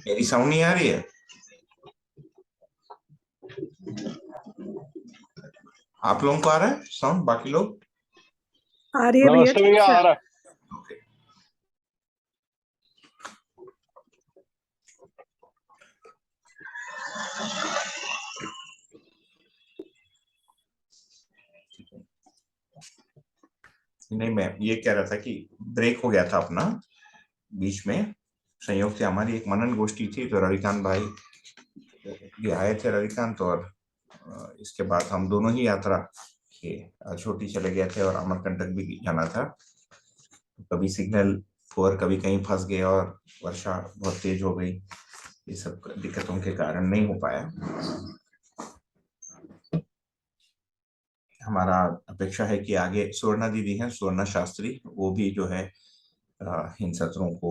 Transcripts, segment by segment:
मेरी साउंड नहीं आ रही है? आप लोगों को आ रहा है साउंड? बाकी लोग? आ रही है भैया, नमस्ते ठीक भैया, से। आ रहा है। ओके। नहीं, मैं ये कह रहा था कि ब्रेक हो गया था अपना बीच में। संयोग से हमारी एक मनन गोष्ठी थी, तो रविकांत भाई ये आए थे, रविकांत, और इसके बाद हम दोनों ही यात्रा के छोटी चले गए थे और अमरकंटक भी जाना था। कभी सिग्नल पुअर, कभी कहीं फंस गए और वर्षा बहुत तेज हो गई। ये सब दिक्कतों के कारण नहीं हो पाया। हमारा अपेक्षा है कि आगे सुवर्णा दीदी हैं, सुवर्णा शास्त्री, वो भी जो है इन सत्रों को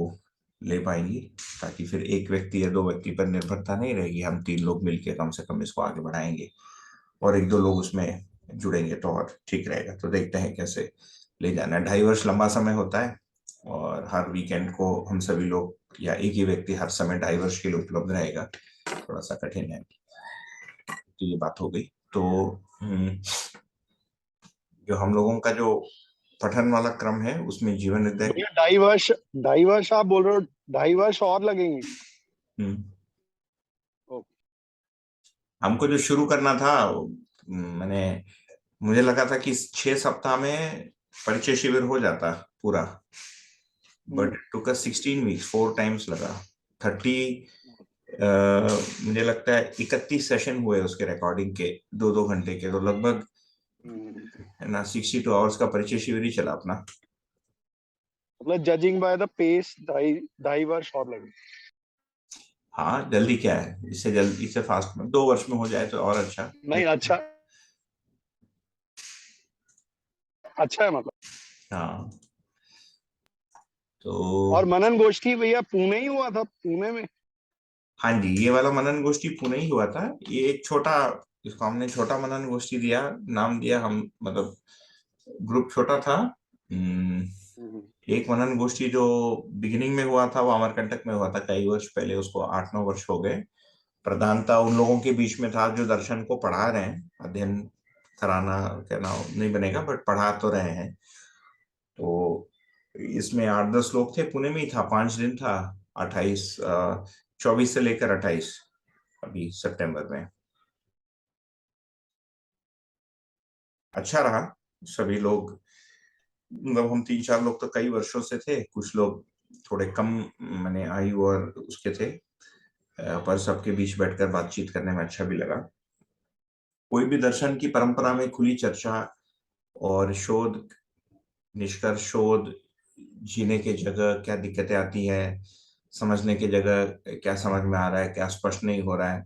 ले पाएंगी, ताकि फिर एक व्यक्ति या दो व्यक्ति पर निर्भरता नहीं रहेगी। हम 3 लोग मिलकर कम से कम इसको आगे बढ़ाएंगे और 1-2 लोग उसमें जुड़ेंगे तो और ठीक रहेगा। तो देखते हैं कैसे ले जाना है। 2.5 वर्ष लंबा समय होता है और हर वीकेंड को हम सभी लोग या एक ही व्यक्ति हर समय 2.5 वर्ष के लिए उपलब्ध रहेगा, थोड़ा सा कठिन है। तो ये बात हो गई। तो जो हम लोगों का जो पठन वाला क्रम है उसमें जीवन हृदय, भैया 2.5 वर्ष आप बोल रहे हो, 2.5 वर्ष और लगेंगे? हमको जो शुरू करना था, मैंने मुझे लगा था कि 6 सप्ताह में परिचय शिविर हो जाता पूरा, बट टुक 16 वीक्स, 4 टाइम्स लगा। 30 मुझे लगता है 31 सेशन हुए उसके रिकॉर्डिंग के, 2-2 घंटे के, तो लगभग है ना 62 आवर्स का परिचय शिविर ही चला अपना। मतलब जजिंग बाय द पेस 2.5 वर्ष और लगेंगे। हाँ, जल्दी क्या है, इससे जल्दी, इससे फास्ट में 2 वर्ष में हो जाए तो और अच्छा। नहीं, अच्छा है मतलब। हाँ, तो और मनन गोष्ठी भैया पुणे ही हुआ था, पुणे में? हाँ जी, ये वाला मनन गोष्ठी पुणे ही हुआ था। ये एक छोटा, इसको हमने छोटा मनन गोष्ठी दिया, नाम दिया हम, मतलब ग्रुप छोटा था। एक मनन गोष्ठी जो बिगिनिंग में हुआ था वो अमरकंटक में हुआ था कई वर्ष पहले, उसको 8-9 वर्ष हो गए। प्रधानता उन लोगों के बीच में था जो दर्शन को पढ़ा रहे हैं, अध्ययन कराना कहना नहीं बनेगा, बट पढ़ा तो रहे हैं। तो इसमें 8-10 लोग थे, पुणे में ही था, 5 दिन था, 24 से लेकर 28 अभी सितंबर में। अच्छा रहा। सभी लोग, मतलब हम 3-4 लोग तो कई वर्षों से थे, कुछ लोग थोड़े कम मैंने आयु और उसके थे, पर सबके बीच बैठकर बातचीत करने में अच्छा भी लगा। कोई भी दर्शन की परंपरा में खुली चर्चा और शोध, निष्कर्ष शोध, जीने के जगह क्या दिक्कतें आती है, समझने की जगह क्या समझ में आ रहा है, क्या स्पष्ट नहीं हो रहा है,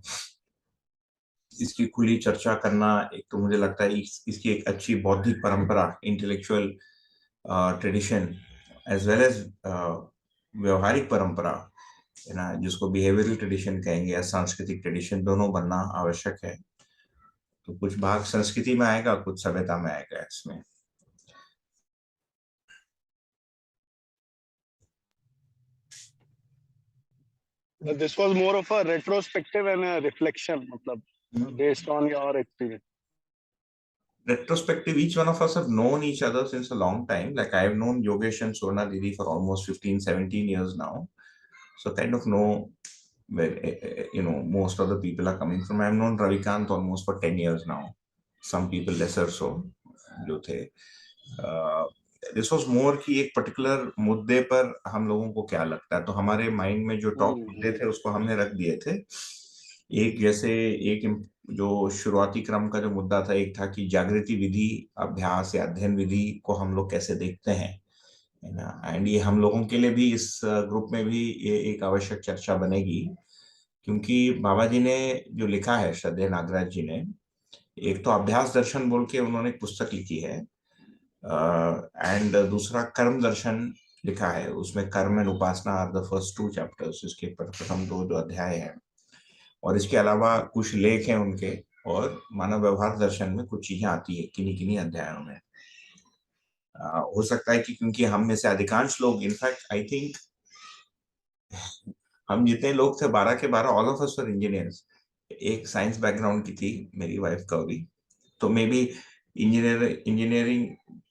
इसकी खुली चर्चा करना, एक तो मुझे लगता है इसकी एक अच्छी बौद्धिक परंपरा, intellectual tradition as well as व्यवहारिक परंपरा है ना, जिसको बिहेवियरल ट्रेडिशन कहेंगे या सांस्कृतिक ट्रेडिशन, दोनों बनना आवश्यक है। तो कुछ भाग संस्कृति में आएगा, कुछ सभ्यता में आएगा इसमें। This was more of a retrospective and a reflection, मतलब based on your experience. Retrospective, each one of us have known each other since a long time. Like I have known Yogesh and Sona Didi for almost 15-17 years now. So kind of know where, most of the people are coming from. I have known Ravikant almost for 10 years now. Some people lesser so, जो थे। This was more कि एक particular मुद्दे पर हम लोगों को क्या लगता है, तो हमारे माइंड में जो टॉप मुद्दे थे उसको हमने रख दिए थे। एक जैसे एक जो शुरुआती क्रम का जो मुद्दा था, एक था कि जागृति विधि, अभ्यास या अध्ययन विधि को हम लोग कैसे देखते हैं, है ना। एंड ये हम लोगों के लिए भी, इस ग्रुप में भी ये एक आवश्यक चर्चा बनेगी, क्योंकि बाबा जी ने जो लिखा है, श्रद्धेय नागराज जी ने, एक तो अभ्यास दर्शन बोल के उन्होंने एक पुस्तक लिखी है, एंड दूसरा कर्म दर्शन लिखा है। उसमें कर्म एंड उपासना आर द फर्स्ट 2 चैप्टर्स, इसके प्रथम 2 जो अध्याय हैं, और इसके अलावा कुछ लेख हैं उनके, और मानव व्यवहार दर्शन में कुछ चीजें आती है किन्हीं किन्हीं अध्यायों में। हो सकता है कि क्योंकि हम में से अधिकांश लोग, इनफैक्ट आई थिंक हम जितने लोग थे 12 के 12 all of us were engineers. एक साइंस बैकग्राउंड की थी मेरी वाइफ का भी, तो मे बी इंजीनियरिंग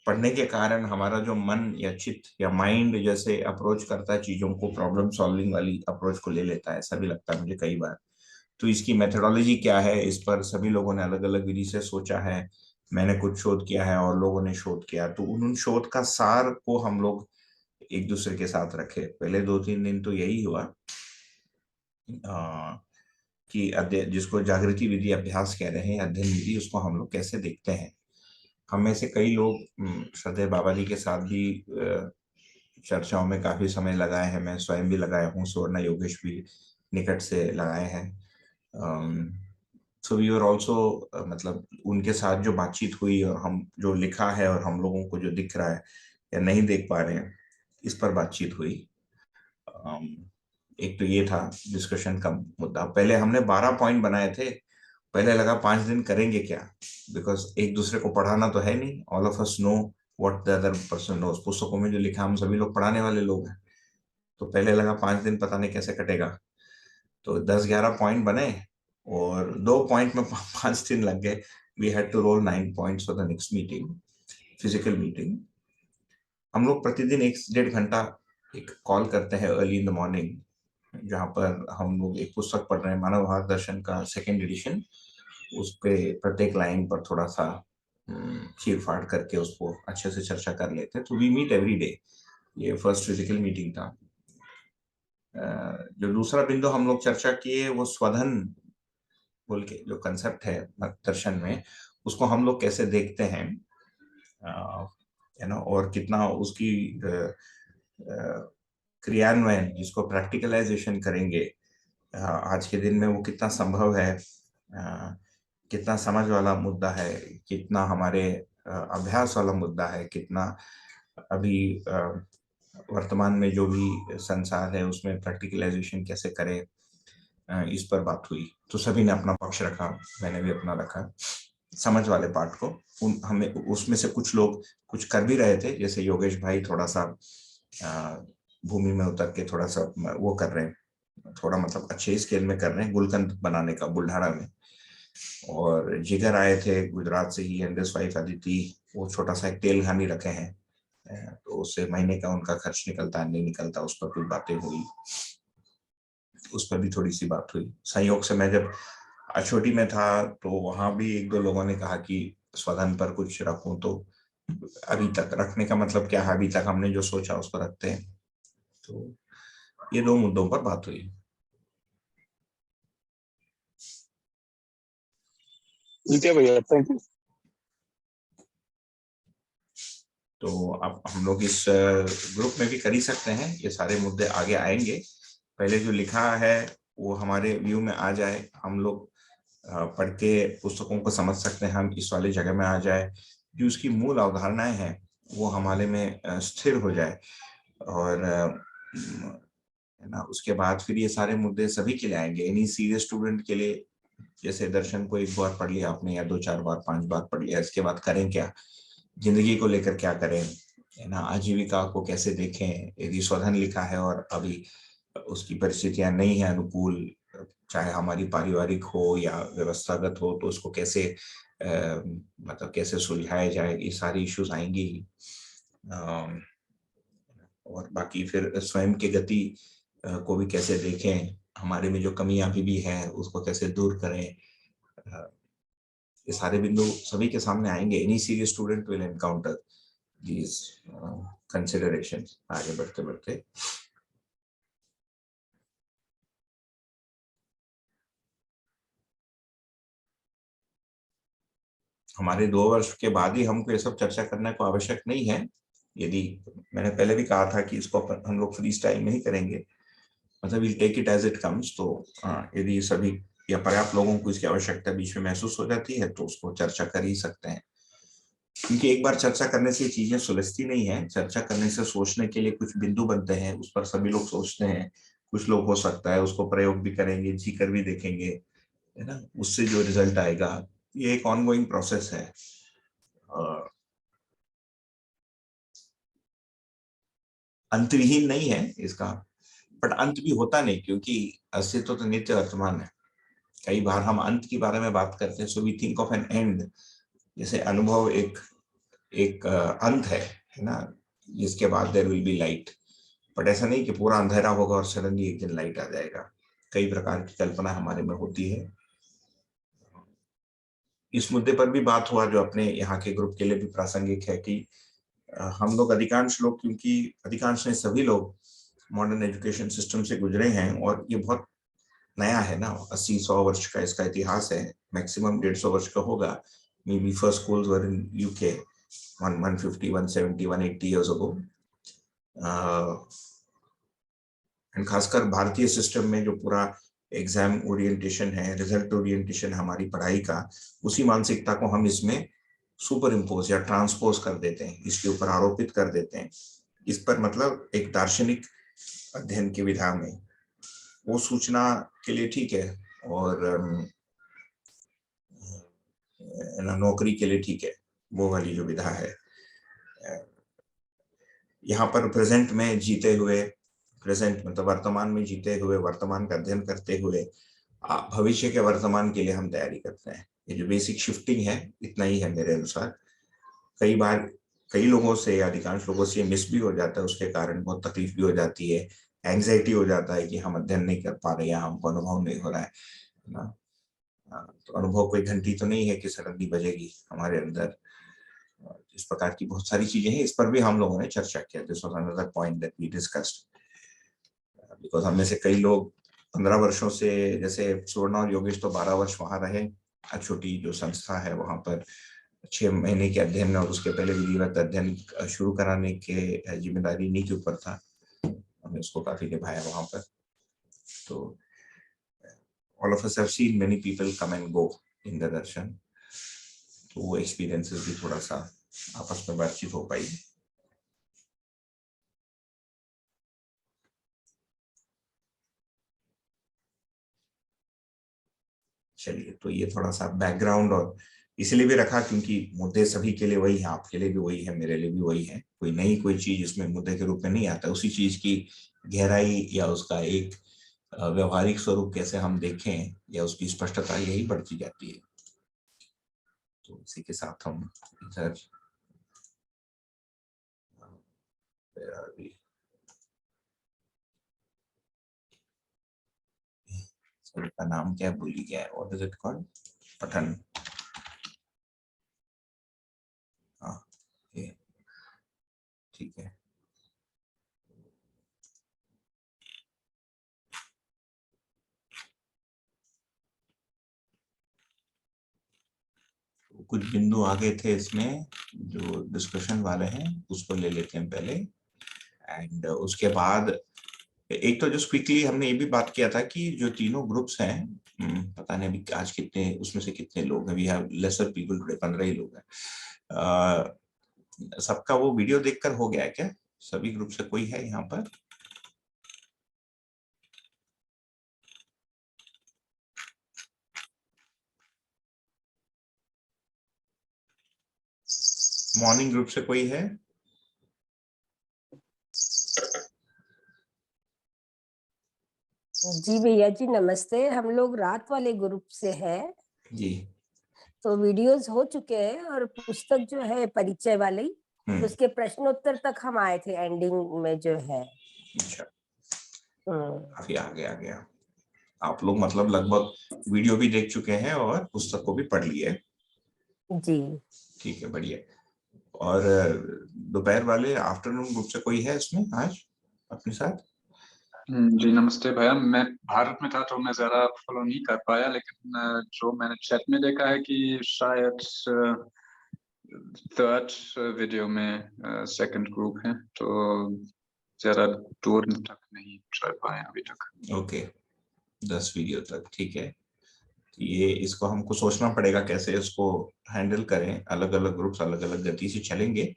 पढ़ने के कारण हमारा जो मन या चित्त या माइंड जैसे अप्रोच करता है चीजों को, प्रॉब्लम सॉल्विंग वाली अप्रोच को ले लेता है, ऐसा भी लगता है मुझे कई बार। तो इसकी मेथोडोलॉजी क्या है, इस पर सभी लोगों ने अलग अलग विधि से सोचा है। मैंने कुछ शोध किया है और लोगों ने शोध किया, तो उन शोध का सार को हम लोग एक दूसरे के साथ रखे। पहले 2-3 दिन तो यही हुआ कि अध्ययन, जिसको जागृति विधि अभ्यास कह रहे हैं, अध्ययन विधि, उसको हम लोग कैसे देखते हैं। हम में से कई लोग श्रद्धेय बाबा जी के साथ भी चर्चाओं में काफी समय लगाए हैं। मैं स्वयं भी लगाया हूँ, सुवर्णा योगेश भी निकट से लगाए हैं। सो वी आर ऑल्सो, मतलब उनके साथ जो बातचीत हुई और हम जो लिखा है और हम लोगों को जो दिख रहा है या नहीं देख पा रहे हैं, इस पर बातचीत हुई। एक तो ये था डिस्कशन का मुद्दा। पहले हमने 12 पॉइंट बनाए थे। पहले लगा 5 दिन करेंगे क्या, बिकॉज एक दूसरे को पढ़ाना तो है नहीं। All of us know what the other person knows. पुस्तकों में जो लिखा, हम सभी लोग पढ़ाने वाले लोग हैं। तो पहले लगा 5 दिन पता नहीं कैसे कटेगा, तो 10-11 पॉइंट बने और 2 पॉइंट में 5 दिन लग गए। We had to roll 9 points for the next meeting, physical meeting. हम लोग प्रतिदिन 1 से 1.5 घंटा एक कॉल करते हैं अर्ली इन द मॉर्निंग, जहाँ पर हम लोग एक पुस्तक पढ़ रहे हैं, मानव भाग दर्शन का 2nd एडिशन। उस पे प्रत्येक लाइन पर थोड़ा सा चीर फाड़ करके उसको अच्छे से चर्चा कर लेते हैं। तो वी मीट एवरी डे। ये फर्स्ट फिजिकल मीटिंग था। जो दूसरा बिंदु हम लोग चर्चा किए वो स्वधन बोल के जो कंसेप्ट है दर्शन में, उसको हम लोग कैसे देखते हैं, है ना, और कितना उसकी क्रियान्वयन, जिसको प्रैक्टिकलाइजेशन करेंगे आज के दिन में, वो कितना संभव है, कितना समझ वाला मुद्दा है, कितना हमारे अभ्यास वाला मुद्दा है, कितना अभी वर्तमान में जो भी संसार है उसमें प्रैक्टिकलाइजेशन कैसे करें, इस पर बात हुई। तो सभी ने अपना पक्ष रखा, मैंने भी अपना रखा समझ वाले पार्ट को। हमें उसमें से कुछ लोग कुछ कर भी रहे थे, जैसे योगेश भाई थोड़ा सा भूमि में उतर के थोड़ा सा वो कर रहे हैं, थोड़ा मतलब अच्छे स्केल में कर रहे हैं, गुलकंद बनाने का बुल्ढाना में। और जिगर आए थे गुजरात से ही, एंड वाइफ अदिति, वो छोटा सा एक तेल घानी रखे हैं, तो उससे महीने का उनका खर्च निकलता है नहीं निकलता, उस पर कुछ बातें हुई। उस पर भी थोड़ी सी बात हुई। संयोग से मैं जब अछोटी में था तो वहां भी 1-2 लोगों ने कहा कि स्वधन पर कुछ रखूं, तो अभी तक रखने का मतलब क्या है, अभी तक हमने जो सोचा उस पर रखते हैं। तो ये 2 मुद्दों पर बात हुई। ठीक है भैया, थैंक यू। तो अब हम लोग इस ग्रुप में भी कर ही सकते हैं, ये सारे मुद्दे आगे आएंगे। पहले जो लिखा है वो हमारे व्यू में आ जाए, हम लोग पढ़ के पुस्तकों को समझ सकते हैं, हम इस वाली जगह में आ जाए, जो उसकी मूल अवधारणाएं हैं वो हमारे में स्थिर हो जाए। और है ना, उसके बाद फिर ये सारे मुद्दे सभी के लिए आएंगे। एनी सीरियस स्टूडेंट के लिए, जैसे दर्शन को एक बार पढ़ लिया आपने या 2-4 बार 5 बार पढ़ लिया, इसके बाद करें क्या, जिंदगी को लेकर क्या करें, है ना, आजीविका को कैसे देखें। यदि स्वधन लिखा है और अभी उसकी परिस्थितियां नहीं है अनुकूल, चाहे हमारी पारिवारिक हो या व्यवस्थागत हो, तो उसको कैसे मतलब कैसे सुलझाया जाए, ये सारी इश्यूज आएंगी। और बाकी फिर स्वयं की गति को भी कैसे देखें, हमारे में जो कमियां अभी भी है उसको कैसे दूर करें। ये सारे बिंदु सभी के सामने आएंगे। Any serious student will encounter these considerations आगे बढ़ते बढ़ते। हमारे 2 वर्ष के बाद ही हमको ये सब चर्चा करने को आवश्यक नहीं है। यदि, मैंने पहले भी कहा था कि इसको हम लोग फ्री स्टाइल में ही करेंगे, मतलब will take it as it comes. तो यदि सभी या पर्याप्त लोगों को इसकी आवश्यकता बीच में महसूस हो जाती है तो उसको चर्चा कर ही सकते हैं। क्योंकि एक बार चर्चा करने से चीजें सुलझती नहीं है। चर्चा करने से सोचने के लिए कुछ बिंदु बनते हैं, उस पर सभी लोग सोचते हैं। कुछ लोग हो सकता है उसको प्रयोग भी करेंगे, जी कर भी देखेंगे, है ना, उससे जो रिजल्ट आएगा, ये एक ऑनगोइंग प्रोसेस है। अंतविहीन नहीं है इसका, बट अंत भी होता नहीं, क्योंकि अस्तित्व तो नित्य वर्तमान है। कई बार हम अंत के बारे में बात करते हैं, so we think of an end, जैसे अनुभव एक एक अंत है ना, जिसके बाद there will be light. But ऐसा नहीं कि पूरा अंधेरा होगा और सडनली एक दिन लाइट आ जाएगा। कई प्रकार की कल्पना हमारे में होती है। इस मुद्दे पर भी बात हुआ जो अपने यहाँ के ग्रुप के लिए भी प्रासंगिक है कि हम लोग अधिकांश लोग, क्योंकि अधिकांश नहीं सभी लोग मॉडर्न एजुकेशन सिस्टम से गुजरे हैं, और ये बहुत नया है ना, 80-100 वर्ष का इसका इतिहास है, मैक्सिमम 150 वर्ष का होगा। May be first schools were in UK 150, 170, 180 years ago। And खासकर भारतीय सिस्टम में जो पूरा एग्जाम ओरिएंटेशन है, रिजल्ट ओरिएंटेशन हमारी पढ़ाई का, उसी मानसिकता को हम इसमें सुपर इम्पोज या ट्रांसपोज कर देते हैं, इसके ऊपर आरोपित कर देते हैं। इस पर मतलब एक दार्शनिक अध्ययन की विधा में वो सूचना के लिए ठीक है, और नौकरी के लिए ठीक है, वो वाली जो विधा है। यहाँ पर प्रेजेंट में जीते हुए, प्रेजेंट मतलब वर्तमान में जीते हुए, वर्तमान का अध्ययन करते हुए भविष्य के वर्तमान के लिए हम तैयारी करते हैं। ये जो बेसिक शिफ्टिंग है, इतना ही है मेरे अनुसार। कई बार कई लोगों से, अधिकांश लोगों से मिस भी हो जाता है, उसके कारण बहुत तकलीफ भी हो जाती है, एंग्जाइटी हो जाता है कि हम अध्ययन नहीं कर पा रहे हैं, हमको अनुभव नहीं हो रहा है ना। तो अनुभव कोई घंटी तो नहीं है कि सडनली बजेगी हमारे अंदर। इस प्रकार की बहुत सारी चीजें हैं, इस पर भी हम लोगों ने चर्चा किया। This was another point that we discussed, because हम में से कई लोग 15 वर्षों से, जैसे सुवर्णा और योगेश तो 12 वर्ष वहां रहे, छोटी जो संस्था है वहां पर 6 महीने के अध्ययन और उसके पहले विधिवत अध्ययन शुरू कराने के जिम्मेदारी इन्हीं के ऊपर था, हमने उसको काफी निभाया वहां पर। तो all of us have seen many people come and go in the दर्शन, तो वो एक्सपीरियंसेस भी थोड़ा सा आपस में बातचीत हो पाई। चलिए, तो ये थोड़ा सा बैकग्राउंड, और इसलिए भी रखा क्योंकि मुद्दे सभी के लिए वही है, आपके लिए भी वही है, मेरे लिए भी वही है। कोई नई कोई चीज इसमें मुद्दे के रूप में नहीं आता, उसी चीज की गहराई या उसका एक व्यवहारिक स्वरूप कैसे हम देखें या उसकी स्पष्टता, यही बढ़ती जाती है। तो इसी के साथ हम इधर का नाम क्या भूल गया है, व्हाट इज इट कॉल्ड, पठन। हाँ, ये ठीक है। कुछ बिंदु आगे थे इसमें जो डिस्कशन वाले हैं, उसको ले लेते हैं पहले। एंड उसके बाद एक तो जस्ट क्विकली हमने ये भी बात किया था कि जो तीनों ग्रुप्स हैं, पता नहीं अभी आज कितने उसमें से कितने लोग हैं, we have lesser people today, 15 ही लोग हैं। सबका वो वीडियो देखकर हो गया है क्या? सभी ग्रुप से कोई है यहाँ पर? मॉर्निंग ग्रुप से कोई है? जी भैया जी नमस्ते, हम लोग रात वाले ग्रुप से हैं। जी। तो वीडियोस हो चुके हैं और पुस्तक जो है परिचय वाली, उसके प्रश्नोत्तर तक हम आए थे, एंडिंग में जो है। अच्छा, हम्म, काफी आगे आ गया। आप लोग मतलब लगभग वीडियो भी देख चुके हैं और पुस्तक को भी पढ़ लिए। जी ठीक है, बढ़िया। और दोपहर वाले आफ्टरनून ग्रुप से कोई है इसमें आज अपने साथ? जी नमस्ते भैया, मैं भारत में था तो मैं ज्यादा फॉलो नहीं कर पाया, लेकिन जो मैंने चैट में देखा है कि शायद थर्ड वीडियो में सेकंड ग्रुप है, तो ज्यादा दूर तक नहीं चल पाए अभी तक। ओके, 10 वीडियो तक, ठीक है। ये इसको हमको सोचना पड़ेगा कैसे इसको हैंडल करें। अलग अलग ग्रुप्स अलग अलग गति से चलेंगे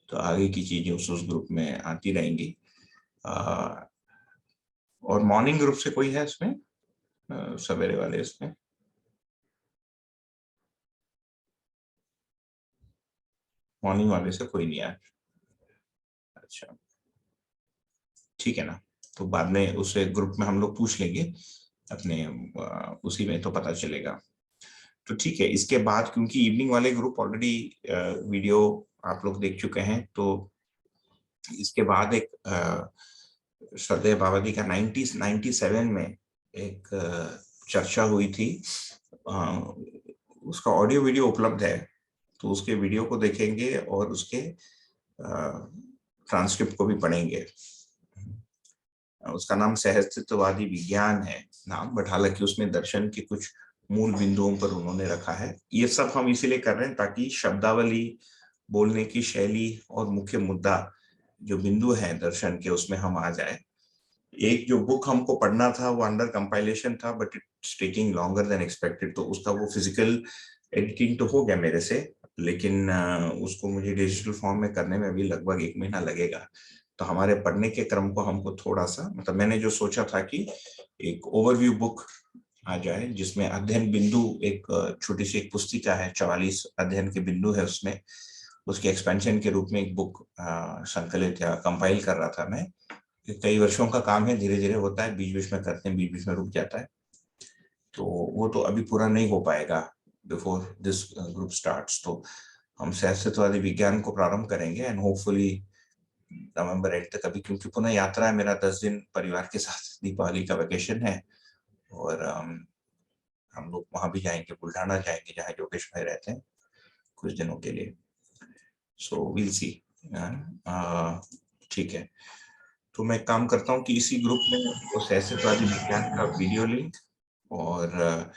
तो आगे की चीजें उस ग्रुप में आती रहेंगी। और मॉर्निंग ग्रुप से कोई है इसमें, सवेरे वाले इसमें? मॉर्निंग वाले से कोई नहीं है? अच्छा, ठीक है ना। तो बाद में उसे ग्रुप में हम लोग पूछ लेंगे अपने, उसी में तो पता चलेगा। तो ठीक है, इसके बाद क्योंकि इवनिंग वाले ग्रुप ऑलरेडी वीडियो आप लोग देख चुके हैं, तो इसके बाद एक श्रद्धेय बाबाजी का 1997 में एक चर्चा हुई थी, उसका ऑडियो वीडियो उपलब्ध है, तो उसके वीडियो को देखेंगे और उसके ट्रांसक्रिप्ट को भी पढ़ेंगे। उसका नाम सहअस्तित्ववादी विज्ञान है नाम, बट हालांकि उसमें दर्शन के कुछ मूल बिंदुओं पर उन्होंने रखा है। ये सब हम इसीलिए कर रहे हैं ताकि शब्दावली, बोलने की शैली और मुख्य मुद्दा जो बिंदु है दर्शन के, उसमें हम आ जाए। एक जो बुक हमको पढ़ना था वो अंडर कंपाइलेशन था, but it's taking longer than expected, तो उसका वो फिजिकल एडिटिंग तो हो गया मेरे से, लेकिन उसको मुझे डिजिटल फॉर्म में करने में भी लगभग 1 महीना लगेगा। तो हमारे पढ़ने के क्रम को हमको थोड़ा सा, मतलब मैंने जो सोचा था कि एक ओवरव्यू बुक आ जाए जिसमें अध्ययन बिंदु, एक छोटी सी एक पुस्तिका है, 44 अध्ययन के बिंदु है उसमें, उसके एक्सपेंशन के रूप में एक बुक संकलित या कंपाइल कर रहा था मैं। कई वर्षों का काम है, धीरे धीरे होता है, बीच बीच में करते हैं, बीच बीच में रुक जाता है, तो वो तो अभी पूरा नहीं हो पाएगा बिफोर दिस ग्रुप स्टार्ट्स। तो हम सहअस्तित्ववादी विज्ञान को प्रारंभ करेंगे एंड होपफुली नवंबर एंड तक, अभी क्योंकि पुनः यात्रा है मेरा 10 दिन परिवार के साथ, दीपावली का वेकेशन है, और हम लोग वहां भी जाएंगे, बुल्ढाना जाएंगे जहाँ योगेश भाई रहते हैं कुछ दिनों के लिए। So will see. ठीक है, तो मैं काम करता हूँ कि इसी ग्रुप में वो सहअस्तित्ववादी विज्ञान का वीडियो लिंक और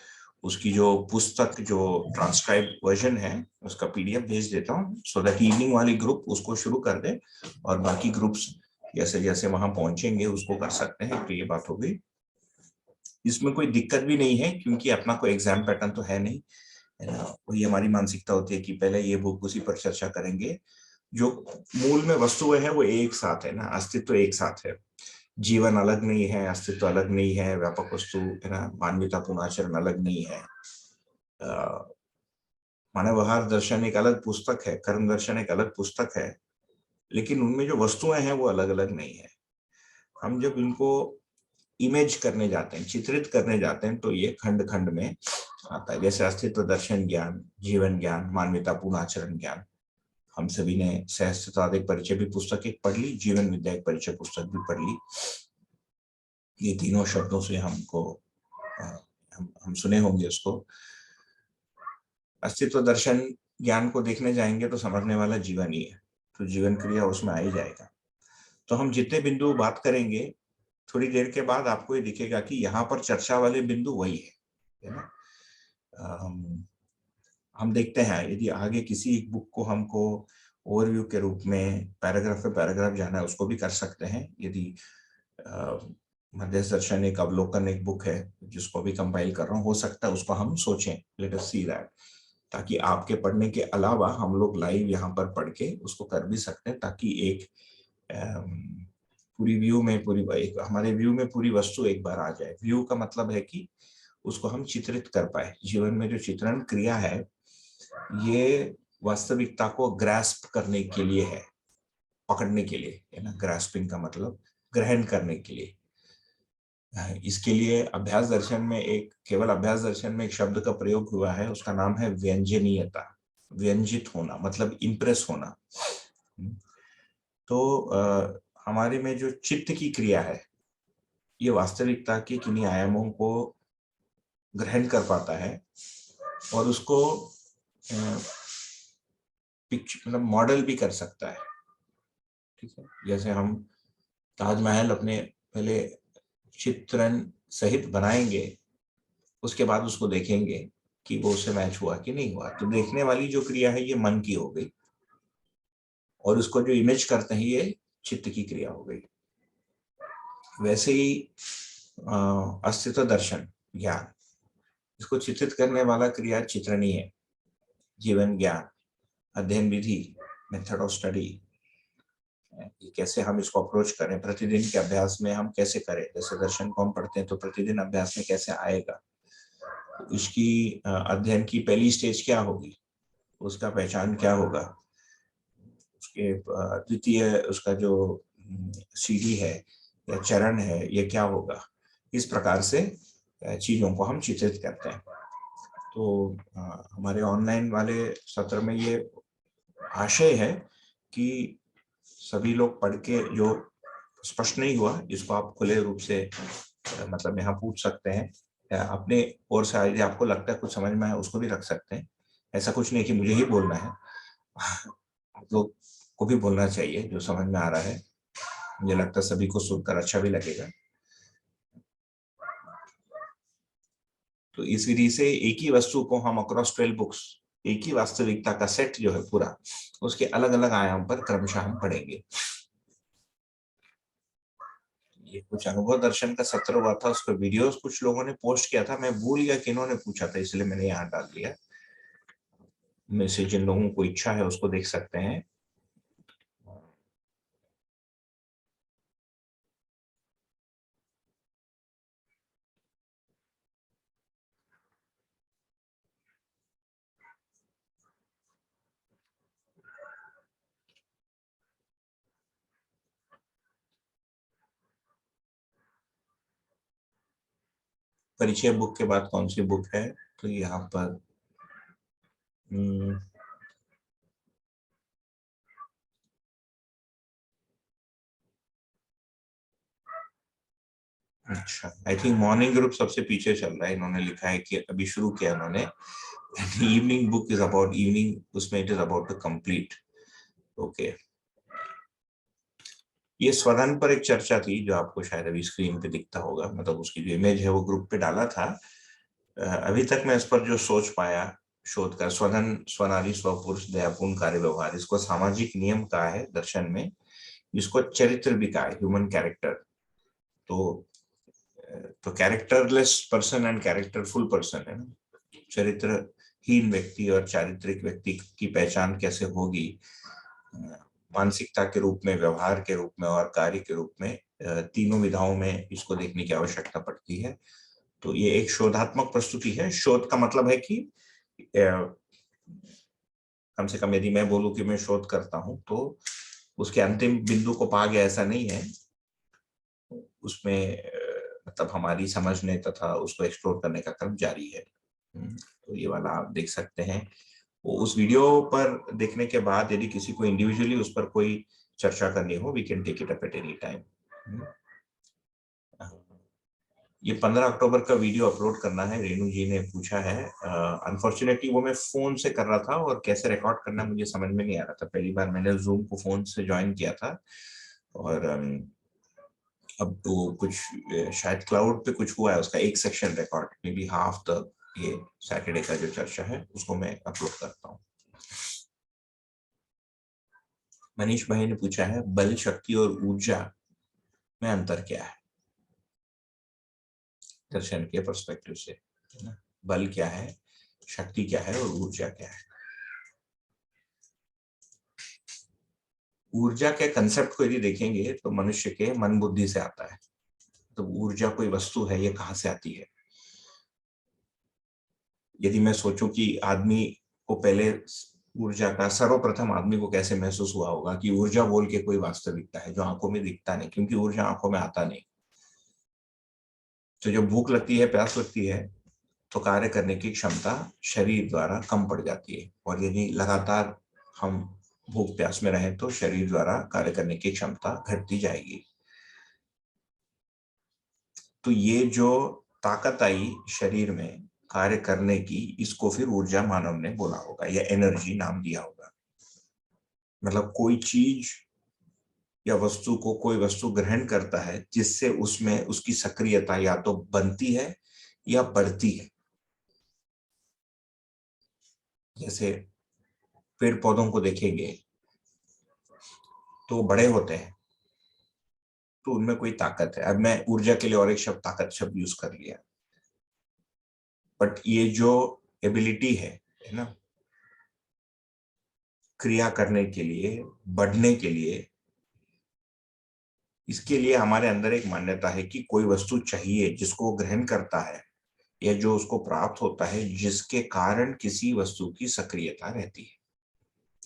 उसकी जो पुस्तक जो ट्रांसक्राइब वर्जन है उसका PDF भेज देता हूँ, सो दैट इवनिंग वाली ग्रुप उसको शुरू कर दे और बाकी ग्रुप्स जैसे जैसे वहां पहुंचेंगे उसको कर सकते हैं। तो ये बात हो गई, इसमें कोई दिक्कत भी नहीं है क्योंकि अपना कोई एग्जाम पैटर्न तो है नहीं, है ना। वही हमारी मानसिकता होती है कि पहले ये बुक, उसी पर चर्चा करेंगे। जो मूल में वस्तुएं है वो एक साथ है ना, अस्तित्व एक साथ है, जीवन अलग नहीं है, अस्तित्व अलग नहीं है, व्यापक वस्तु है ना, मानवीयता पूर्णाचरण अलग नहीं है। मानव व्यवहार दर्शन एक अलग पुस्तक है, कर्म दर्शन एक अलग पुस्तक है, लेकिन उनमें जो वस्तुएं हैं वो अलग अलग नहीं है। हम जब इनको इमेज करने जाते हैं, चित्रित करने जाते हैं, तो ये खंड खंड में आता है, जैसे अस्तित्व दर्शन ज्ञान, जीवन ज्ञान, मानवीयता पूर्ण आचरण ज्ञान। हम सभी ने सहअस्तित्ववाद एक परिचय भी पुस्तक एक पढ़ ली, जीवन विद्या एक परिचय पुस्तक भी पढ़ ली। ये तीनों शब्दों से हमको हम सुने होंगे उसको। अस्तित्व दर्शन ज्ञान को देखने जाएंगे तो समझने वाला जीवन ही है, तो जीवन क्रिया उसमें आ ही जाएगा। तो हम जितने बिंदु बात करेंगे, थोड़ी देर के बाद आपको ये दिखेगा कि यहाँ पर चर्चा वाले बिंदु वही है ना। हम देखते हैं यदि आगे किसी एक बुक को हमको ओवरव्यू के रूप में पैराग्राफ पे पैराग्राफ जाना है, उसको भी कर सकते हैं। यदि मध्यस्थ दर्शन एक अवलोकन एक बुक है जिसको भी कंपाइल कर रहा हूँ, हो सकता है उसको हम सोचें, लेट अस सी दैट, ताकि आपके पढ़ने के अलावा हम लोग लाइव यहाँ पर पढ़ के उसको कर भी सकते हैं, ताकि एक पूरी व्यू में एक हमारे व्यू में पूरी वस्तु एक बार आ जाए। व्यू का मतलब है कि उसको हम चित्रित कर पाए। जीवन में जो चित्रण क्रिया है ये वास्तविकता को ग्रास्प करने के लिए है, पकड़ने के लिए है ना। ग्रास्पिंग का मतलब ग्रहण करने के लिए। इसके लिए अभ्यास दर्शन में केवल अभ्यास दर्शन में एक शब्द का प्रयोग हुआ है, उसका नाम है व्यंजनीयता। व्यंजित होना मतलब इम्प्रेस होना। तो हमारे में जो चित्त की क्रिया है ये वास्तविकता के किन्हीं आयामों को ग्रहण कर पाता है और उसको मतलब मॉडल भी कर सकता है। ठीक है, जैसे हम ताजमहल अपने पहले चित्रण सहित बनाएंगे, उसके बाद उसको देखेंगे कि वो उससे मैच हुआ कि नहीं हुआ। तो देखने वाली जो क्रिया है ये मन की हो गई और उसको जो इमेज करते हैं ये चित्त की क्रिया हो गई। वैसे ही अस्तित्व दर्शन ज्ञान, इसको चित्रित करने वाला क्रिया चित्रणी है। जीवन ज्ञान, अध्ययन विधि, मेथड ऑफ स्टडी, कैसे हम इसको अप्रोच करें, प्रतिदिन के अभ्यास में हम कैसे करें। जैसे दर्शन को हम पढ़ते हैं तो प्रतिदिन अभ्यास में कैसे आएगा, इसकी अध्ययन की पहली स्टेज क्या होगी, उसका पहचान क्या होगा, उसके द्वितीय उसका जो सीढ़ी है या चरण है, ये क्या होगा, इस प्रकार से चीजों को हम चित्रित करते हैं। तो हमारे ऑनलाइन वाले सत्र में ये आशय है कि सभी लोग पढ़ के जो स्पष्ट नहीं हुआ इसको आप खुले रूप से मतलब यहाँ पूछ सकते हैं, अपने ओर से यदि आपको लगता है कुछ समझ में आया उसको भी रख सकते हैं। ऐसा कुछ नहीं कि मुझे ही बोलना है, आप लोग को भी बोलना चाहिए जो समझ में आ रहा है। मुझे लगता है सभी को सुनकर अच्छा भी लगेगा। तो इस विधि से एक ही वस्तु को हम अक्रॉस 12 बुक्स, एक ही वास्तविकता का सेट जो है पूरा, उसके अलग अलग आयाम पर क्रमशः हम पढ़ेंगे। ये कुछ अनुभव दर्शन का सत्र हुआ था, उसका वीडियोस कुछ लोगों ने पोस्ट किया था, मैं भूल गया कि इन्होंने पूछा था, इसलिए मैंने यहाँ डाल दिया। में से जिन लोगों को इच्छा है उसको देख सकते हैं। परिचय बुक के बाद कौन सी बुक है, तो यहाँ पर अच्छा, आई थिंक मॉर्निंग ग्रुप सबसे पीछे चल रहा है। इन्होंने लिखा है कि अभी शुरू किया इन्होंने, evening book is about evening, उसमें it is about to complete. Okay, ये स्वधन पर एक चर्चा थी जो आपको शायद अभी स्क्रीन पे दिखता होगा, मतलब उसकी जो इमेज है वो ग्रुप पे डाला था। अभी तक मैं इस पर जो सोच पाया शोध कर, स्वधन स्वनारी स्वपुरुष दयापूर्ण कार्य व्यवहार, इसको सामाजिक नियम कहा है दर्शन में, इसको चरित्र भी कहा है, ह्यूमन कैरेक्टर। तो कैरेक्टरलेस पर्सन एंड कैरेक्टरफुल पर्सन है ना, चरित्रहीन व्यक्ति और चारित्रिक व्यक्ति की पहचान कैसे होगी, मानसिकता के रूप में, व्यवहार के रूप में और कार्य के रूप में, तीनों विधाओं में इसको देखने की आवश्यकता पड़ती है। तो ये एक शोधात्मक प्रस्तुति है। शोध का मतलब है कि कम से कम यदि मैं बोलूं कि मैं शोध करता हूं तो उसके अंतिम बिंदु को पा गया ऐसा नहीं है, उसमें मतलब हमारी समझने तथा उसको एक्सप्लोर करने का क्रम जारी है। तो ये वाला आप देख सकते हैं। वो उस वीडियो पर देखने के बाद यदि किसी को इंडिविजुअली उस पर कोई चर्चा करनी हो, we can take it up at any time. ये 15 अक्टूबर का वीडियो अपलोड करना है, रेणु जी ने पूछा है। अनफॉर्चुनेटली वो मैं फोन से कर रहा था और कैसे रिकॉर्ड करना मुझे समझ में नहीं आ रहा था। पहली बार मैंने जूम को फोन से ज्वाइन किया था और अब तो कुछ शायद क्लाउड पे कुछ हुआ है, उसका एक section record, may be half the ये सैटरडे का जो चर्चा है उसको मैं अपलोड करता हूँ। मनीष भाई ने पूछा है बल, शक्ति और ऊर्जा में अंतर क्या है दर्शन के पर्सपेक्टिव से, है ना? बल क्या है, शक्ति क्या है और ऊर्जा क्या है। ऊर्जा के कंसेप्ट को यदि देखेंगे तो मनुष्य के मन बुद्धि से आता है। तो ऊर्जा कोई वस्तु है, ये कहाँ से आती है? यदि मैं सोचूं कि आदमी को पहले ऊर्जा का सर्वप्रथम आदमी को कैसे महसूस हुआ होगा कि ऊर्जा बोल के कोई वास्तविकता है जो आंखों में दिखता नहीं, क्योंकि ऊर्जा आंखों में आता नहीं। तो जब भूख लगती है, प्यास लगती है, तो कार्य करने की क्षमता शरीर द्वारा कम पड़ जाती है, और यदि लगातार हम भूख प्यास में रहें तो शरीर द्वारा कार्य करने की क्षमता घटती जाएगी। तो ये जो ताकत आई शरीर में कार्य करने की, इसको फिर ऊर्जा मानव ने बोला होगा या एनर्जी नाम दिया होगा। मतलब कोई चीज या वस्तु को कोई वस्तु ग्रहण करता है जिससे उसमें उसकी सक्रियता या तो बनती है या बढ़ती है। जैसे पेड़ पौधों को देखेंगे तो बड़े होते हैं तो उनमें कोई ताकत है। अब मैं ऊर्जा के लिए और एक शब्द ताकत शब्द यूज कर लिया, बट ये जो एबिलिटी है ना, क्रिया करने के लिए, बढ़ने के लिए, इसके लिए हमारे अंदर एक मान्यता है कि कोई वस्तु चाहिए जिसको ग्रहण करता है या जो उसको प्राप्त होता है, जिसके कारण किसी वस्तु की सक्रियता रहती है।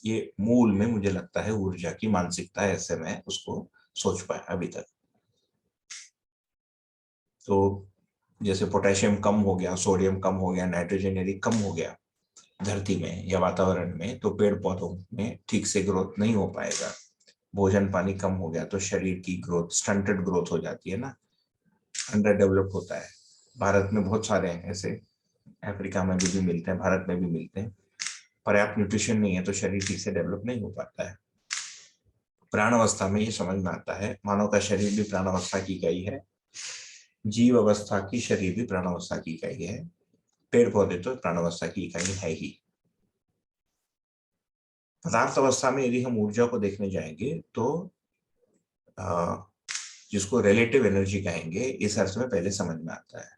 ये मूल में मुझे लगता है ऊर्जा की मानसिकता है, ऐसे मैं उसको सोच पाया अभी तक। तो जैसे पोटेशियम कम हो गया, सोडियम कम हो गया, नाइट्रोजन यदि कम हो गया धरती में या वातावरण में, तो पेड़ पौधों में ठीक से ग्रोथ नहीं हो पाएगा। भोजन पानी कम हो गया तो शरीर की ग्रोथ स्टंटेड ग्रोथ हो जाती है ना, अंडर डेवलप्ड होता है। भारत में बहुत सारे हैं ऐसे, अफ्रीका में भी मिलते हैं, भारत में भी मिलते हैं। पर्याप्त न्यूट्रिशन नहीं है तो शरीर ठीक से डेवलप नहीं हो पाता है। प्राण अवस्था में ये समझ में आता है, मानव का शरीर भी प्राण अवस्था की इकाई है, जीव अवस्था की शरीर भी प्राण अवस्था की इकाई है, पेड़ पौधे तो प्राण अवस्था की इकाई है ही। पदार्थ अवस्था में यदि हम ऊर्जा को देखने जाएंगे तो जिसको रिलेटिव एनर्जी कहेंगे, इस अर्थ में पहले समझ में आता है।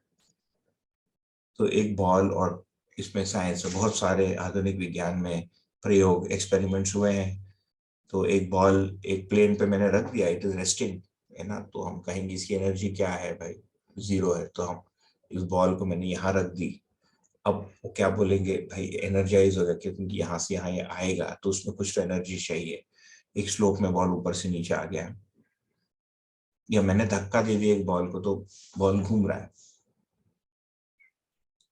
तो एक बॉल, और इसमें साइंस में बहुत सारे आधुनिक विज्ञान में प्रयोग एक्सपेरिमेंट्स हुए हैं। तो एक बॉल एक प्लेन पे मैंने रख दिया, इट इज रेस्टिंग, है ना, तो हम कहेंगे इसकी एनर्जी क्या है भाई, 0 है। तो हम इस बॉल को मैंने यहाँ रख दी, अब वो क्या बोलेंगे भाई एनर्जाइज हो गया, क्योंकि यहाँ से यहाँ ये आएगा तो उसमें कुछ तो एनर्जी चाहिए। एक स्लोप में बॉल ऊपर से नीचे आ गया, या मैंने धक्का दे दिया एक बॉल को तो बॉल घूम रहा है।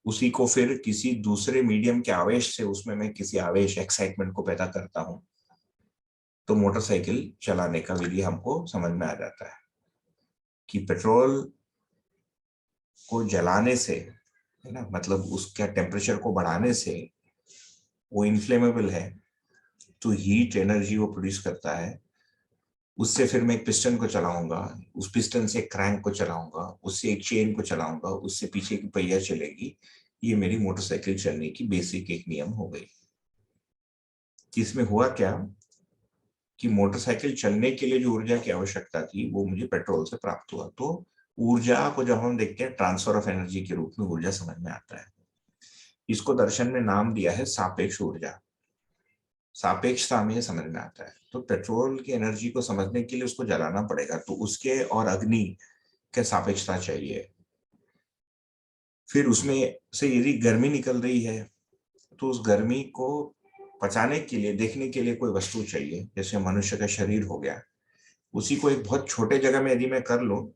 उसी को फिर किसी दूसरे मीडियम के आवेश से, उसमें मैं किसी आवेश एक्साइटमेंट को पैदा करता हूं, तो मोटरसाइकिल चलाने का विधि हमको समझ में आ जाता है कि पेट्रोल को जलाने से, है ना, मतलब उसका टेम्परेचर को बढ़ाने से वो इन्फ्लेमेबल है, तो हीट एनर्जी वो प्रोड्यूस करता है। उससे फिर मैं एक पिस्टन को चलाऊंगा, उस पिस्टन से एक क्रैंक को चलाऊंगा, उससे एक चेन को चलाऊंगा, उससे पीछे की पहिया चलेगी। ये मेरी मोटरसाइकिल चलने की बेसिक एक नियम हो गई। इसमें हुआ क्या कि मोटरसाइकिल चलने के लिए जो ऊर्जा की आवश्यकता थी वो मुझे पेट्रोल से प्राप्त हुआ। तो ऊर्जा को जब हम देखते हैं ट्रांसफर ऑफ एनर्जी के रूप में ऊर्जा समझ में आता है। इसको दर्शन में नाम दिया है सापेक्ष ऊर्जा। सापेक्षता में समझ में आता है। तो पेट्रोल की एनर्जी को समझने के लिए उसको जलाना पड़ेगा, तो उसके और अग्नि के सापेक्षता चाहिए। फिर उसमें से यदि गर्मी निकल रही है तो उस गर्मी को पचाने के लिए, देखने के लिए कोई वस्तु चाहिए, जैसे मनुष्य का शरीर हो गया। उसी को एक बहुत छोटे जगह में यदि मैं कर लूं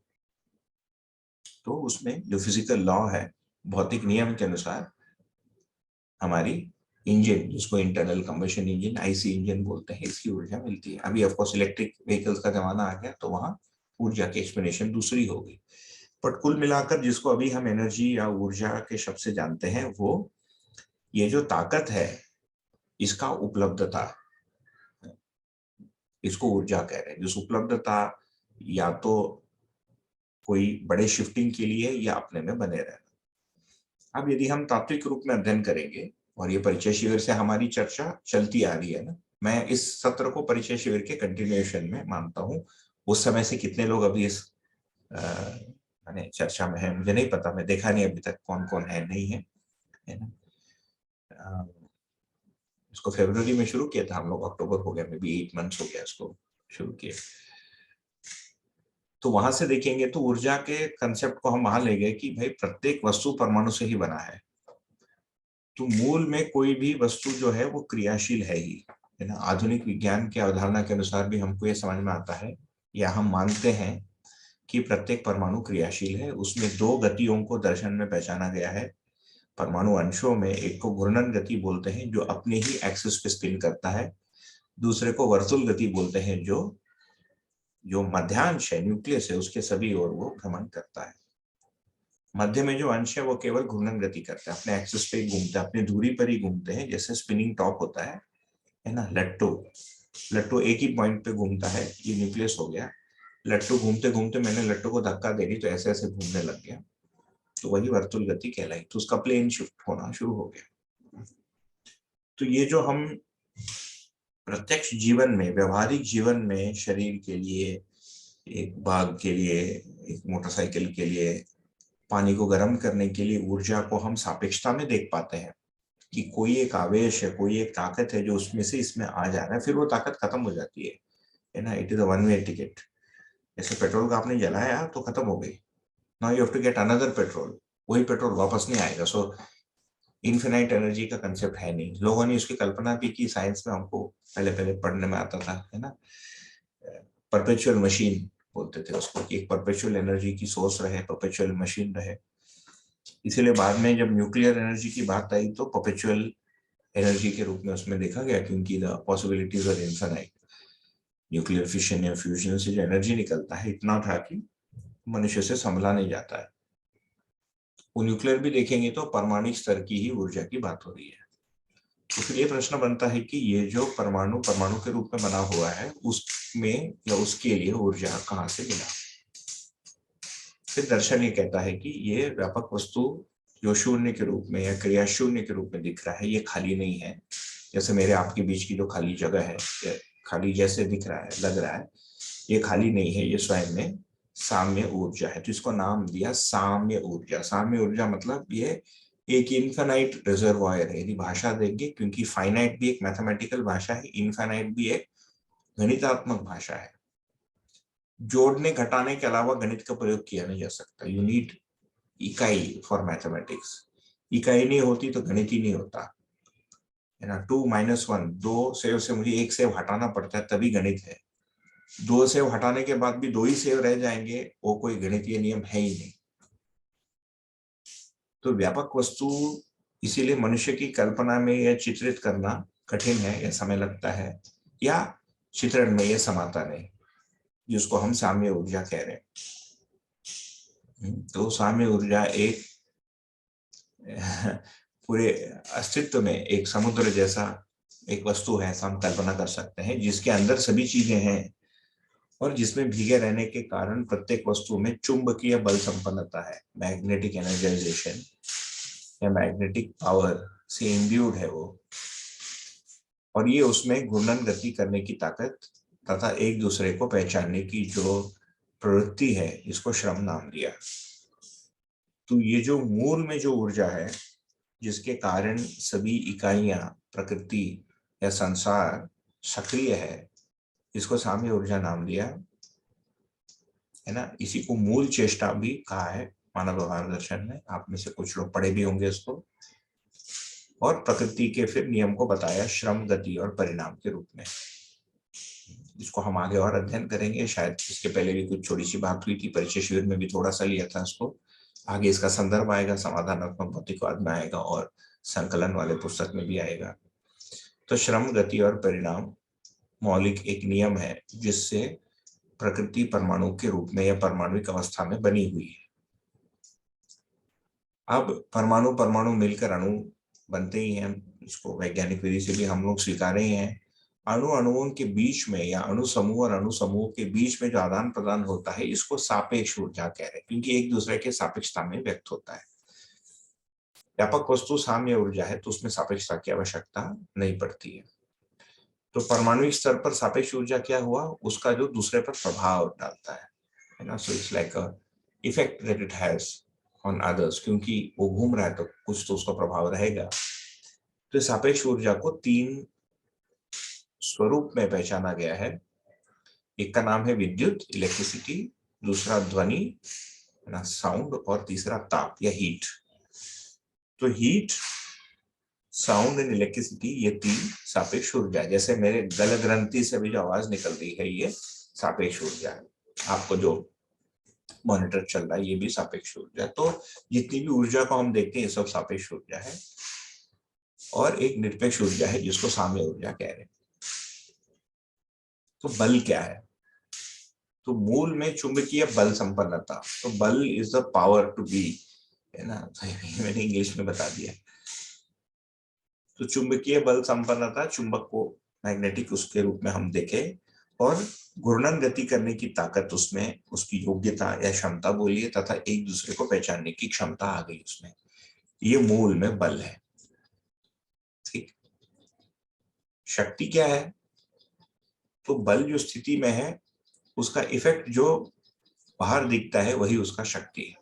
तो उसमें जो फिजिकल लॉ है, भौतिक नियम के अनुसार हमारी इंजन, जिसको internal combustion engine IC engine बोलते हैं, इसकी ऊर्जा मिलती है। अभी ऑफकोर्स इलेक्ट्रिक व्हीकल्स का जमाना आ गया तो वहां ऊर्जा की एक्सप्लेनेशन दूसरी होगी। बट कुल मिलाकर जिसको अभी हम एनर्जी या ऊर्जा के शब्द से जानते हैं, वो ये जो ताकत है इसका उपलब्धता, इसको ऊर्जा कह रहे हैं। जिस उपलब्धता या तो कोई बड़े शिफ्टिंग के लिए या अपने में बने रहना। अब यदि हम तात्विक रूप में अध्ययन करेंगे, और ये परिचय शिविर से हमारी चर्चा चलती आ रही है ना, मैं इस सत्र को परिचय शिविर के कंटिन्यूएशन में मानता हूँ। उस समय से कितने लोग अभी इस माने चर्चा में है मुझे नहीं पता, मैं देखा नहीं अभी तक कौन कौन है नहीं है, है ना। इसको फरवरी में शुरू किया था हम लोग, अक्टूबर हो गया, मे बी 8 मंथ्स हो गया इसको शुरू किए। तो वहां से देखेंगे तो ऊर्जा के कंसेप्ट को हम वहां ले गए कि भाई प्रत्येक वस्तु परमाणु से ही बना है। तो मूल में कोई भी वस्तु जो है वो क्रियाशील है ही, है ना। आधुनिक विज्ञान की अवधारणा के अनुसार भी हमको ये समझ में आता है, या हम मानते हैं कि प्रत्येक परमाणु क्रियाशील है। उसमें 2 गतियों को दर्शन में पहचाना गया है। परमाणु अंशों में एक को घूर्णन गति बोलते हैं, जो अपने ही एक्सिस पे स्पिन करता है। दूसरे को वर्तुल गति बोलते हैं, जो मध्यांश है, न्यूक्लियस है, उसके सभी ओर वो भ्रमण करता है। मध्य में जो अंश है वो केवल घूर्णन गति करता है, अपने एक्सिस पे घूमते हैं, अपनी दूरी पर ही घूमते हैं, जैसे स्पिनिंग टॉप होता है ना। लट्टू एक ही पॉइंट पे घूमता है, ये न्यूक्लियस हो गया। लट्टू घूमते घूमते मैंने लट्टू को धक्का दे दी तो ऐसे ऐसे घूमने लग गया, तो वही वर्तुल गति कहलाई। तो उसका प्लेन शिफ्ट होना शुरू हो गया। तो ये जो हम प्रत्यक्ष जीवन में, व्यवहारिक जीवन में शरीर के लिए, एक बाघ के लिए, एक मोटरसाइकिल के लिए, पानी को गर्म करने के लिए ऊर्जा को हम सापेक्षता में देख पाते हैं कि कोई एक आवेश है, कोई एक ताकत है जो उसमें से इसमें आ जा रहा है, फिर वो ताकत खत्म हो जाती है ना। It is a one way ticket. जैसे पेट्रोल का आपने जलाया तो खत्म हो गई, now you have to get another petrol, वही पेट्रोल वापस नहीं आएगा। सो इन्फिनाइट एनर्जी का कंसेप्ट है नहीं। लोगों ने उसकी कल्पना भी की, साइंस में हमको पहले पहले पढ़ने में आता था, है ना, परपेचुअल मशीन बोलते थे उसको, कि एक परपेचुअल एनर्जी की सोर्स रहे, परपेचुअल मशीन रहे। इसीलिए बाद में जब न्यूक्लियर एनर्जी की बात आई तो परपेचुअल एनर्जी के रूप में उसमें देखा गया, क्योंकि the possibilities are infinite. Nuclear fission या फ्यूजन से जो एनर्जी निकलता है इतना था कि मनुष्य से संभला नहीं जाता है। वो न्यूक्लियर भी देखेंगे तो परमाणु स्तर की ही ऊर्जा की बात हो रही है। तो फिर ये प्रश्न बनता है कि ये जो परमाणु परमाणु के रूप में बना हुआ है, उसमें या उसके लिए ऊर्जा कहाँ से मिला? फिर दर्शन ये कहता है कि ये व्यापक वस्तु जो शून्य के रूप में या क्रिया शून्य के रूप में दिख रहा है, ये खाली नहीं है। जैसे मेरे आपके बीच की जो खाली जगह है, खाली जैसे दिख रहा है, लग रहा है, ये खाली नहीं है, ये स्वयं में साम्य ऊर्जा है। तो इसको नाम दिया साम्य ऊर्जा। साम्य ऊर्जा मतलब ये एक इनफाइनाइट रिजर्वायर है। यदि भाषा देंगे, क्योंकि फाइनाइट भी एक मैथमेटिकल भाषा है, इनफाइनाइट भी एक गणितात्मक भाषा है। जोड़ने घटाने के अलावा गणित का प्रयोग किया नहीं जा सकता। यू नीड इकाई फॉर मैथमेटिक्स। इकाई नहीं होती तो गणित ही नहीं होता है ना। 2 - 1, 2 सेव से मुझे 1 सेव हटाना पड़ता है, तभी गणित है। 2 सेव हटाने के बाद भी 2 ही सेव रह जाएंगे, वो कोई गणितीय नियम है ही नहीं। तो व्यापक वस्तु इसीलिए मनुष्य की कल्पना में यह चित्रित करना कठिन है, या समय लगता है, या चित्रण में यह समाता नहीं, जिसको हम साम्य ऊर्जा कह रहे हैं। तो साम्य ऊर्जा एक पूरे अस्तित्व में एक समुद्र जैसा एक वस्तु है, ऐसा हम कल्पना कर सकते हैं, जिसके अंदर सभी चीजें हैं और जिसमें भीगे रहने के कारण प्रत्येक वस्तु में चुंबकीय बल संपन्नता है, मैग्नेटिक एनर्जाइजेशन या मैग्नेटिक पावर से इंड्यूड है वो। और ये उसमें घूर्णन गति करने की ताकत तथा एक दूसरे को पहचानने की जो प्रवृत्ति है, इसको श्रम नाम दिया। तो ये जो मूल में जो ऊर्जा है, जिसके कारण सभी इकाइयां, प्रकृति या संसार सक्रिय है, इसको साम्य ऊर्जा नाम दिया है ना। इसी को मूल चेष्टा भी कहा है मानव व्यवहार दर्शन में। आप में से कुछ लोग पढ़े भी होंगे इसको। और प्रकृति के फिर नियम को बताया श्रम, गति और परिणाम के रूप में। इसको हम आगे और अध्ययन करेंगे। शायद इसके पहले भी कुछ छोटी सी बात हुई थी, परिचय शिविर में भी थोड़ा सा लिया था इसको। आगे इसका संदर्भ आएगा, समाधानात्मक भौतिकवाद में आएगा और संकलन वाले पुस्तक में भी आएगा। तो श्रम, गति और परिणाम मौलिक एक नियम है, जिससे प्रकृति परमाणु के रूप में या परमाणुिक अवस्था में बनी हुई है। अब परमाणु परमाणु मिलकर अणु बनते ही हैं, इसको वैज्ञानिक विधि से भी हम लोग स्वीकार ही हैं। अणु अणुओं के बीच में या अणु समूह और अणु समूह के बीच में जो आदान प्रदान होता है, इसको सापेक्ष ऊर्जा कह रहे हैं, क्योंकि एक दूसरे के सापेक्षता में व्यक्त होता है। व्यापक वस्तु साम्य ऊर्जा है, तो उसमें सापेक्षता की आवश्यकता नहीं पड़ती है। तो परमाणुिक स्तर पर सापेक्ष ऊर्जा क्या हुआ, उसका जो दूसरे पर प्रभाव डालता है ना। So it's like a effect that it has on others, क्योंकि वो घूम रहा है तो कुछ तो उसका प्रभाव रहेगा। तो सापेक्ष ऊर्जा को 3 स्वरूप में पहचाना गया है। एक का नाम है विद्युत, इलेक्ट्रिसिटी, दूसरा ध्वनि ना, साउंड, और तीसरा ताप या हीट। तो हीट, साउंड एंड इलेक्ट्रिसिटी, ये 3 सापेक्ष ऊर्जा। जैसे मेरे गल ग्रंथि से भी जो आवाज निकल रही है, ये सापेक्ष ऊर्जा है। आपको जो मॉनिटर चल रहा है, ये भी सापेक्ष ऊर्जा। तो जितनी भी ऊर्जा को हम देखते हैं, ये सब सापेक्ष ऊर्जा है। और एक निरपेक्ष ऊर्जा है, जिसको साम्य ऊर्जा कह रहे हैं। तो बल क्या है? तो मूल में चुंबकीय बल संपन्नता। तो बल is the power to be, है ना। मैंने इंग्लिश में बता दिया। तो चुंबकीय बल संपन्नता, चुंबक को मैग्नेटिक उसके रूप में हम देखें, और घूर्णन गति करने की ताकत, उसमें उसकी योग्यता या क्षमता बोलिए, तथा एक दूसरे को पहचानने की क्षमता आ गई उसमें। ये मूल में बल है। ठीक। शक्ति क्या है? तो बल जो स्थिति में है, उसका इफेक्ट जो बाहर दिखता है, वही उसका शक्ति है।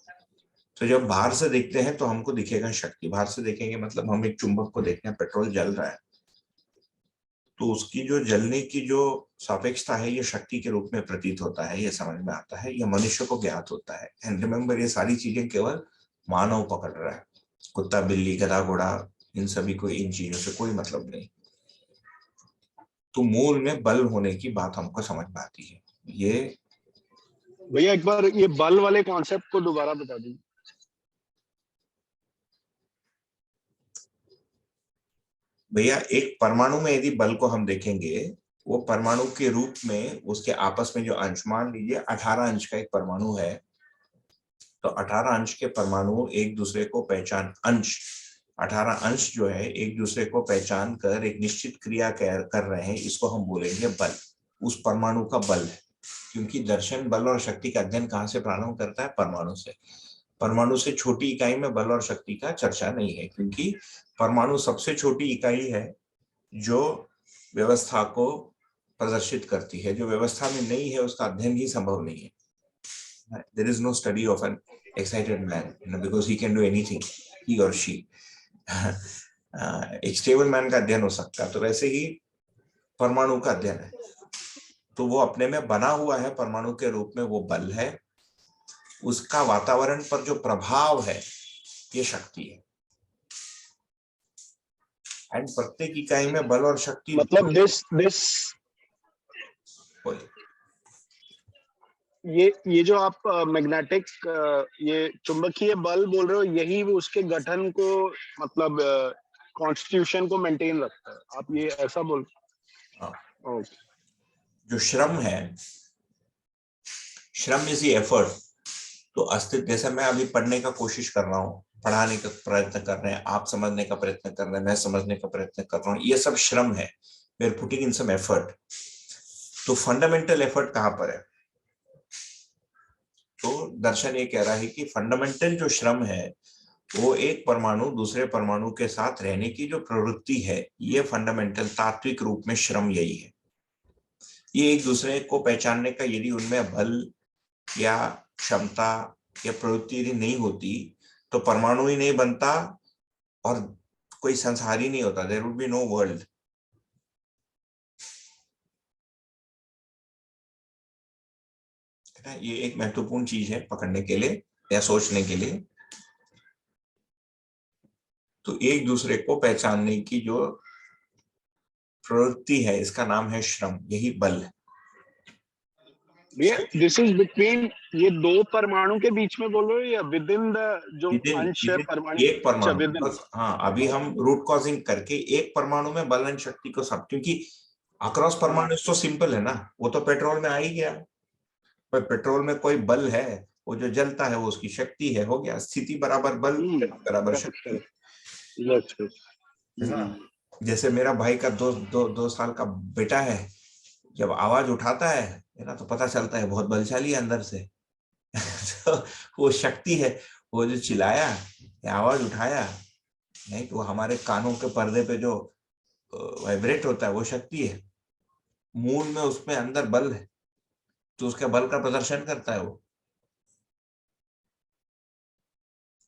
तो जब बाहर से देखते हैं तो हमको दिखेगा शक्ति। बाहर से देखेंगे मतलब हम एक चुंबक को देखते हैं, पेट्रोल जल रहा है, तो उसकी जो जलने की जो सापेक्षता है, ये शक्ति के रूप में प्रतीत होता है, ये समझ में आता है, ये मनुष्य को ज्ञात होता है। एंड रिमेंबर, ये सारी चीजें केवल मानव पकड़ रहा है। कुत्ता, बिल्ली, गधा, घोड़ा, इन सभी को इन चीजों से कोई मतलब नहीं। तो मूल में बल होने की बात हमको समझ में आती है। ये भैया एक बार ये बल वाले कॉन्सेप्ट को दोबारा बता दीजिए। भैया एक परमाणु में यदि बल को हम देखेंगे, वो परमाणु के रूप में उसके आपस में जो अंश, मान लीजिए 18 अंश का एक परमाणु है, तो 18 अंश के परमाणु एक दूसरे को पहचान, 18 अंश जो है एक दूसरे को पहचान कर एक निश्चित क्रिया कर रहे हैं, इसको हम बोलेंगे बल। उस परमाणु का बल है, क्योंकि दर्शन बल और शक्ति का अध्ययन कहाँ से प्रारंभ करता है? परमाणु से। परमाणु से छोटी इकाई में बल और शक्ति का चर्चा नहीं है, क्योंकि परमाणु सबसे छोटी इकाई है जो व्यवस्था को प्रदर्शित करती है। जो व्यवस्था में नहीं है उसका अध्ययन ही संभव नहीं है। There is no study of an excited man, because he can do anything, he or she. एक स्टेबल मैन का अध्ययन हो सकता है, तो वैसे ही परमाणु का अध्ययन है। तो वो अपने में बना हुआ है परमाणु के रूप में, वो बल है। उसका वातावरण पर जो प्रभाव है ये शक्ति है। एंड प्रत्येक इकाई में बल और शक्ति, मतलब दिस ये जो आप मैग्नेटिक ये चुंबकीय बल बोल रहे हो, यही वो उसके गठन को, मतलब कॉन्स्टिट्यूशन को मेंटेन रखता है, आप ये ऐसा बोल? हाँ। ओके। जो श्रम है, श्रम इज एफर्ट। तो अस्तित्व, जैसे मैं अभी पढ़ने का कोशिश कर रहा हूँ, पढ़ाने का प्रयत्न कर रहे हैं, आप समझने का प्रयत्न कर रहे हैं, मैं समझने का प्रयत्न कर रहा हूँ, ये सब श्रम है। We are putting in some effort. तो फंडामेंटल एफर्ट कहाँ पर है? तो दर्शन ये कह रहा है कि फंडामेंटल जो श्रम है वो एक परमाणु दूसरे परमाणु के साथ रहने की जो प्रवृत्ति है, ये फंडामेंटल तात्विक रूप में श्रम यही है। ये एक दूसरे को पहचानने का, यदि उनमें बल या क्षमता या प्रवृत्ति यदि नहीं होती तो परमाणु ही नहीं बनता और कोई संसार ही नहीं होता। There would be no world. ये एक महत्वपूर्ण चीज है पकड़ने के लिए या सोचने के लिए। तो एक दूसरे को पहचानने की जो प्रवृत्ति है, इसका नाम है श्रम, यही बल है। दिस इज बिटवीन ये दो परमाणु के बीच में बोल रहे हो या विद इन द जो अंश है परमाणु? एक परमाणु। हाँ, अभी हम रूट कॉजिंग करके एक परमाणु में बल और शक्ति को सब, क्योंकि अक्रॉस परमाणु तो सिंपल है ना, वो तो पेट्रोल में आ ही गया। पर पेट्रोल में कोई बल है, वो जो जलता है वो उसकी शक्ति है, हो गया। स्थिति बराबर बल बराबर शक्ति। जैसे मेरा भाई का दो साल का बेटा है, जब आवाज उठाता है ना तो पता चलता है बहुत बलशाली है अंदर से। तो वो शक्ति है। वो जो चिल्लाया या आवाज उठाया, नहीं तो हमारे कानों के पर्दे पे जो वाइब्रेट होता है वो शक्ति है। मूल में उसमें अंदर बल है, तो उसके बल का प्रदर्शन करता है वो,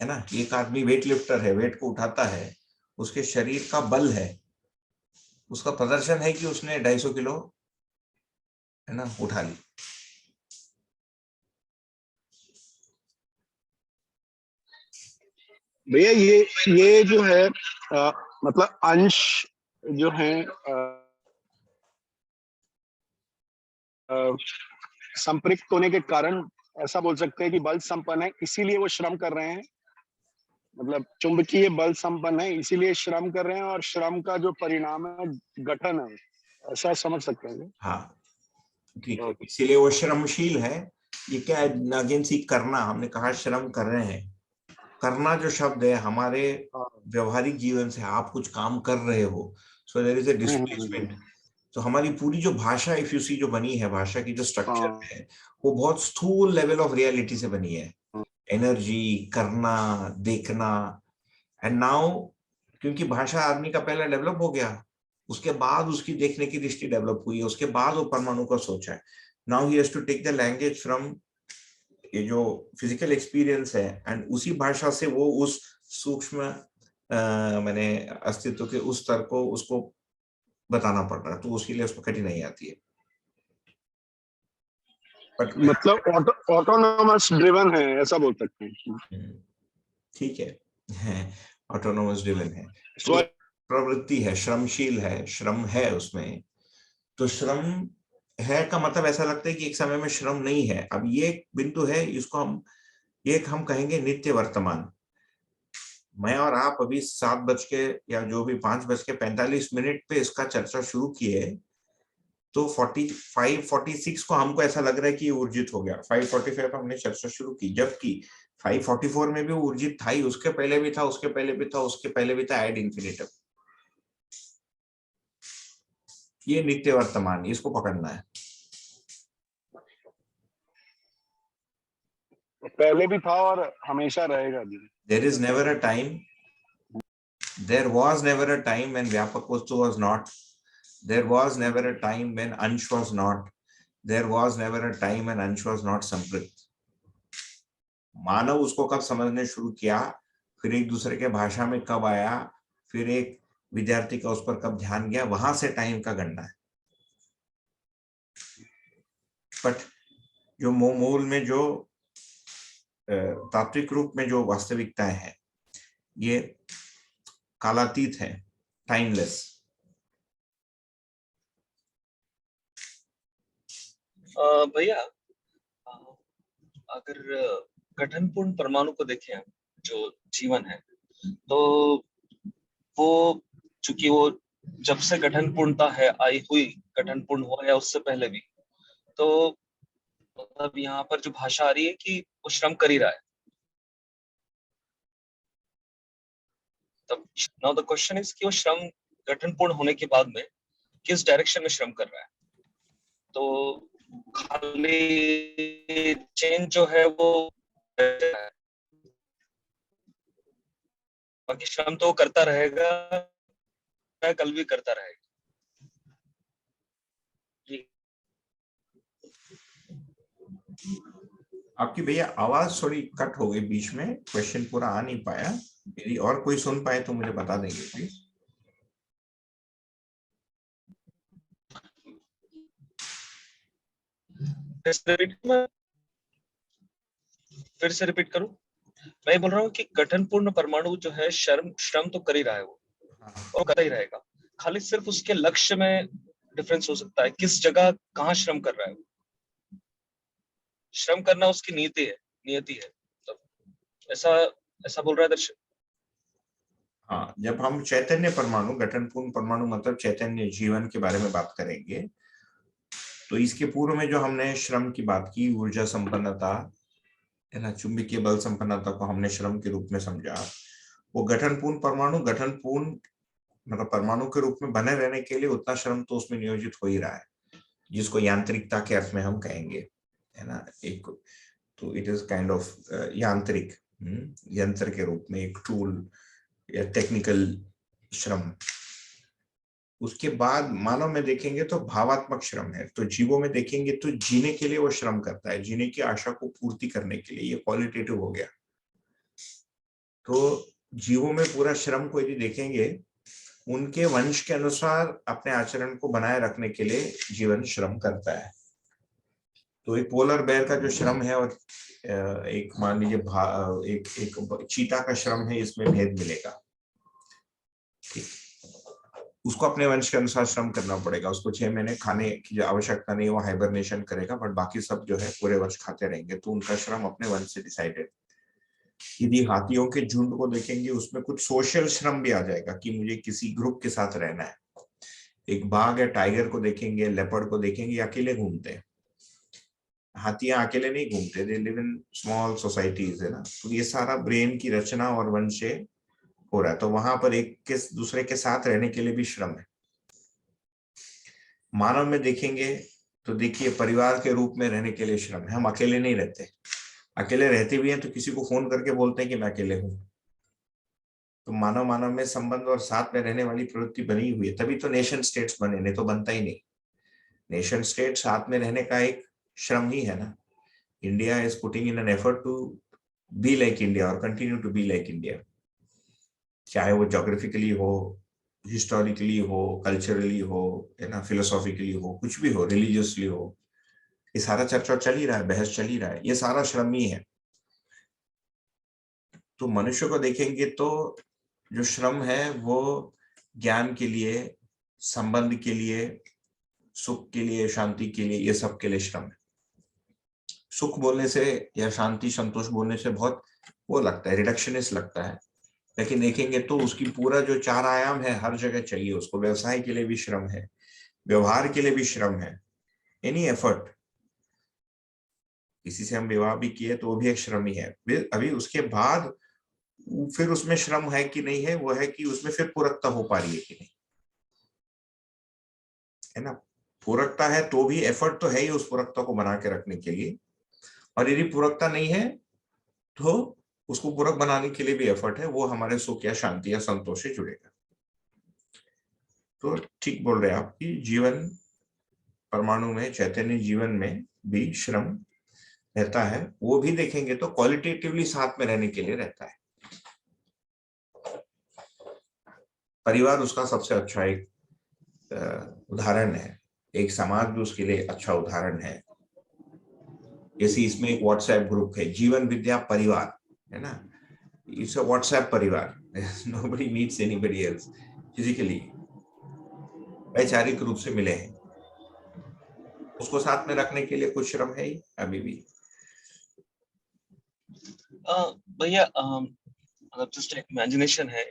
है ना। एक आदमी वेट लिफ्टर है, वेट को उठाता है, उसके शरीर का बल है, उसका प्रदर्शन है कि उसने 250 किलो, है ना, उठा ली। भैया ये जो है मतलब अंश जो है संपृक्त होने के कारण ऐसा बोल सकते हैं कि बल संपन्न है, इसीलिए वो श्रम कर रहे हैं। मतलब चुंबकीय बल संपन्न है इसीलिए श्रम कर रहे हैं, और श्रम का जो परिणाम है गठन है, ऐसा समझ सकते हैं? हाँ, ठीक है, इसीलिए वो श्रमशील है। ये क्या है? अगेन सी करना, हमने कहा श्रम कर रहे हैं। करना जो शब्द है हमारे व्यवहारिक जीवन से, आप कुछ काम कर रहे हो, so there is a displacement. तो हमारी पूरी जो भाषा, इफ यू सी, जो बनी है, भाषा की जो स्ट्रक्चर है, वो बहुत स्थूल लेवल ऑफ रियलिटी से बनी है। एनर्जी, करना, देखना। एंड नाउ क्योंकि भाषा आदमी का पहले डेवलप हो गया, उसके बाद उसकी देखने की दृष्टि डेवलप हुई है, उसके बाद वो परमाणु को सोचा है। Now he has to take the language from ये जो फिजिकल एक्सपीरियंस है, एंड उसी भाषा से वो उस सूक्ष्म मैंने अस्तित्व के उस स्तर को उसको बताना पड़ रहा है, तो उसके लिए उसको कठिनाई आती है। मतलब ऑटोनोमस ड्रिवन है, ऐसा बोल सकते हैं। ठीक है, ऑटोनोमस ड्रिवन है, प्रवृत्ति है, श्रमशील है, श्रम है उसमें। तो श्रम है का मतलब ऐसा लगता है कि एक समय में श्रम नहीं है। अब ये एक बिंदु है, इसको हम कहेंगे नित्य वर्तमान। मैं और आप अभी 7 बज के या जो भी 5:45 पे इसका चर्चा शुरू किए, तो 45-46 को हमको ऐसा लग रहा है कि ये ऊर्जित हो गया। 5:45 पे हमने चर्चा शुरू की, जबकि 5:44 में भी ऊर्जित था ही, उसके पहले भी था, उसके पहले भी था, उसके पहले भी था, एड इन्फिनिटम। ये नित्य वर्तमान, इसको पकड़ना है। पहले भी था और हमेशा रहेगा भी। There is never a time, there was never a time when Vyapak Vastu was not. There was never a time when Ansh was not. There was never a time when Ansh was not Samprit. मानव उसको कब समझने शुरू किया, फिर एक दूसरे के भाषा में कब आया, फिर एक विद्यार्थी का उस पर कब ध्यान गया, वहां से टाइम का गणना है। बट जो मूल में जो तात्विक रूप में जो वास्तविकताएं हैं, ये कालातीत है, टाइमलेस। भैया, अगर गठनपूर्ण परमाणु को देखें, जो जीवन है, तो वो चूंकि वो जब से गठनपूर्णता है आई हुई, गठनपूर्ण हुआ या उससे पहले भी, तो मतलब यहाँ पर जो भाषा आ रही है कि वो श्रम कर ही रहा है। तब नाउ द क्वेश्चन इज कि वो श्रम गठनपूर्ण होने के बाद में किस डायरेक्शन में श्रम कर रहा है। तो खाली चेंज जो है वो, बाकी श्रम तो करता रहेगा, कल भी करता रहेगा। आपकी भैया आवाज थोड़ी कट हो गई बीच में, क्वेश्चन पूरा आ नहीं पाया। यदि और कोई सुन पाए तो मुझे बता देंगे प्लीज। फिर से रिपीट करूं? मैं बोल रहा हूँ कि गठनपूर्ण परमाणु जो है श्रम तो कर ही रहा है वो, और करता ही रहेगा। खाली सिर्फ उसके लक्ष्य में डिफरेंस हो सकता है, किस जगह कहाँ श्रम कर रहा है। श्रम करना उसकी नियति है। तो ऐसा बोल रहा है दर्शक। हाँ, जब हम चैतन्य परमाणु, गठनपूर्ण परमाणु मतलब चैतन्य जीवन के बारे में बात करेंगे, तो इसके पूर्व में जो हमने श्रम की बात की, ऊर्जा संपन्नता है ना, चुंबकीय बल संपन्नता को हमने श्रम के रूप में समझा। वो गठनपूर्ण परमाणु, गठनपूर्ण मतलब परमाणु के रूप में बने रहने के लिए उतना श्रम तो उसमें नियोजित हो ही रहा है, जिसको यांत्रिकता के अर्थ में हम कहेंगे, है ना। एक तो इट इज काइंड ऑफ यांत्रिक, यंत्र के रूप में एक टूल या टेक्निकल श्रम। उसके बाद मानव में देखेंगे तो भावात्मक श्रम है। तो जीवों में देखेंगे तो जीने के लिए वो श्रम करता है, जीने की आशा को पूर्ति करने के लिए। ये क्वालिटेटिव हो गया। तो जीवों में पूरा श्रम को यदि देखेंगे, उनके वंश के अनुसार अपने आचरण को बनाए रखने के लिए जीवन श्रम करता है। तो एक पोलर बेयर का जो श्रम है और एक मान लीजिए एक चीता का श्रम है, इसमें भेद मिलेगा। ठीक, उसको अपने वंश के अनुसार श्रम करना पड़ेगा। उसको 6 महीने खाने की आवश्यकता नहीं, वो हाइबरनेशन करेगा, बट बाकी सब जो है पूरे वर्ष खाते रहेंगे, तो उनका श्रम अपने वंश से डिसाइडेड। यदि हाथियों के झुंड को देखेंगे, उसमें कुछ सोशल श्रम भी आ जाएगा कि मुझे किसी ग्रुप के साथ रहना है। एक बाघ या टाइगर को देखेंगे, लेपर्ड को देखेंगे, अकेले घूमते हैं। हाथियां अकेले नहीं घूमते, they live in small societies, है ना। तो ये सारा ब्रेन की रचना और वंश से हो रहा है। तो वहां पर एक के दूसरे के साथ रहने के लिए भी श्रम है। मानव में देखेंगे तो देखिए परिवार के रूप में रहने के लिए श्रम है। हम अकेले नहीं रहते, अकेले रहते भी हैं तो किसी को फोन करके बोलते हैं कि मैं अकेले हूं। तो मानव में संबंध और साथ में रहने वाली प्रवृत्ति बनी हुई है, तभी तो नेशन स्टेट्स बने, नहीं तो बनता ही नहीं। नेशन स्टेट साथ में रहने का एक श्रम ही है ना। India is putting in an effort to be like India और continue to be like India, चाहे वो जोग्राफिकली हो, हिस्टोरिकली हो, कल्चरली हो, है ना, फिलोसॉफिकली हो, कुछ भी हो, रिलीजियसली हो। ये सारा चर्चा चल ही रहा है, बहस चल ही रहा है, ये सारा श्रम ही है। तो मनुष्य को देखेंगे तो जो श्रम है वो ज्ञान के लिए, संबंध के लिए, सुख के लिए, शांति के लिए, ये सब के लिए श्रम है। सुख बोलने से या शांति संतोष बोलने से बहुत वो लगता है, रिडक्शनिस्ट लगता है, लेकिन देखेंगे तो उसकी पूरा जो 4 आयाम है हर जगह चाहिए उसको। व्यवसाय के लिए भी श्रम है, व्यवहार के लिए भी श्रम है, एनी एफर्ट। किसी से हम विवाह भी किए तो वो भी एक श्रम ही है। अभी उसके बाद फिर उसमें श्रम है कि नहीं है, वो है कि उसमें फिर पूरकता हो पा रही है कि नहीं, है ना। पूरकता है तो भी एफर्ट तो है ही उस पूरकता को बना के रखने के लिए, और यदि पूरकता नहीं है तो उसको पूरक बनाने के लिए भी एफर्ट है, वो हमारे सुख या शांति या संतोष से जुड़ेगा। तो ठीक बोल रहे हैं आप कि जीवन परमाणु में, चैतन्य जीवन में भी श्रम रहता है। वो भी देखेंगे तो क्वालिटेटिवली साथ में रहने के लिए रहता है। परिवार उसका सबसे अच्छा एक उदाहरण है, एक समाज भी उसके लिए अच्छा उदाहरण है। जैसे इसमें एक व्हाट्सएप ग्रुप है, जीवन विद्या परिवार, है ना। इट्स अ व्हाट्सएप परिवार, nobody meets anybody else physically, वैचारिक रूप से मिले हैं। उसको साथ में रखने के लिए कुछ श्रम है ही अभी भी। भैया मतलब जस्ट एक इमेजिनेशन है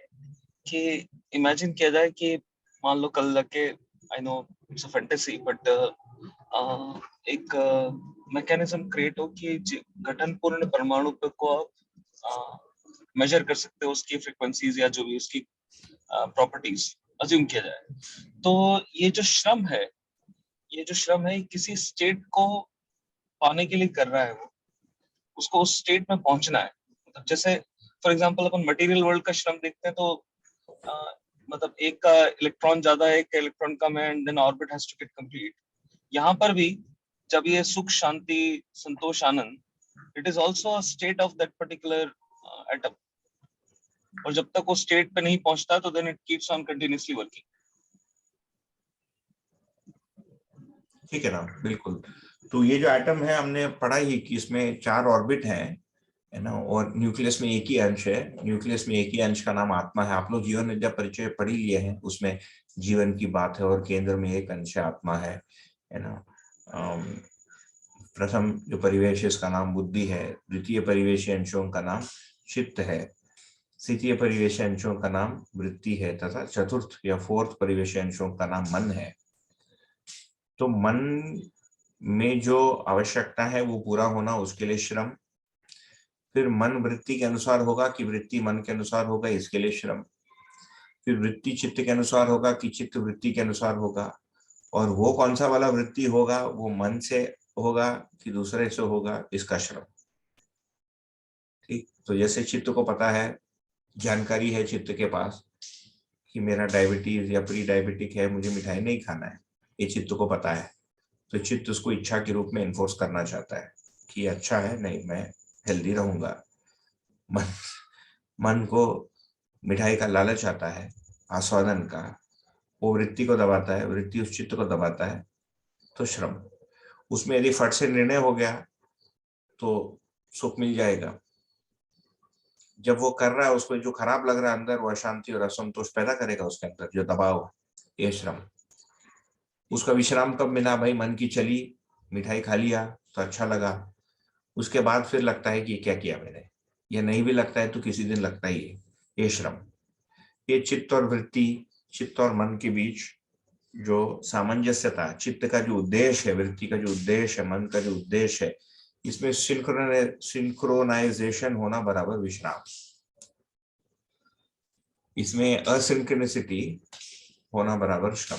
कि इमेजिन किया जाए कि मान लो कल लगे, I know it's a fantasy, but एक मैकेनिज्म क्रिएट हो कि गठन पूर्ण परमाणु को आप मेजर कर सकते हो, उसकी फ्रीक्वेंसीज या जो भी उसकी प्रॉपर्टीज अज्यूम किया जाए। तो ये जो श्रम है किसी स्टेट को पाने के लिए कर रहा है, वो उसको उस स्टेट में पहुंचना है। मतलब जैसे for example upon material world का श्रम देखते हैं तो मतलब एक का इलेक्ट्रॉन ज्यादा है, एक का इलेक्ट्रॉन कम है, and then orbit has to get complete. यहाँ पर भी जब ये सुख शांति संतोष आनंद, it is also a state of that particular atom, और जब तक वो स्टेट पे नहीं पहुंचता तो then it keeps on continuously working. ठीक है ना, बिल्कुल। तो ये जो एटम है हमने पढ़ा ही कि इसमें 4 ऑर्बिट हैं, है ना, और न्यूक्लियस में एक ही अंश है। न्यूक्लियस में एक ही अंश का नाम आत्मा है। आप लोग जीवन विद्या परिचय पढ़ ही लिए हैं, उसमें जीवन की बात है और केंद्र में एक अंश आत्मा है ना। प्रथम जो परिवेश है इसका नाम बुद्धि है, द्वितीय परिवेश अंशों का नाम चित्त है, तृतीय परिवेश अंशों का नाम वृत्ति है, तथा चतुर्थ या फोर्थ परिवेश अंशों का नाम मन है। तो मन में जो आवश्यकता है वो पूरा होना, उसके लिए श्रम। फिर मन वृत्ति के अनुसार होगा कि वृत्ति मन के अनुसार होगा, इसके लिए श्रम। फिर वृत्ति चित्त के अनुसार होगा कि चित्त वृत्ति के अनुसार होगा, और वो कौन सा वाला वृत्ति होगा, वो मन से होगा कि दूसरे से होगा, इसका श्रम। ठीक, तो जैसे चित्त को पता है, जानकारी है चित्त के पास कि मेरा डायबिटीज या प्री डायबिटिक है, मुझे मिठाई नहीं खाना है, ये चित्त को पता है। तो चित्त उसको इच्छा के रूप में इन्फोर्स करना चाहता है कि अच्छा है, नहीं मैं हेल्दी रहूंगा। मन को मिठाई का लालच आता है, आस्वादन का, वो वृत्ति को दबाता है, वृत्ति उस चित्त को दबाता है, तो श्रम। उसमें यदि फट से निर्णय हो गया तो सुख मिल जाएगा। जब वो कर रहा है, उसको जो खराब लग रहा है अंदर, वो अशांति और असंतोष पैदा करेगा उसके अंदर, जो दबाव, ये श्रम। उसका विश्राम कब मिला भाई, मन की चली, मिठाई खा लिया तो अच्छा लगा, उसके बाद फिर लगता है कि क्या किया मैंने, या नहीं भी लगता है तो किसी दिन लगता ही है, ये श्रम। ये चित्त और वृत्ति, चित्त और मन के बीच जो सामंजस्यता, चित्त का जो उद्देश्य है, वृत्ति का जो उद्देश्य है, मन का जो उद्देश्य है, इसमें सिंक्रोनाइजेशन होना बराबर विश्राम। इसमें असिंक्रोनिसिटी होना बराबर श्रम।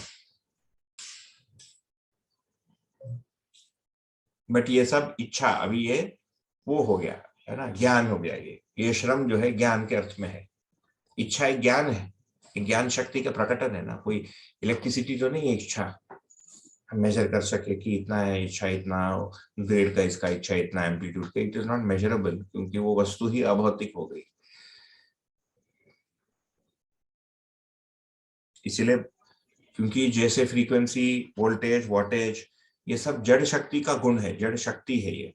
बट ये सब इच्छा, अभी ये वो हो गया है ना, ज्ञान हो गया। ये श्रम जो है ज्ञान के अर्थ में है। इच्छा एक ज्ञान है, ज्ञान शक्ति का प्रकटन है ना, कोई इलेक्ट्रिसिटी तो नहीं है इच्छा, हम मेजर कर सके कि इतना है इच्छा, इतना ग्रेड का इसका इच्छा, इतना एम्पलीट्यूड का। इट इज नॉट मेजरेबल, क्योंकि वो वस्तु ही अभौतिक हो गई। इसीलिए, क्योंकि जैसे फ्रीक्वेंसी, वोल्टेज, वॉटेज, ये सब जड़ शक्ति का गुण है, जड़ शक्ति है ये।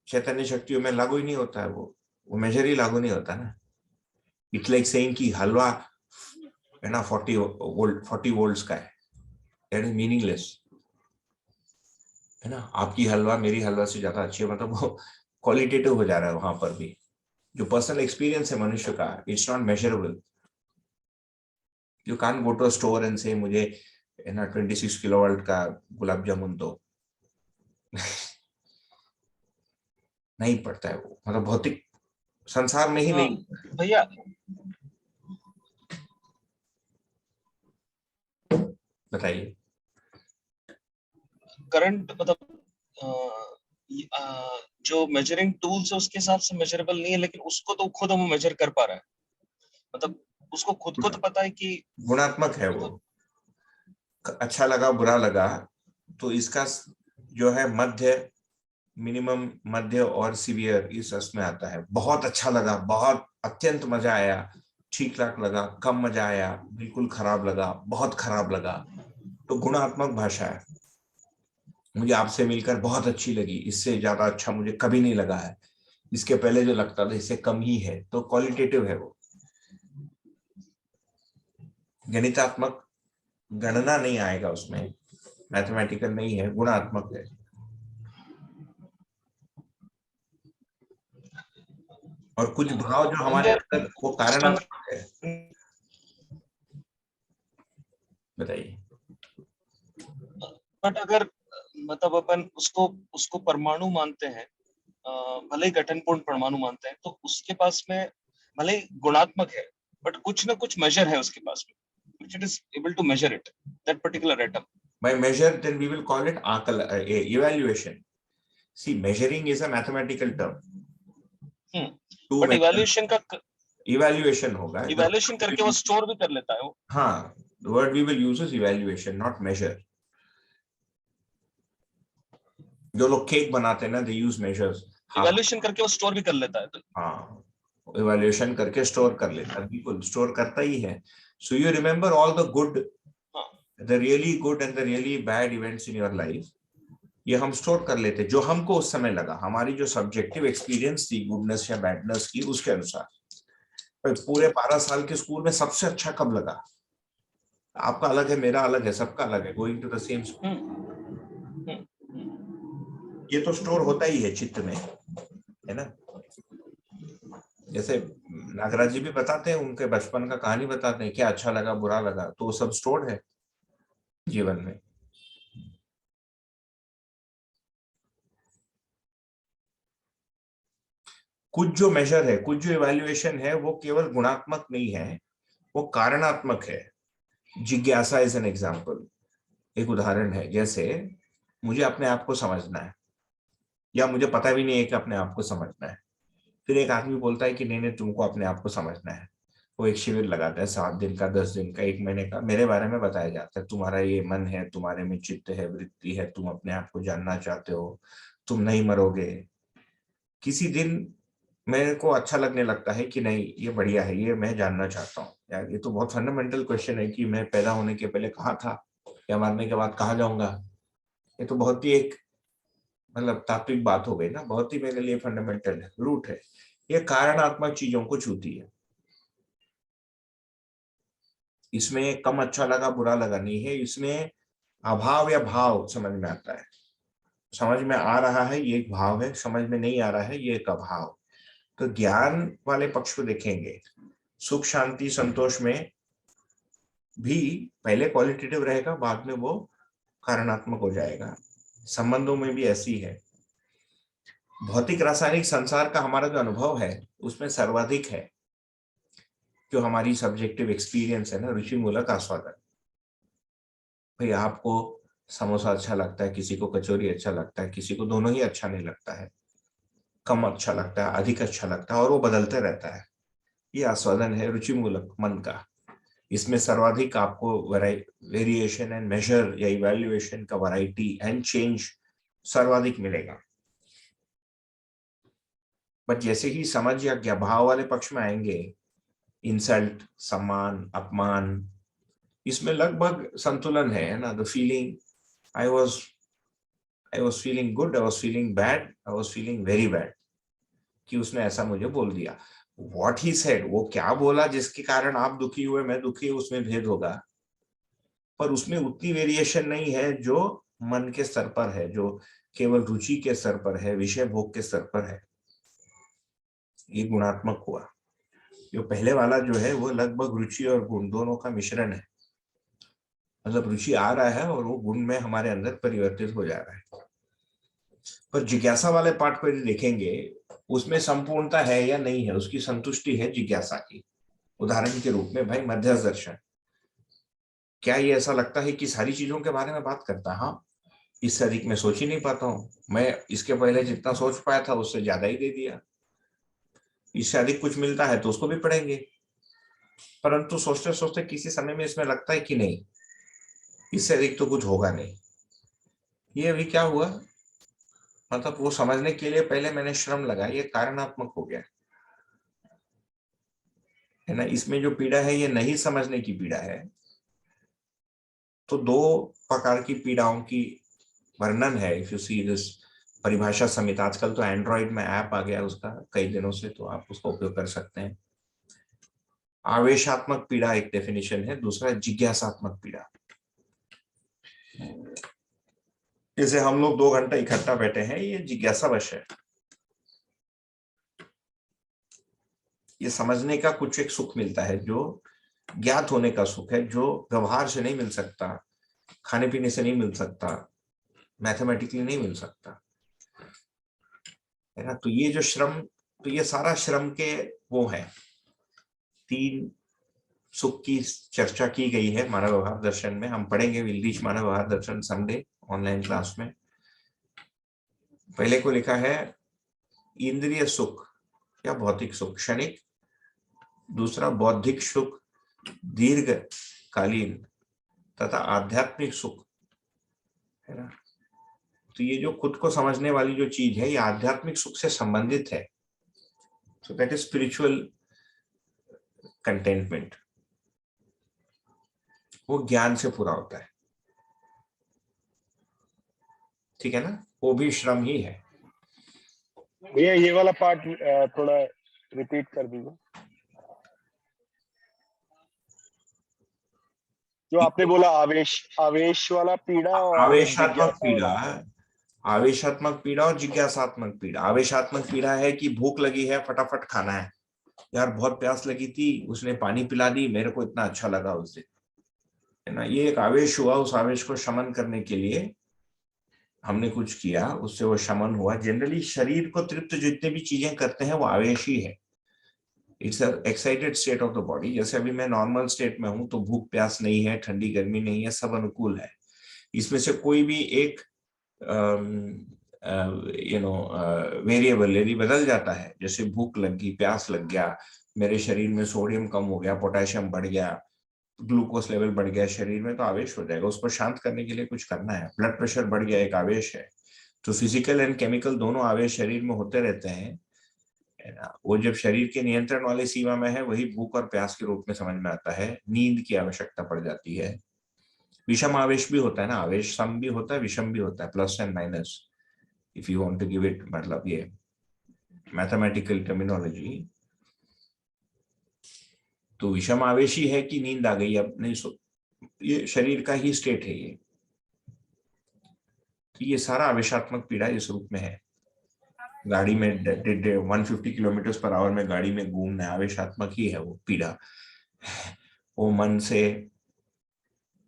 चैतन्य शक्तियों में लागू ही नहीं होता है, वो मेजर ही लागू नहीं होता ना। इट्स लाइक सेइंग कि हलवा है ना, 40 वोल्ट्स का है, दैट इज मीनिंगलेस, है ना। आपकी हलवा मेरी हलवा से ज्यादा अच्छी है, मतलब वो क्वालिटेटिव हो जा रहा है वहां पर भी। जो पर्सनल एक्सपीरियंस है मनुष्य का, it's not measurable. You can't go to a store and से मुझे, है ना, 26 किलोवाट का गुलाब जामुन दो। नहीं पड़ता है वो, मतलब भौतिक संसार में ही नहीं। भैया बताइए। करंट मतलब जो मेजरिंग टूल्स है उसके हिसाब से मेजरेबल नहीं है, लेकिन उसको तो खुद हम मेजर कर पा रहे हैं, मतलब उसको खुद को तो पता है कि गुणात्मक है वो। अच्छा लगा बुरा लगा, तो इसका जो है मध्य, मिनिमम, मध्य और सीवियर इस रस में आता है। बहुत अच्छा लगा, बहुत अत्यंत मजा आया, ठीक ठाक लगा, कम मजा आया, बिल्कुल खराब लगा, बहुत खराब लगा। तो गुणात्मक भाषा है। मुझे आपसे मिलकर बहुत अच्छी लगी, इससे ज्यादा अच्छा मुझे कभी नहीं लगा है, इसके पहले जो लगता था इससे कम ही है। तो क्वालिटेटिव है वो, गणितात्मक गणना नहीं आएगा उसमें, मैथमेटिकल नहीं है, गुणात्मक है। और कुछ भाव जो हमारे अंदर, वो कारणात्मक है। बताइए। बट अगर मतलब अपन उसको उसको परमाणु मानते हैं, भले ही गठनपूर्ण परमाणु मानते हैं, तो उसके पास में भले ही गुणात्मक है बट कुछ ना कुछ मेजर है उसके पास में, which it is able to measure it, that particular atom. By measure, then we will call it evaluation. See, measuring is a mathematical term. To but measure, evaluation का evaluation होगा। Evaluation करके वो store भी कर लेता है वो। हाँ, the word we will use is evaluation, not measure. जो लोग केक बनाते हैं ना, they use measures. इवैल्यूएशन करके वो स्टोर भी कर लेता है तो। हाँ, evaluation करके स्टोर कर लेता है, बिल्कुल स्टोर करता ही है। So you remember all the good, the really good and the really bad events in your life. ये हम स्टोर कर लेते, जो हमको उस समय लगा, हमारी जो सब्जेक्टिव एक्सपीरियंस थी गुडनेस या बैडनेस की, उसके अनुसार। पर पूरे 12 साल के स्कूल में सबसे अच्छा कब लगा? आपका अलग है, मेरा अलग है, सबका अलग है, going to the same school. ये तो स्टोर होता ही है चित्त में, है ना। जैसे नागराज जी भी बताते हैं, उनके बचपन का कहानी बताते हैं, क्या अच्छा लगा बुरा लगा, तो वो सब स्टोर्ड है जीवन में। कुछ जो मेजर है, कुछ जो इवैल्यूएशन है, वो केवल गुणात्मक नहीं है, वो कारणात्मक है। जिज्ञासा इज एन एग्जाम्पल, एक उदाहरण है। जैसे मुझे अपने आप को समझना है, या मुझे पता भी नहीं है कि अपने आप को समझना है, फिर एक आदमी बोलता है कि नहीं नहीं तुमको अपने आप को समझना है। वो एक शिविर लगाता है, 7 दिन का, 10 दिन का, 1 महीने का, मेरे बारे में बताया जाता है, तुम्हारा ये मन है, तुम्हारे में चित्त है, वृत्ति है, तुम अपने आप को जानना चाहते हो, तुम नहीं मरोगे। किसी दिन मेरे को अच्छा लगने लगता है कि नहीं ये बढ़िया है, ये मैं जानना चाहता हूँ। यार ये तो बहुत फंडामेंटल क्वेश्चन है कि मैं पैदा होने के पहले कहाँ था, या मरने के बाद कहाँ जाऊंगा। ये तो बहुत ही एक मतलब तात्विक बात हो गई ना, बहुत ही मेरे लिए फंडामेंटल है, रूट है। ये कारणात्मक चीजों को छूती है। इसमें कम अच्छा लगा बुरा लगा नहीं है, इसमें अभाव या भाव समझ में आता है। समझ में आ रहा है ये एक भाव है, समझ में नहीं आ रहा है ये एक अभाव। तो ज्ञान वाले पक्ष को देखेंगे, सुख शांति संतोष में भी पहले क्वालिटेटिव रहेगा, बाद में वो कारणात्मक हो जाएगा। संबंधों में भी ऐसी है। भौतिक रासायनिक संसार का हमारा जो अनुभव है उसमें सर्वाधिक है जो हमारी सब्जेक्टिव एक्सपीरियंस है ना, रुचि मूलक आस्वादन। भाई आपको समोसा अच्छा लगता है, किसी को कचौरी अच्छा लगता है, किसी को दोनों ही अच्छा नहीं लगता है, कम अच्छा लगता है, अधिक अच्छा लगता है, और वो बदलते रहता है। ये आस्वादन है रुचि मूलक मन का। इसमें सर्वाधिक आपको वेरिएशन एंड मेजर या इवैल्यूएशन का वैरायटी एंड चेंज सर्वाधिक मिलेगा। बट जैसे ही समझ या भाव वाले पक्ष में आएंगे, इंसल्ट, सम्मान, अपमान, इसमें लगभग संतुलन है ना। The feeling I was feeling good, I was feeling bad, I was feeling very bad. कि उसने ऐसा मुझे बोल दिया। व्हाट ही सेड, वो क्या बोला जिसके कारण आप दुखी हुए, मैं दुखी हूं, उसमें भेद होगा, पर उसमें उतनी वेरिएशन नहीं है जो मन के स्तर पर है, जो केवल रुचि के स्तर पर है, विषय भोग के स्तर पर है। ये गुणात्मक हुआ। जो पहले वाला जो है वो लगभग रुचि और गुण दोनों का मिश्रण है। मतलब रुचि आ रहा है और वो गुण में हमारे अंदर परिवर्तित हो जा रहा है। पर जिज्ञासा वाले पार्ट को यदि देखेंगे, उसमें संपूर्णता है या नहीं है, उसकी संतुष्टि है जिज्ञासा की। उदाहरण के रूप में भाई मध्यस्थ दर्शन, क्या ये ऐसा लगता है कि सारी चीजों के बारे में बात करता है? हाँ, इससे अधिक मैं सोच ही नहीं पाता हूँ, मैं इसके पहले जितना सोच पाया था उससे ज्यादा ही दे दिया। इससे अधिक कुछ मिलता है तो उसको भी पढ़ेंगे, परंतु सोचते सोचते किसी समय में इसमें लगता है कि नहीं, इससे अधिक तो कुछ होगा नहीं। ये अभी क्या हुआ, मतलब वो समझने के लिए पहले मैंने श्रम लगाया, ये कारणात्मक हो गया है ना। इसमें जो पीड़ा है ये नहीं समझने की पीड़ा है। तो दो प्रकार की पीड़ाओं की वर्णन है। इफ यू सी दिस परिभाषा समिति, आजकल तो एंड्रॉइड में ऐप आ गया उसका कई दिनों से, तो आप उसका उपयोग कर सकते हैं। आवेशात्मक पीड़ा एक डेफिनेशन है, दूसरा जिज्ञासात्मक पीड़ा। जैसे हम लोग 2 घंटा इकट्ठा बैठे हैं, ये जिज्ञासावश है, ये समझने का कुछ एक सुख मिलता है, जो ज्ञात होने का सुख है, जो व्यवहार से नहीं मिल सकता, खाने पीने से नहीं मिल सकता, मैथमेटिकली नहीं मिल सकता है ना। तो ये जो श्रम, तो ये सारा श्रम के वो है। 3 सुख की चर्चा की गई है मानव व्यवहार दर्शन में। हम पढ़ेंगे, विल रीच मानव व्यवहार दर्शन समडे ऑनलाइन क्लास में। पहले को लिखा है इंद्रिय सुख या भौतिक सुख क्षणिक, दूसरा बौद्धिक सुख दीर्घकालीन, तथा आध्यात्मिक सुख है ना। तो ये जो खुद को समझने वाली जो चीज है, ये आध्यात्मिक सुख से संबंधित है। So that is spiritual contentment, वो ज्ञान से पूरा होता है, ठीक है ना, वो भी श्रम ही है। भैया ये वाला पार्ट थोड़ा रिपीट कर दीजिए, जो आपने बोला आवेश वाला पीड़ा और आवेशात्मक जिज्ञासा पीड़ा, वाला। आवेशात्मक पीड़ा और जिज्ञासात्मक पीड़ा। आवेशात्मक पीड़ा है कि भूख लगी है, फटाफट खाना है, यार बहुत प्यास लगी थी, उसने पानी पिला दी, मेरे को इतना अच्छा लगा उस दिन, है ना। ये एक आवेश हुआ, उस आवेश को शमन करने के लिए हमने कुछ किया, उससे वो शमन हुआ। जनरली शरीर को तृप्त जितने भी चीजें करते हैं वो आवेश ही है। It's excited state of the body. जैसे अभी मैं नॉर्मल स्टेट में हूं तो भूख प्यास नहीं है, ठंडी गर्मी नहीं है, सब अनुकूल है। इसमें से कोई भी एक वेरिएबल यदि बदल जाता है, जैसे भूख लगी, प्यास लग गया, मेरे शरीर में सोडियम कम हो गया, पोटेशियम बढ़ गया, ग्लूकोज लेवल बढ़ गया शरीर में, तो आवेश हो जाएगा। उसको शांत करने के लिए कुछ करना है। ब्लड प्रेशर बढ़ गया, एक आवेश है। तो फिजिकल एंड केमिकल दोनों आवेश शरीर में होते रहते हैं, है ना। वो जब शरीर के नियंत्रण वाली सीमा में है, वही भूख और प्यास के रूप में समझ में आता है। नींद की आवश्यकता पड़ जाती है। विषम आवेश भी होता है ना, आवेश सम भी होता है, विषम भी होता है, plus and minus, if you want to give it, मतलब ये मैथमेटिकल टर्मिनोलॉजी। तो विषम आवेश ही है कि नींद आ गई, अब नहीं सो, ये शरीर का ही स्टेट है ये। तो ये सारा आवेशात्मक पीड़ा इस रूप में है। गाड़ी में 150 किलोमीटर पर आवर में गाड़ी में घूमना आवेशात्मक ही है, वो पीड़ा। वो मन से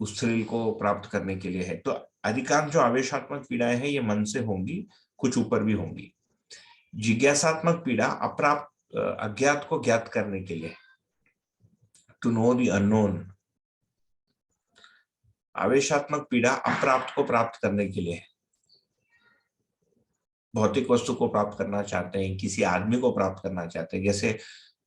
उस थ्रिल को प्राप्त करने के लिए है। तो अधिकांश जो आवेशात्मक पीड़ाएं हैं ये मन से होंगी, कुछ ऊपर भी होंगी। जिज्ञासात्मक पीड़ा अप्राप्त अज्ञात को ज्ञात करने के लिए, टू नो द अननोन। आवेशात्मक पीड़ा अप्राप्त को प्राप्त करने के लिए, भौतिक वस्तु को प्राप्त करना चाहते हैं, किसी आदमी को प्राप्त करना चाहते हैं, जैसे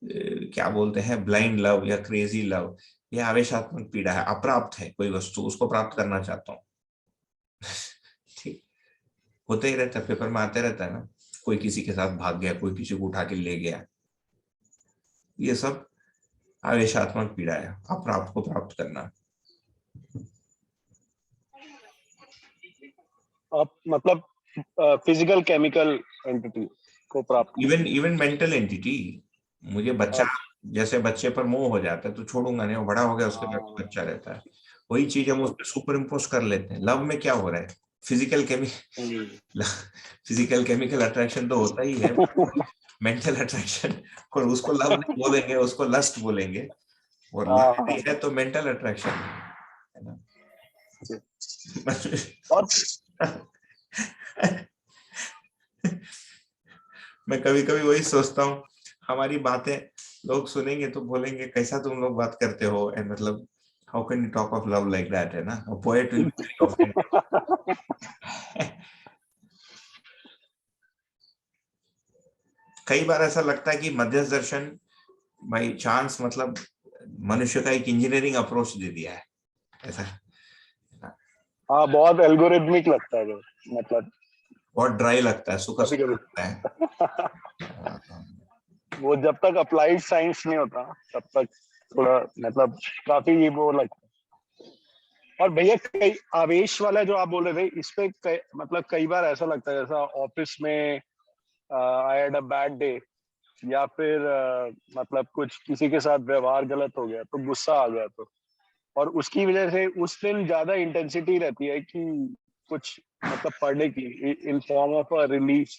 क्या बोलते हैं ब्लाइंड लव या क्रेजी लव, ये आवेशात्मक पीड़ा है। अप्राप्त है कोई वस्तु, उसको प्राप्त करना चाहता हूँ। ठीक, होते ही रहता है, पेपर में आते रहता है ना, कोई किसी के साथ भाग गया, कोई किसी को उठा के ले गया, ये सब आवेशात्मक पीड़ा है, अप्राप्त को प्राप्त करना। आप मतलब फिजिकल केमिकल एंटिटी को प्राप्त। इवन मेंटल एंटिटी, मुझे बच्चा, जैसे बच्चे पर मोह हो जाता है तो छोड़ूंगा नहीं, वो बड़ा हो गया उसके बाद बच्चा रहता है, वही चीज हम उस पर सुपर इम्पोज कर लेते हैं। लव में क्या हो रहा है, फिजिकल केमिकल अट्रैक्शन तो होता ही है, मेंटल अट्रैक्शन, और उसको लव नहीं बोलेंगे, उसको लस्ट बोलेंगे, और लव है तो मेंटल अट्रैक्शन है ना। और मैं कभी कभी वही सोचता हूँ, हमारी बातें लोग सुनेंगे तो बोलेंगे कैसा तुम लोग बात करते हो, एंड मतलब how can you talk of love like that, है ना, पोएट विल बी ऑफेंडेड। कई बार ऐसा लगता है कि मध्यस्थ दर्शन बाई चांस मतलब मनुष्य का एक इंजीनियरिंग अप्रोच दे दिया है ऐसा। हाँ, बहुत एल्गोरिथमिक लगता है, मतलब बहुत ड्राई लगता है, सूखा कभी सूखा कभी लगता है। वो जब तक अप्लाइड साइंस नहीं होता तब तक थोड़ा मतलब काफी वो लगता है। और भैया कई आवेश वाला जो आप बोल रहे थे, इस पे मतलब कई बार ऐसा लगता है जैसा ऑफिस में I had a bad day, या फिर मतलब कुछ किसी के साथ व्यवहार गलत हो गया तो गुस्सा आ गया, तो और उसकी वजह से उस दिन ज्यादा इंटेंसिटी रहती है कि कुछ मतलब पढ़ने की in form of a relief,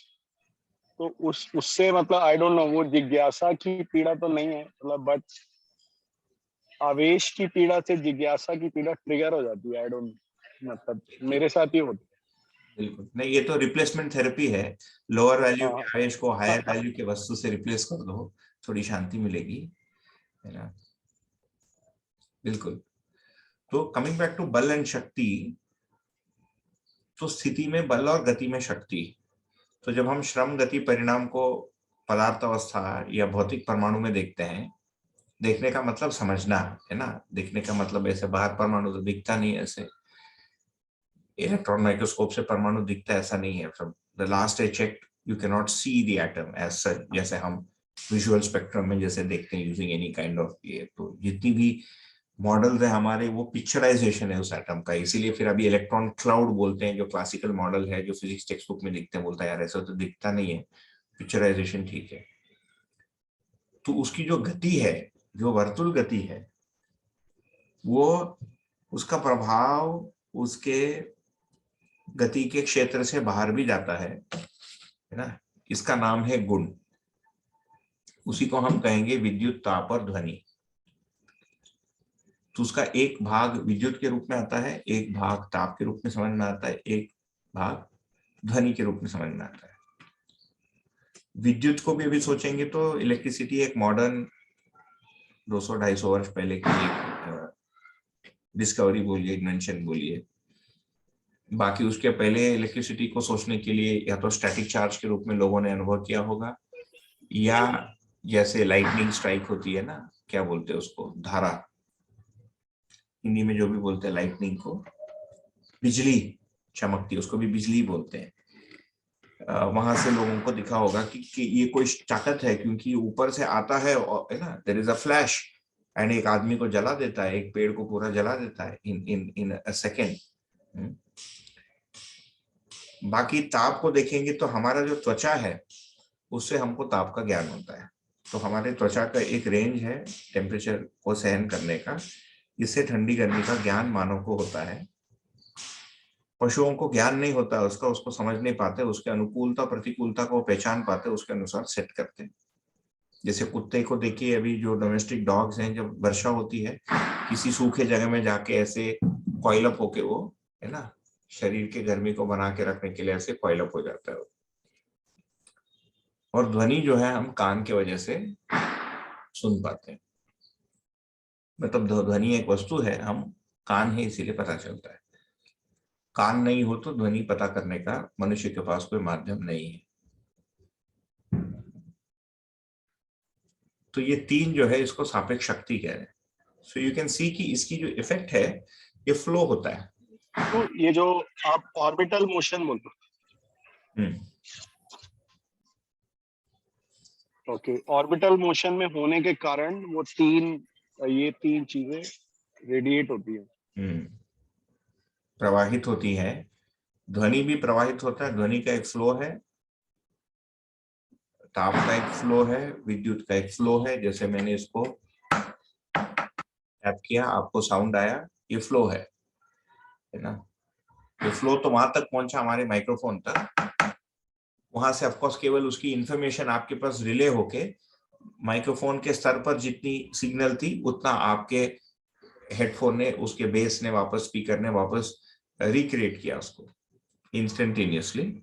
तो उससे मतलब आई डोंट नो, वो जिज्ञासा की पीड़ा तो नहीं है मतलब, बट आवेश की पीड़ा से जिज्ञासा की पीड़ा ट्रिगर हो जाती है। आई डोंट, मतलब मेरे साथ ही होता बिल्कुल नहीं, ये तो रिप्लेसमेंट थेरेपी है, लोअर वैल्यू है। के आवेश को हायर वैल्यू के वस्तु से रिप्लेस कर दो, थोड़ी शांति मिलेगी, है ना। बिल्कुल। तो कमिंग बैक टू बल एंड शक्ति, तो स्थिति में बल और गति में शक्ति, तो जब हम श्रम गति परिणाम को पदार्थ अवस्था या भौतिक परमाणु में देखते हैं, देखने का मतलब समझना है ना, देखने का मतलब ऐसे बाहर परमाणु तो दिखता नहीं, ऐसे इलेक्ट्रॉन माइक्रोस्कोप से परमाणु दिखता है ऐसा नहीं है, the last I check you can not see the atom as such, जैसे हम विजुअल स्पेक्ट्रम में जैसे देखते हैं यूजिंग एनी काइंड ऑफ ये, तो जितनी भी मॉडल्स है हमारे वो पिक्चराइजेशन है उस एटम का, इसीलिए फिर अभी इलेक्ट्रॉन क्लाउड बोलते हैं, जो क्लासिकल मॉडल है जो फिजिक्स टेक्स्ट बुक में दिखते हैं, बोलता है यार ऐसा तो दिखता नहीं है, पिक्चराइजेशन ठीक है। तो उसकी जो गति है, जो वर्तुल गति है, वो उसका प्रभाव उसके गति के क्षेत्र से बाहर भी जाता है ना, इसका नाम है गुण, उसी को हम कहेंगे विद्युत, ताप और ध्वनि। तो उसका एक भाग विद्युत के रूप में आता है, एक भाग ताप के रूप में समझ में आता है, एक भाग ध्वनि के रूप में समझ में आता है। विद्युत को भी अभी सोचेंगे तो इलेक्ट्रिसिटी एक मॉडर्न 200-250 वर्ष पहले की एक डिस्कवरी बोलिए, इन्वेंशन बोलिए। बाकी उसके पहले इलेक्ट्रिसिटी को सोचने के लिए या तो स्टैटिक चार्ज के रूप में लोगों ने अनुभव किया होगा, या जैसे लाइटनिंग स्ट्राइक होती है ना, क्या बोलते हैं उसको, धारा, हिंदी में जो भी बोलते हैं लाइटनिंग को, बिजली चमकती है उसको भी बिजली बोलते हैं। वहां से लोगों को दिखा होगा कि ये कोई ताकत है, क्योंकि ऊपर से आता है और है ना, there is a flash and एक आदमी को जला देता है, एक पेड़ को पूरा जला देता है इन अ सेकेंड। बाकी ताप को देखेंगे तो हमारा जो त्वचा है उससे हमको ताप का ज्ञान होता है, तो हमारे त्वचा का एक रेंज है टेम्परेचर को सहन करने का, इससे ठंडी गर्मी का ज्ञान मानव को होता है। पशुओं को ज्ञान नहीं होता उसका, उसको समझ नहीं पाते, उसके अनुकूलता प्रतिकूलता को पहचान पाते, उसके अनुसार सेट करते हैं। जैसे कुत्ते को देखिए, अभी जो डोमेस्टिक डॉग्स हैं, जब वर्षा होती है किसी सूखे जगह में जाके ऐसे कॉइल अप होके, वो है ना, शरीर के गर्मी को बना के रखने के लिए ऐसे कॉइल अप हो जाता है। और ध्वनि जो है हम कान के वजह से सुन पाते हैं, मतलब ध्वनि एक वस्तु है, हम कान है इसीलिए पता चलता है। कान नहीं हो तो ध्वनि पता करने का मनुष्य के पास कोई माध्यम नहीं है। तो ये तीन जो है इसको सापेक्ष शक्ति कह रहे हैं। सो यू कैन सी कि इसकी जो इफेक्ट है ये फ्लो होता है। तो ये जो आप ऑर्बिटल मोशन बोलते हो, ओके, ऑर्बिटल मोशन में होने के कारण वो ये तीन चीजें रेडिएट होती है। प्रवाहित होती है, ध्वनि भी प्रवाहित होता है, ध्वनि का एक फ्लो है, ताप का एक फ्लो है, विद्युत का एक फ्लो है। जैसे मैंने इसको टैप किया, आपको साउंड आया, ये फ्लो है ना। ये फ्लो तो वहां तक पहुंचा हमारे माइक्रोफोन तक, वहां से ऑफकोर्स केवल उसकी इंफॉर्मेशन आपके पास रिले होके माइक्रोफोन के स्तर पर जितनी सिग्नल थी उतना आपके हेडफोन ने, उसके बेस ने वापस, स्पीकर ने वापस रिक्रिएट किया उसको instantaneously.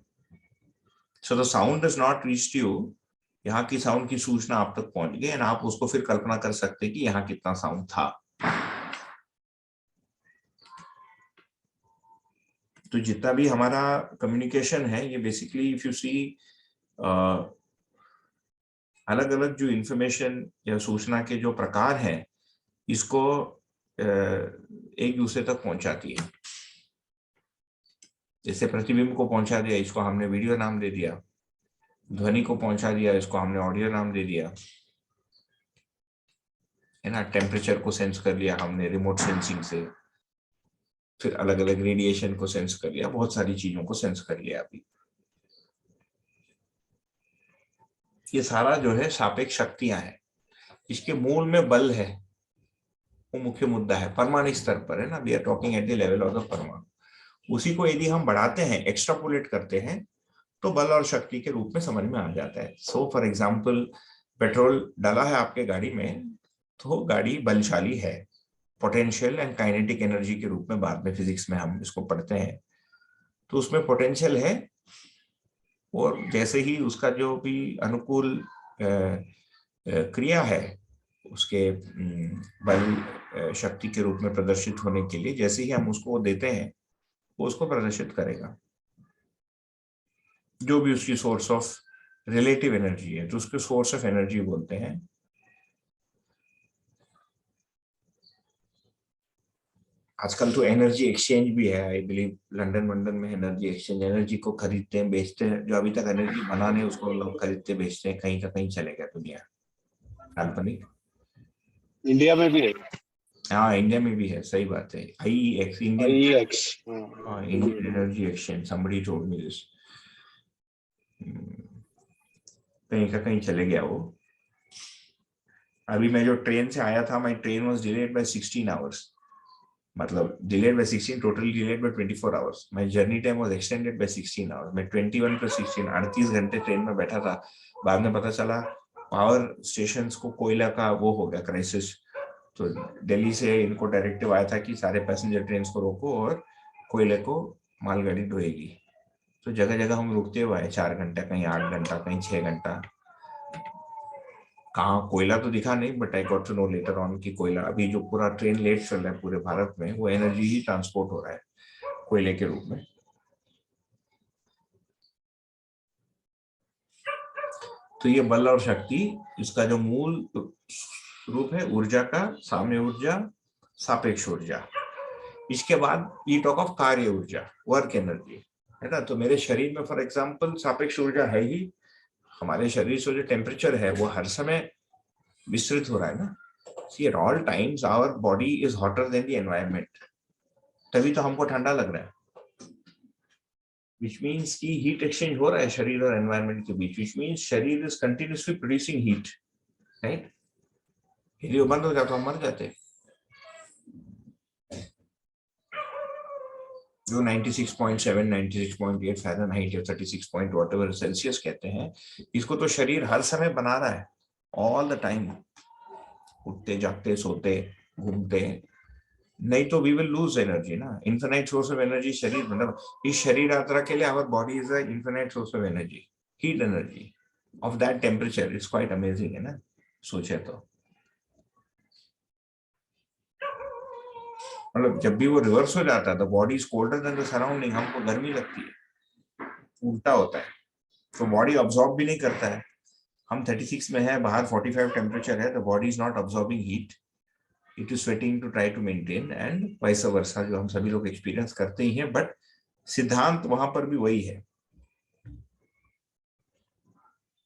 So the sound does not reach you, यहाँ की साउंड की सूचना आप तक पहुंच गई, एंड आप उसको फिर कल्पना कर सकते कि यहाँ कितना साउंड था। तो जितना भी हमारा कम्युनिकेशन है, ये बेसिकली इफ यू सी अलग अलग जो इंफॉर्मेशन या सूचना के जो प्रकार हैं, इसको एक दूसरे तक पहुंचाती है। जैसे प्रतिबिंब को पहुंचा दिया, इसको हमने वीडियो नाम दे दिया। ध्वनि को पहुंचा दिया, इसको हमने ऑडियो नाम दे दिया, है ना। टेम्परेचर को सेंस कर लिया हमने रिमोट सेंसिंग से, फिर अलग अलग रेडिएशन को सेंस कर लिया, बहुत सारी चीजों को सेंस कर लिया अभी। ये सारा जो है सापेक्ष शक्तियां हैं। इसके मूल में बल है, वो मुख्य मुद्दा है, परमाणु स्तर पर, है ना। We are talking at the level of the परमाणु। उसी को यदि हम बढ़ाते हैं, एक्सट्रापोलेट करते हैं, तो बल और शक्ति के रूप में समझ में आ जाता है। सो फॉर एग्जाम्पल, पेट्रोल डाला है आपके गाड़ी में, तो गाड़ी बलशाली है। पोटेंशियल एंड काइनेटिक एनर्जी के रूप में बाद में फिजिक्स में हम इसको पढ़ते हैं। तो उसमें पोटेंशियल है, और जैसे ही उसका जो भी अनुकूल क्रिया है उसके बल शक्ति के रूप में प्रदर्शित होने के लिए, जैसे ही हम उसको देते हैं, वो उसको प्रदर्शित करेगा। जो भी उसकी सोर्स ऑफ रिलेटिव एनर्जी है, तो उसको सोर्स ऑफ एनर्जी बोलते हैं। आजकल तो एनर्जी एक्सचेंज भी है, आई बिलीव लंदन में एनर्जी एक्सचेंज, एनर्जी को खरीदते हैं, बेचते हैं। जो अभी तक एनर्जी बनाने उसको लोग खरीदते बेचते हैं, कहीं का कहीं चलेगा दुनिया, काल्पनिक। इंडिया में भी है, हाँ इंडिया में भी है, सही बात है। IEX, Indian IEX, Indian energy exchange, somebody told me this। कहीं का कहीं चले गया वो। अभी मैं जो ट्रेन से आया था, my train was delayed by 16 hours, मतलब delayed by 16, totally delayed by 24 hours. My journey time was extended by 16 hours. मैं 21 + 16, 38 घंटे ट्रेन में बैठा था। बाद में पता चला पावर स्टेशन को कोयला का वो हो गया क्राइसिस, तो दिल्ली से इनको डायरेक्टिव आया था कि सारे पैसेंजर ट्रेन को रोको और कोयले को मालगाड़ी ढोएगी। तो जगह जगह हम रुकते हुए आए, 4 घंटा, कहीं 8 घंटा, कहीं 6 घंटा। कहाँ कोयला तो दिखा नहीं, but I got to know later on कि कोयला, अभी जो पूरा ट्रेन लेट चल रहा है पूरे भारत में, वो एनर्जी ही ट्रांसपोर्ट हो रहा है कोयले के रूप में। तो ये बल और शक्ति, इसका जो मूल रूप है ऊर्जा का, साम्य ऊर्जा, सापेक्ष ऊर्जा। इसके बाद वी टॉक ऑफ कार्य ऊर्जा, वर्क एनर्जी, है ना। तो मेरे शरीर में फॉर एग्जांपल सापेक्ष ऊर्जा है ही। हमारे शरीर से जो टेम्परेचर है वो हर समय विस्तृत हो रहा है ना। See, at all times our body is hotter than the environment, तभी तो हमको ठंडा लग रहा है। which means कि हीट एक्सचेंज हो रहा है शरीर और एनवायरनमेंट के बीच, which means शरीर is continuously producing heat, right? यदि वो बंद हो जाता तो हम मर जाते। जो 96.7, 96.8 फ़ारेनहाइट या 36 पॉइंट whatever सेल्सियस कहते हैं, इसको तो शरीर हर समय बना रहा है, ऑल द टाइम, उठते जागते सोते घूमते। नहीं तो वी विल लूज एनर्जी ना। इन्फिनाइट सोर्स ऑफ एनर्जी शरीर, मतलब इस शरीर यात्रा के लिए our body is a infinite source of energy, heat energy of that temperature. Is quite amazing, है ना, सोचे तो। मतलब जब भी वो रिवर्स हो जाता है, the body is colder than the surrounding, हमको गर्मी लगती है, उल्टा होता है। तो बॉडी अब्सॉर्ब भी नहीं करता है। हम 36 में है, बाहर 45 टेम्परेचर है, the body is not absorbing heat, it is sweating to try to maintain, and vice versa, जो हम सभी लोग एक्सपीरियंस करते ही हैं। बट सिद्धांत वहां पर भी वही है,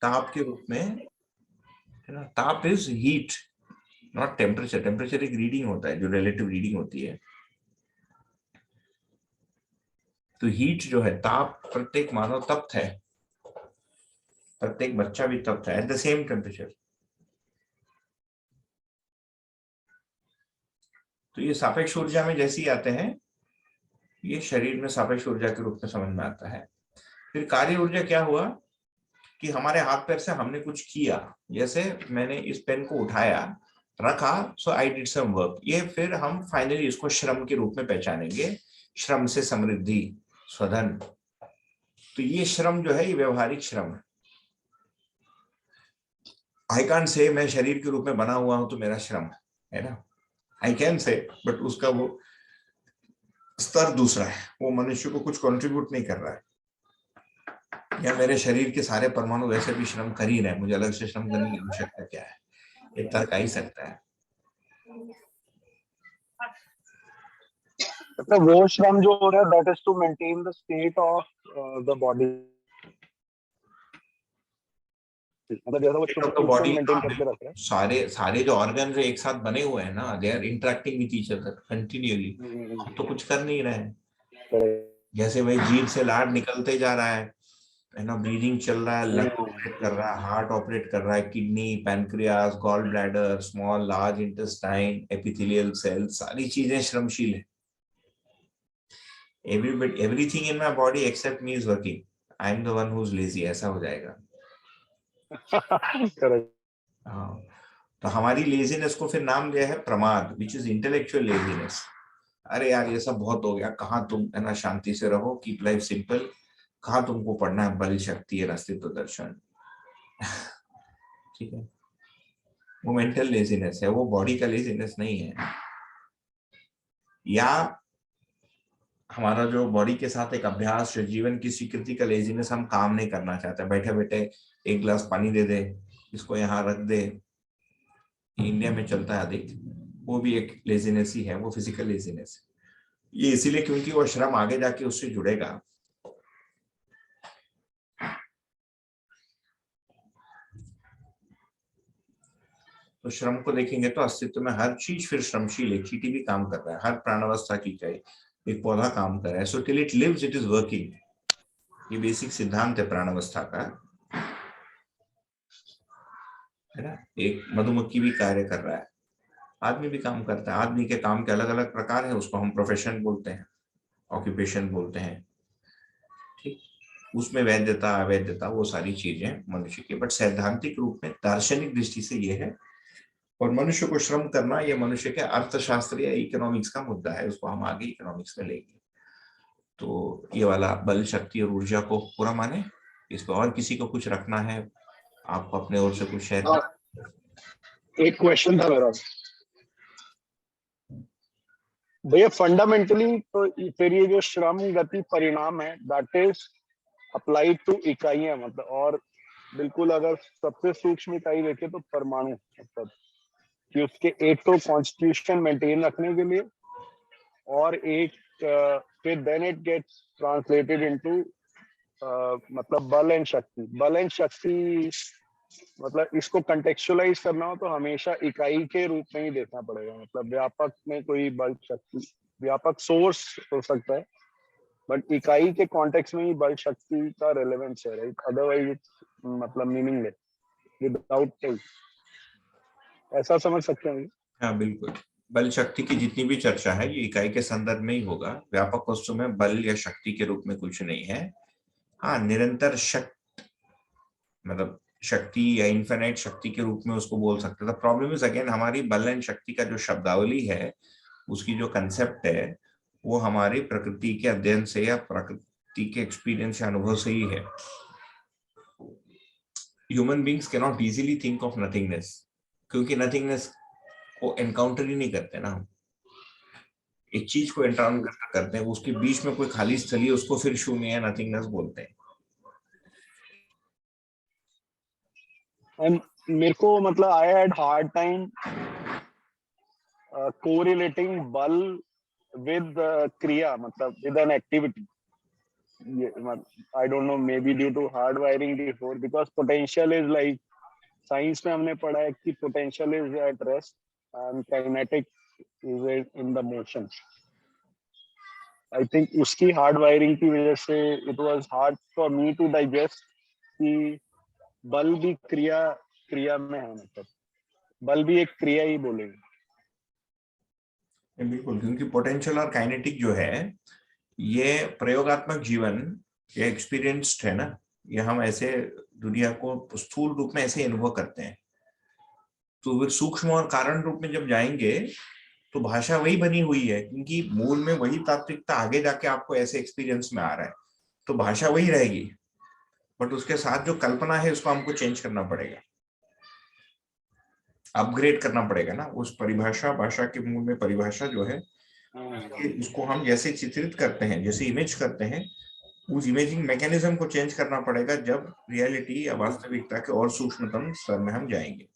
ताप के रूप में, है ना। ताप is heat, not temperature. Temperature एक रीडिंग होता है, जो रिलेटिव रीडिंग होती है। तो हीट जो है, ताप प्रत्येक मानव तप्त है, प्रत्येक बच्चा भी तपता है एट द सेम टेम्परेचर। तो ये सापेक्ष ऊर्जा में जैसे ही आते हैं, ये शरीर में सापेक्ष ऊर्जा के रूप में समझ में आता है। फिर कार्य ऊर्जा क्या हुआ कि हमारे हाथ पैर से हमने कुछ किया, जैसे मैंने इस पेन को उठाया, रखा, सो आई डिड सम वर्क। ये फिर हम फाइनली इसको श्रम के रूप में पहचानेंगे, श्रम से समृद्धि, स्वधन। तो ये श्रम जो है ये व्यवहारिक श्रम है। आई कांट से मैं शरीर के रूप में बना हुआ हूं तो मेरा श्रम है ना, आई कैन से, बट उसका वो स्तर दूसरा है, वो मनुष्य को कुछ कंट्रीब्यूट नहीं कर रहा है। या मेरे शरीर के सारे परमाणु वैसे भी श्रम कर ही रहे हैं, मुझे अलग से श्रम करने की आवश्यकता क्या है, ये तर्क आ ही सकता है। मतलब वो श्रम जो हो रहा है that is to maintain the state of the body, मतलब जैसा वो तो बॉडी मेंटेन करके रख रहा है। सारे जो ऑर्गन जो एक साथ बने हुए हैं ना, they are interacting with each other continuously, तो कुछ कर नहीं रहे हैं। जैसे वही जीभ से लार निकलते जा रहा है ना, ब्रीदिंग चल रहा है, लंग ऑपरेट कर रहा है, हार्ट ऑपरेट कर रहा है, kidney, pancreas, gall bladder, small large intestine, epithelial cell, सारी चीजें श्रमशील है। Everything in my body except me is working, I am the one who is lazy, ऐसा हो जाएगा। हाँ, तो हमारी लेजीनेस को फिर नाम दिया है प्रमाद, विच इज इंटेलेक्चुअल लेजीनेस। अरे यार ये सब बहुत हो गया, कहाँ तुम है ना शांति से रहो, कीप लाइफ सिंपल, कहाँ तुमको पढ़ना है बल शक्ति और अस्तित्व दर्शन। ठीक है, वो मेंटल लेजीनेस है, वो बॉडी का लेजीनेस नहीं है। या हमारा जो बॉडी के साथ एक अभ्यास, जो जीवन की स्वीकृति का लेजीनेस, हम काम नहीं करना चाहते, बैठे बैठे एक गिलास पानी दे दे, इसको यहाँ रख दे, इंडिया में चलता है अधिक, वो भी एक लेजीनेस ही है, वो फिजिकल लेजीनेस। ये इसीलिए क्योंकि वो श्रम आगे जाके उससे जुड़ेगा। तो श्रम को देखेंगे तो अस्तित्व में हर चीज फिर श्रमशील है, चींटी भी काम कर रहा है, हर प्राणावस्था की चाहे एक पौधा काम कर रहा है, so till it lives it is working. ये बेसिक सिद्धांत है प्राणावस्था का, है ना। एक मधुमक्खी भी कार्य कर रहा है, आदमी भी काम करता है, आदमी के काम के अलग अलग प्रकार है, उसको हम प्रोफेशन बोलते हैं, ऑक्यूपेशन बोलते हैं, ठीक। उसमें वैधता अवैधता वो सारी चीजें मनुष्य की, बट सैद्धांतिक रूप में दार्शनिक दृष्टि से ये है। और मनुष्य को श्रम करना ये मनुष्य के अर्थशास्त्र या इकोनॉमिक्स का मुद्दा है, उसको हम आगे इकोनॉमिक्स में लेंगे। तो ये वाला बल शक्ति और ऊर्जा को पूरा माने। इस पर और किसी को कुछ रखना है, आपको अपने ओर से कुछ शेयर। एक क्वेश्चन था मेरा भैया, फंडामेंटली तो फिर ये जो श्रम गति परिणाम है दैट इज अप्लाइड टू इकाइयां, मतलब, और बिल्कुल अगर सबसे सूक्ष्म इकाई देखे तो परमाणु, मतलब कि उसके एक तो कॉन्स्टिट्यूशन मेंटेन रखने के लिए, और एक फिर then it gets translated into मतलब बल एंड शक्ति। बल एंड शक्ति मतलब इसको कंटेक्चुअलाइज करना हो तो हमेशा इकाई के रूप में ही देखना पड़ेगा, मतलब व्यापक में कोई बल शक्ति, व्यापक सोर्स हो सकता है, बट इकाई के कॉन्टेक्स्ट में ही बल शक्ति का रेलेवेंस है, राइट, अदरवाइज मतलब मीनिंगलेस विदाउट, ऐसा समझ सकते हैं। हाँ बिल्कुल, बल शक्ति की जितनी भी चर्चा है ये इकाई के संदर्भ में ही होगा, व्यापक वस्तु में बल या शक्ति के रूप में कुछ नहीं है। हाँ, निरंतर शक्ति मतलब शक्ति या इन्फिनाइट शक्ति के रूप में उसको बोल सकते हैं। प्रॉब्लम इज अगेन हमारी बल एंड शक्ति का जो शब्दावली है, उसकी जो कंसेप्ट है, वो हमारी प्रकृति के अध्ययन से या प्रकृति के एक्सपीरियंस या अनुभव से ही है। Human beings can not easily think of nothingness, क्योंकि नथिंगनेस को एनकाउंटर ही नहीं करते ना हम। एक चीज को एनकाउंटर करते हैं, उसके बीच में कोई खाली स्थली है, उसको फिर शून्य या नथिंगनेस बोलते हैं। एंड मेरे को मतलब I had hard time correlating बल विद क्रिया, मतलब with an activity. I don't know, maybe due to hard wiring before, because potential is like, science में हमने पढ़ा है कि potential is at rest and kinetic is in the motion. I think उसकी hard wiring की वजह से it was hard for me to digest कि बल भी क्रिया क्रिया में है, मतलब बल भी एक क्रिया ही बोलेंगे। बिल्कुल, क्योंकि पोटेंशियल और काइनेटिक जो है ये प्रयोगात्मक जीवन, ये एक्सपीरियंस्ड है ना, ये हम ऐसे दुनिया को स्थूल रूप में ऐसे अनुभव करते हैं। तो फिर सूक्ष्म और कारण रूप में जब जाएंगे तो भाषा वही बनी हुई है, क्योंकि मूल में वही तात्विकता आगे जाके आपको ऐसे एक्सपीरियंस में आ रहा है, तो भाषा वही रहेगी, बट उसके साथ जो कल्पना है उसको हमको चेंज करना पड़ेगा, अपग्रेड करना पड़ेगा ना। उस परिभाषा, भाषा के मूल में परिभाषा जो है कि उसको हम जैसे चित्रित करते हैं, जैसे इमेज करते हैं, उस इमेजिंग मैकेनिज्म को चेंज करना पड़ेगा जब रियलिटी या वास्तविकता के और सूक्ष्मतम स्तर में हम जाएंगे।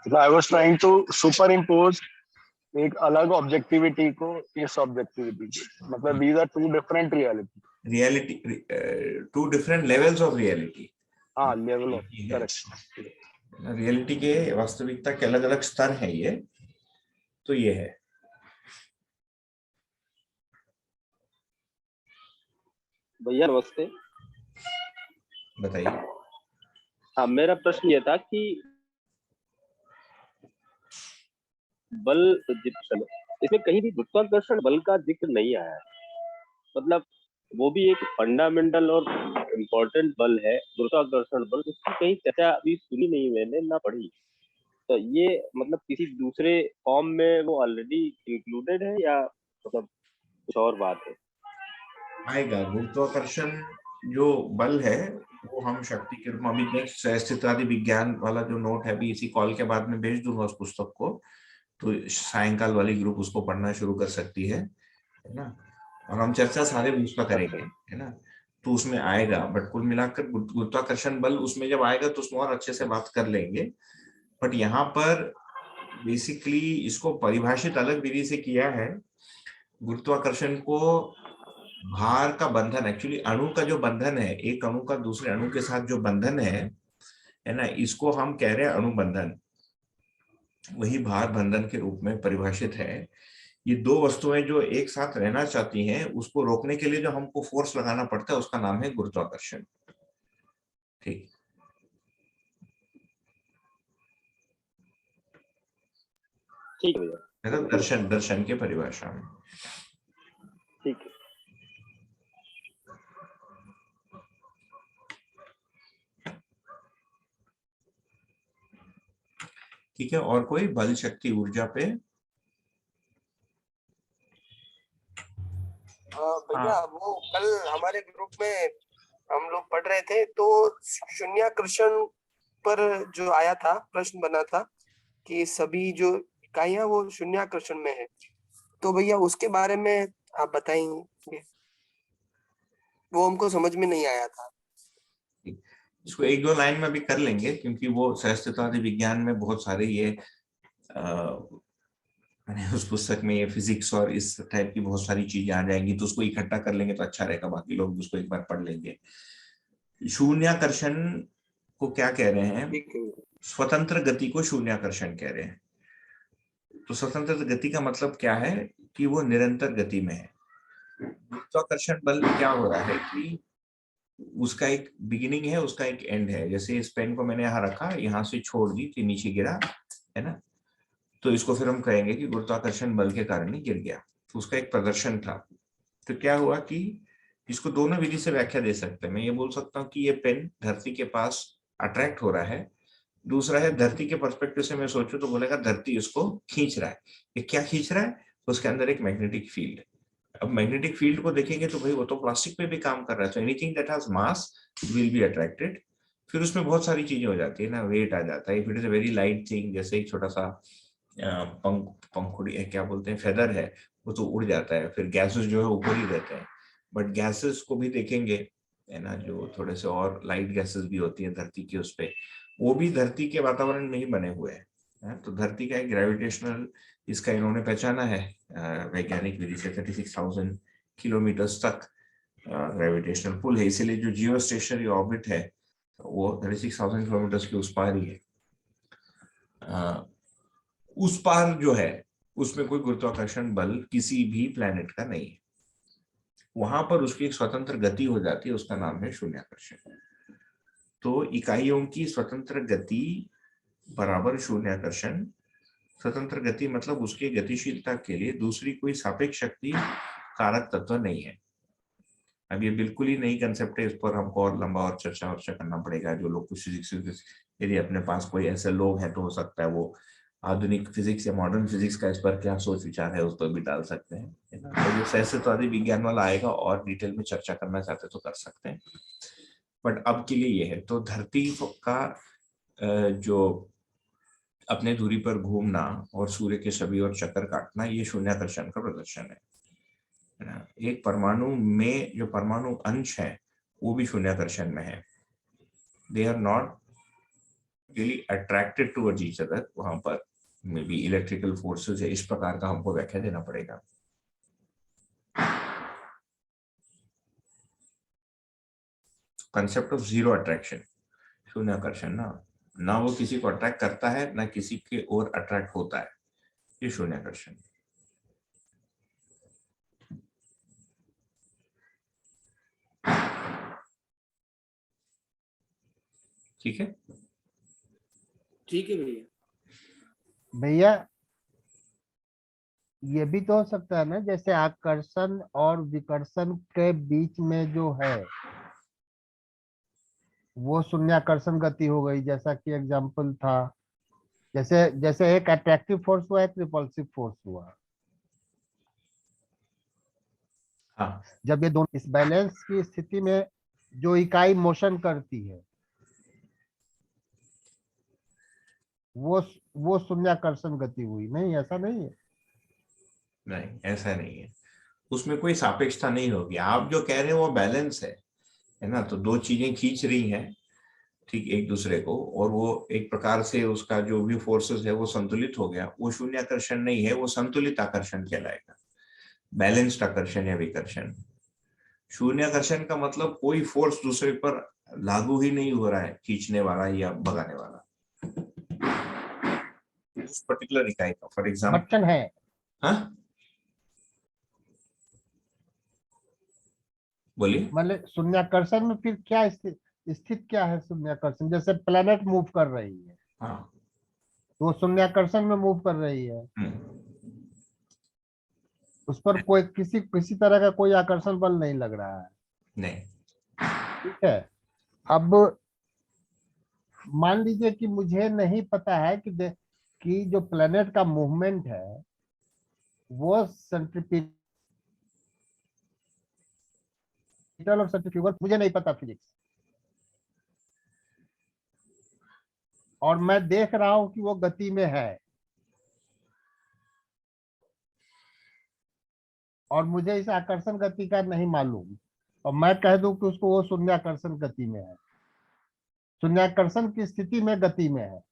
I was trying to superimpose एक अलग ऑब्जेक्टिविटी को इस ऑब्जेक्टिविटी को, मतलब these are two different reality, two different levels of reality. हाँ, लेवल ऑफ, करेक्ट। रियलिटी के, वास्तविकता के अलग अलग स्तर हैं ये, तो ये है। भैया नमस्ते। बताइए। हाँ, मेरा प्रश्न ये था कि बल जिक्र, इसमें कहीं भी गुरुत्वाकर्षण बल का जिक्र नहीं आया है। मतलब वो भी एक फंडामेंटल और इम्पोर्टेंट बल है, गुरुत्वाकर्षण बल, उसकी कहीं चर्चा अभी सुनी नहीं मैंने, ना पढ़ी। तो ये मतलब किसी दूसरे फॉर्म में वो ऑलरेडी इंक्लूडेड है या मतलब कुछ और बात है? आएगा गुरुत्वाकर्षण जो बल है वो हम शक्ति के रूप में, अभी नेक्स्ट स्थितादि विज्ञान वाला जो नोट है अभी इसी कॉल के बाद में भेज दूंगा उस पुस्तक को, तो सायंकाल वाली ग्रुप उसको पढ़ना शुरू कर सकती है ना। और हम चर्चा सारे उस पर करेंगे, है ना, तो उसमें आएगा। बट कुल मिलाकर गुरुत्वाकर्षण बल उसमें जब आएगा तो उसमें और अच्छे से बात कर लेंगे। बट यहाँ पर बेसिकली इसको परिभाषित अलग विधि से किया है। गुरुत्वाकर्षण को भार का बंधन, एक्चुअली अणु का जो बंधन है, एक अणु का दूसरे अणु के साथ जो बंधन है ना, इसको हम कह रहे हैं अणुबंधन। वही भार बंधन के रूप में परिभाषित है। ये दो वस्तुएं जो एक साथ रहना चाहती हैं, उसको रोकने के लिए जो हमको फोर्स लगाना पड़ता है उसका नाम है गुरुत्वाकर्षण। ठीक, ठीक है भैया, दर्शन, दर्शन के परिभाषा में। ठीक है। ठीक है, और कोई बल, शक्ति, ऊर्जा पे? भैया वो कल हमारे ग्रुप में हम लोग पढ़ रहे थे, तो शून्याकर्षण पर जो आया था, प्रश्न बना था कि सभी जो इकाइयां वो शून्याकर्षण में है, तो भैया उसके बारे में आप बताएंगे, वो हमको समझ में नहीं आया था। इसको एक दो लाइन में भी कर लेंगे, क्योंकि वो सहस्त्रवादी विज्ञान में बहुत सारे ये उस पुस्तक में ये फिजिक्स और इस टाइप की बहुत सारी चीजें आ जाएंगी, तो उसको इकट्ठा कर लेंगे तो अच्छा रहेगा, बाकी लोग उसको एक बार पढ़ लेंगे। शून्याकर्षण को क्या कह रहे हैं? स्वतंत्र गति को शून्याकर्षण कह रहे हैं। तो स्वतंत्र गति का मतलब क्या है कि वो निरंतर गति में है। गुरुत्वाकर्षण बल क्या हो रहा है कि उसका एक बिगिनिंग है, उसका एक एंड है। जैसे इस पेन को मैंने यहाँ रखा, यहाँ से छोड़ दी तो नीचे गिरा, है ना, तो इसको फिर हम कहेंगे कि गुरुत्वाकर्षण बल के कारण ही गिर गया। तो उसका एक प्रदर्शन था। तो क्या हुआ कि इसको दोनों विधि से व्याख्या दे सकते हैं। मैं ये बोल सकता हूँ कि ये पेन धरती के पास अट्रैक्ट हो रहा है। दूसरा है, धरती के पर्सपेक्टिव से मैं सोचूं तो बोलेगा धरती इसको खींच रहा है। ये क्या खींच रहा है? उसके अंदर एक मैग्नेटिक फील्ड है। अब मैग्नेटिक फील्ड को देखेंगे तो भाई वो तो प्लास्टिक पे भी काम कर रहा है, तो anything that has mass will be attracted. फिर उसमें बहुत सारी चीजें हो जाती है ना, वेट आ जाता है। If it is a very light thing, जैसे एक छोटा सा पंखुड़ी है, क्या बोलते हैं, फेदर है, वो तो उड़ जाता है। फिर गैसेस जो है ऊपर ही रहते हैं। बट गैसेस को भी देखेंगे, है ना, जो थोड़े से और लाइट गैसेस भी होती है धरती के उस पे, वो भी धरती के वातावरण में ही बने हुए हैं। तो धरती का एक ग्रेविटेशनल, इसका इन्होंने पहचाना है वैज्ञानिक विधि से, 36,000 किलोमीटर तक ग्रेविटेशनल पुल है। इसीलिए जो जियो स्टेशनरी ऑर्बिट है वो 36,000 किलोमीटर के उस पार ही है। उस पार जो है उसमें कोई गुरुत्वाकर्षण बल किसी भी प्लेनेट का नहीं है। वहां पर उसकी एक स्वतंत्र गति हो जाती है, उसका नाम है शून्याकर्षण। तो इकाइयों की स्वतंत्र गति बराबर शून्याकर्षण। स्वतंत्र गति मतलब उसकी गतिशीलता के लिए दूसरी कोई सापेक्ष शक्ति कारक तत्व नहीं है। अब ये बिल्कुल ही नई कंसेप्ट है, इस पर हमको और लंबा और चर्चा करना पड़ेगा। जो लोग कुछ फिजिक्स, यदि अपने पास कोई ऐसे लोग हैं तो हो सकता है वो आधुनिक फिजिक्स या मॉडर्न फिजिक्स का इस पर क्या सोच विचार है उस पर भी डाल सकते हैं, है ना। तो जो सहस्त्रवादी विज्ञान वाला आएगा और डिटेल में चर्चा करना चाहते तो कर सकते हैं, बट अब के लिए ये है। तो धरती का जो अपने दूरी पर घूमना और सूर्य के सभी ओर चक्कर काटना, ये शून्याकर्षण का प्रदर्शन है ना। एक परमाणु में जो परमाणु अंश है वो भी शून्याकर्षण में है। They are not really attracted towards each other. वहां पर मे बी इलेक्ट्रिकल फोर्सेस है, इस प्रकार का हमको व्याख्या देना पड़ेगा। कंसेप्ट ऑफ जीरो अट्रैक्शन, शून्याकर्षण ना वो किसी को अट्रैक्ट करता है ना किसी के ओर अट्रैक्ट होता है, ये शून्याकर्षण। ठीक है, ठीक है भैया। भैया ये भी तो हो सकता है ना, जैसे आकर्षण और विकर्षण के बीच में जो है वो शून्याकर्षण गति हो गई, जैसा कि एग्जाम्पल था। जैसे जैसे एक अट्रैक्टिव फोर्स हुआ, एक रिपल्सिव फोर्स हुआ। हाँ जब ये दोनों इस बैलेंस की स्थिति में जो इकाई मोशन करती है वो शून्याकर्षण गति हुई। नहीं, ऐसा नहीं है। नहीं, ऐसा नहीं है, उसमें कोई सापेक्षता नहीं होगी। आप जो कह रहे हैं वो बैलेंस है ना। तो दो चीजें खींच रही हैं ठीक एक दूसरे को, और वो एक प्रकार से उसका जो भी फोर्सेस है वो संतुलित हो गया, वो शून्याकर्षण नहीं है, वो संतुलित आकर्षण कहलाएगा, बैलेंस्ड आकर्षण या विकर्षण। शून्याकर्षण का मतलब कोई फोर्स दूसरे पर लागू ही नहीं हो रहा है, खींचने वाला या भगाने वाला उस पर्टिकुलर इकाई का। फॉर एग्जाम्पल बटन है। हाँ बोलिए। मतलब शून्याकर्षण में फिर क्या स्थित क्या है शून्याकर्षण? जैसे प्लेनेट मूव कर रही है, हाँ तो संज्ञाकर्षण में मूव कर रही है, उस पर कोई किसी तरह का कोई आकर्षण बल नहीं लग रहा है। नहीं। ठीक है। अब मान लीजिए कि मुझे नहीं पता है कि जो प्लेनेट का मूवमेंट है वो सेंट्रीपिटल और सेंट्रीफ्यूगल, मुझे नहीं पता फिजिक्स, और मैं देख रहा हूं कि वो गति में है, और मुझे इस आकर्षण गति का नहीं मालूम, और मैं कह दूं कि उसको वो शून्याकर्षण गति में है, शून्याकर्षण की स्थिति में गति में है।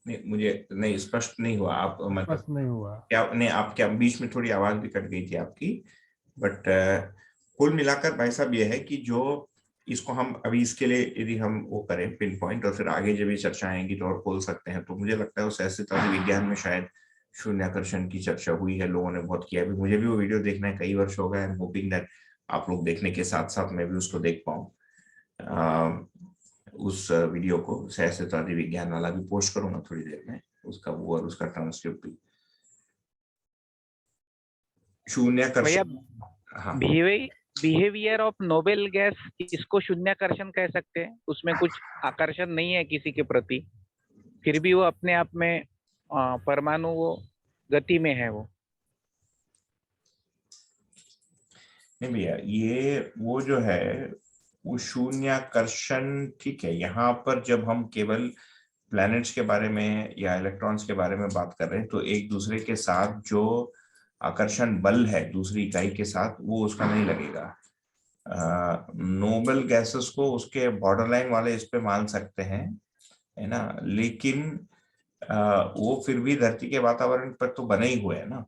नहीं, मुझे नहीं स्पष्ट नहीं हुआ। आप मतलब स्पष्ट नहीं हुआ क्या? नहीं, आप क्या, बीच में थोड़ी आवाज भी कट गई थी आपकी, बट कुल मिलाकर भाई साहब ये है कि जो इसको हम अभी इसके लिए यदि हम वो करें पिन पॉइंट, और फिर आगे जब ये चर्चा आएंगी तो और खोल सकते हैं, तो मुझे लगता है उस ऐसे विज्ञान में शायद शून्याकर्षण की चर्चा हुई है, लोगों ने बहुत किया भी। मुझे भी वो वीडियो देखना है, कई वर्ष हो गए। आई एम होपिंग दैट आप लोग देखने के साथ साथ मैं भी उसको देख पाऊँ। उस वीडियो को सहस्त्रवादी विज्ञान वाला भी पोस्ट करूंगा थोड़ी देर में, उसका वो और उसका ट्रांसक्रिप्ट भी। शून्याकर्षण, हाँ, बिहेवियर ऑफ नोबेल गैस, इसको शून्याकर्षण कह सकते हैं। उसमें कुछ आकर्षण नहीं है किसी के प्रति, फिर भी वो अपने आप में परमाणु वो गति में है। वो नहीं भैया, ये वो जो है वो शून्याकर्षण ठीक है। यहाँ पर जब हम केवल प्लैनेट्स के बारे में या इलेक्ट्रॉन्स के बारे में बात कर रहे हैं, तो एक दूसरे के साथ जो आकर्षण बल है दूसरी इकाई के साथ, वो उसका नहीं लगेगा। नोबल गैसेस को उसके बॉर्डरलाइन वाले इस पे मान सकते हैं, है ना, लेकिन वो फिर भी धरती के वातावरण पर तो बने ही हुए हैं ना।